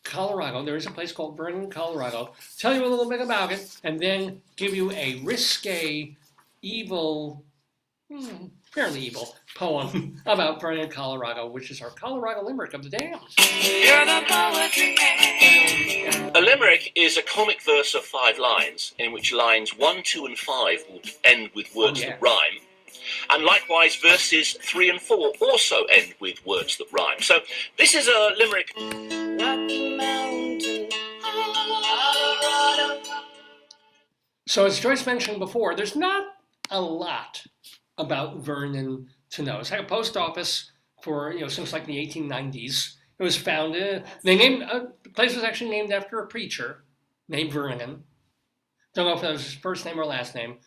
Colorado, there is a place called Vernon, Colorado. Tell you a little bit about it, and then give you a risque, evil, fairly evil poem about Vernon, Colorado, which is our Colorado Limerick of the Damned. You're the poetry man. A limerick is a comic verse of 5 lines, in which lines 1, 2, and 5 will end with words that rhyme. And likewise, verses 3 and 4 also end with words that rhyme. So this is a limerick. So as Joyce mentioned before, there's not a lot about Vernon to know. It's like a post office for, since like the 1890s. It was founded, the place was actually named after a preacher named Vernon. Don't know if that was his first name or last name,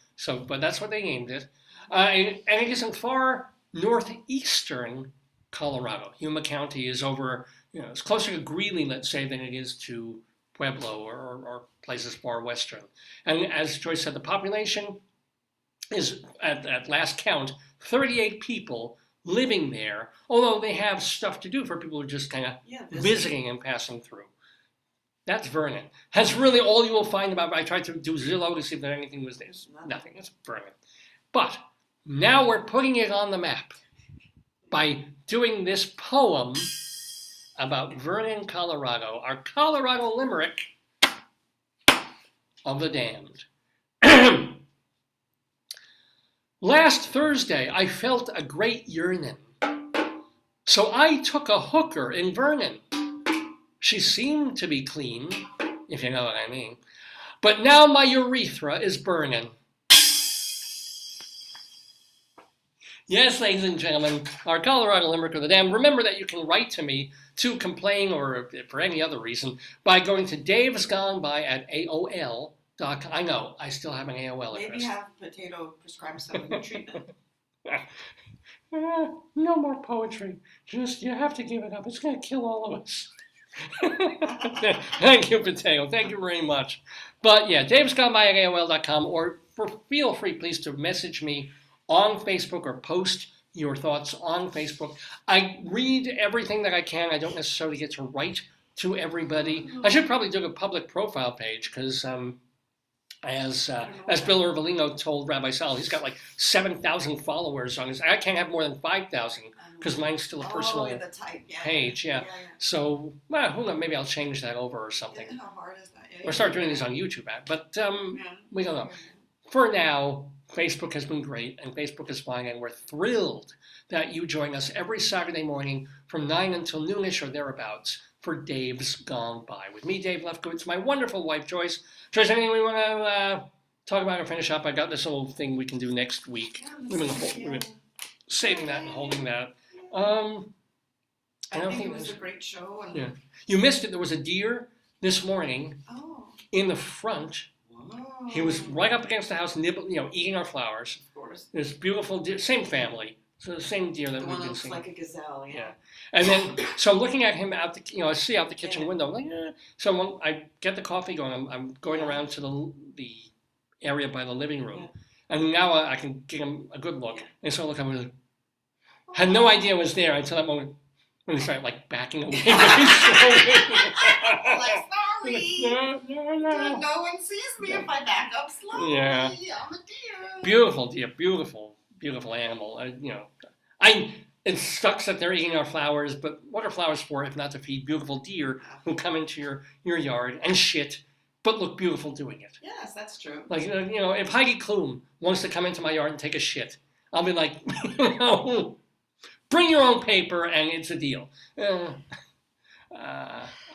but that's what they named it. And it is in far northeastern Colorado. Yuma County is over, it's closer to Greeley, let's say, than it is to Pueblo or places far western. And as Joyce said, the population is, at last count, 38 people living there, although they have stuff to do for people who are just kind of visiting and passing through. That's Vernon. That's really all you will find about. I tried to do Zillow to see if there anything was there. Nothing. It's Vernon. But now we're putting it on the map by doing this poem about Vernon, Colorado, our Colorado Limerick of the damned. Last Thursday, I felt a great yearning. So I took a hooker in Vernon. She seemed to be clean, if you know what I mean. But now my urethra is burning. Yes, ladies and gentlemen, our Colorado Limerick of the Damned. Remember that you can write to me to complain or for any other reason by going to davesgoneby@aol.com. I know, I still have an AOL address. Maybe have Potato prescribe some treatment. No more poetry. Just, you have to give it up. It's going to kill all of us. Thank you, Potato. Thank you very much. But yeah, davesgoneby@aol.com, or feel free, please, to message me on Facebook or post your thoughts on Facebook. I read everything that I can. I don't necessarily get to write to everybody. I should probably do a public profile page because as Bill Ervolino told Rabbi Sal, he's got like 7,000 followers on his. I can't have more than 5,000 because mine's still a personal page. Yeah. So, well, who knows? Maybe I'll change that over or something. How hard is that? Or start doing these on YouTube. But we don't know. For now, Facebook has been great, and Facebook is fine, and we're thrilled that you join us every Saturday morning from 9 until noonish or thereabouts for Dave's Gone By. With me, Dave Lefkowitz, my wonderful wife, Joyce. Joyce, anything we want to talk about or finish up? I got this little thing we can do next week. We've been saving that and holding that. I think it was a great show. And... Yeah. You missed it. There was a deer this morning in the front. Wow. He was right up against the house, eating our flowers. Of course. This beautiful deer, same family. So the same deer that The we've one been looks seeing. like a gazelle, yeah. And then, so I'm looking at him out I see out the kitchen window. I'm like, So when I get the coffee going, I'm going around to the area by the living room. And now I can get him a good look. And so I look, I was had no idea it was there until that moment when he started like backing away. Like, sorry. No. No one sees me if I back up slowly. Yeah. I'm a deer. Beautiful deer, beautiful animal. It sucks that they're eating our flowers, but what are flowers for if not to feed beautiful deer who come into your yard and shit, but look beautiful doing it? Yes, that's true. Like, if Heidi Klum wants to come into my yard and take a shit, I'll be like, bring your own paper and it's a deal.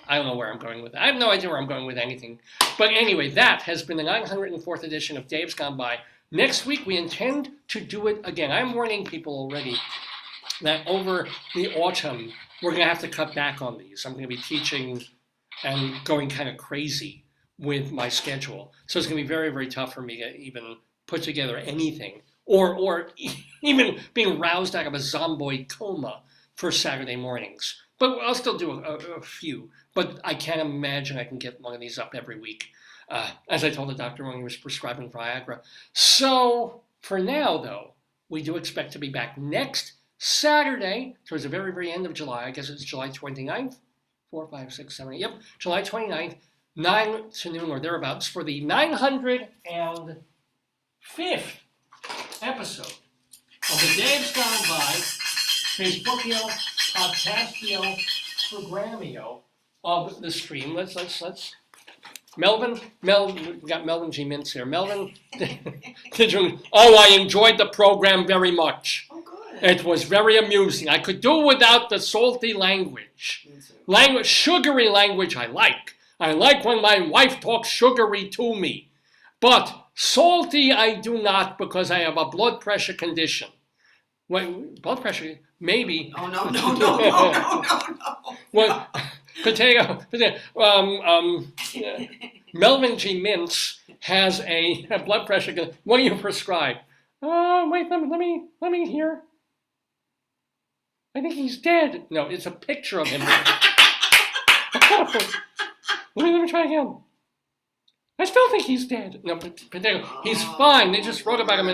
I don't know where I'm going with that. I have no idea where I'm going with anything. But anyway, that has been the 904th edition of Dave's Gone By. Next week, we intend to do it again. I'm warning people already that over the autumn, we're going to have to cut back on these. I'm going to be teaching and going kind of crazy with my schedule. So it's going to be very, very tough for me to even put together anything or even being roused out of a zomboid coma for Saturday mornings. But I'll still do a few. But I can't imagine I can get one of these up every week. As I told the doctor when he was prescribing Viagra. So for now, though, we do expect to be back next Saturday, towards the very, very end of July. I guess it's July 29th, 4, 5, 6, 7, 8. Yep, July 29th, 9 to noon or thereabouts for the 905th episode of the Dave's Gone By, Facebookio, Podcastio, Programmio of the stream. Let's. Melvin, we got Melvin G. Mintz here. Melvin, I enjoyed the program very much. Oh, good. It was very amusing. I could do without the salty language. Sugary language I like. I like when my wife talks sugary to me. But salty I do not because I have a blood pressure condition. Wait, blood pressure? Maybe. Oh, no. Well, Potato. Melvin G. Mintz has a blood pressure. What do you prescribe? Wait, let me hear. I think he's dead. No, it's a picture of him. let me try again. I still think he's dead. No, Potato. He's fine. They just wrote about him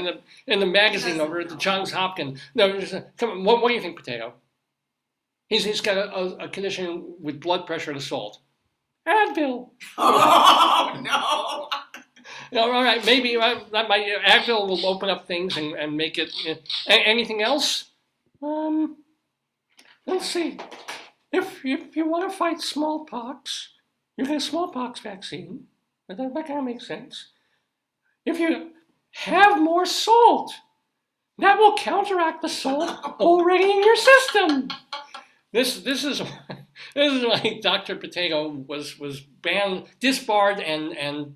in the magazine over at the Johns Hopkins. No, come on. What do you think, Potato? He's got a condition with blood pressure and assault. Advil. Oh, no. All right, maybe that might Advil will open up things and make it. Anything else? Let's see. If you want to fight smallpox, you get a smallpox vaccine. That kind of makes sense. If you have more salt, that will counteract the salt already in your system. This is why Dr. Potato was banned, disbarred, and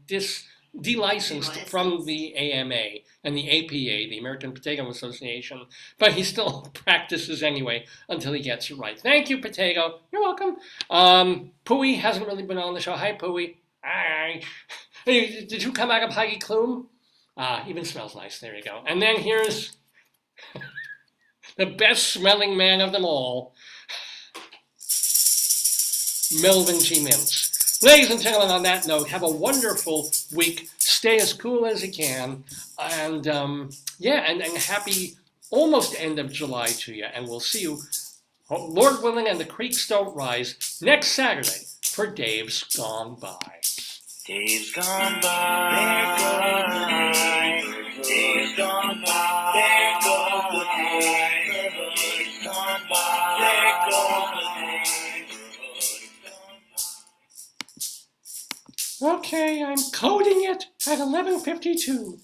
delicensed from the AMA and the APA, the American Potato Association, but he still practices anyway until he gets it right. Thank you, Potato. You're welcome. Pooey hasn't really been on the show. Hi, Pooey. Hi. Hey, did you come out of Heidi Klum? Even smells nice. There you go. And then here's the best smelling man of them all, Melvin G. Mintz. Ladies and gentlemen, on that note, have a wonderful week. Stay as cool as you can. And and happy almost end of July to you. And we'll see you, Lord willing, and the creeks don't rise next Saturday for Dave's Gone By. Days gone by, days gone by, days gone by, days gone by, days gone by. Okay, I'm coding it at 11:52.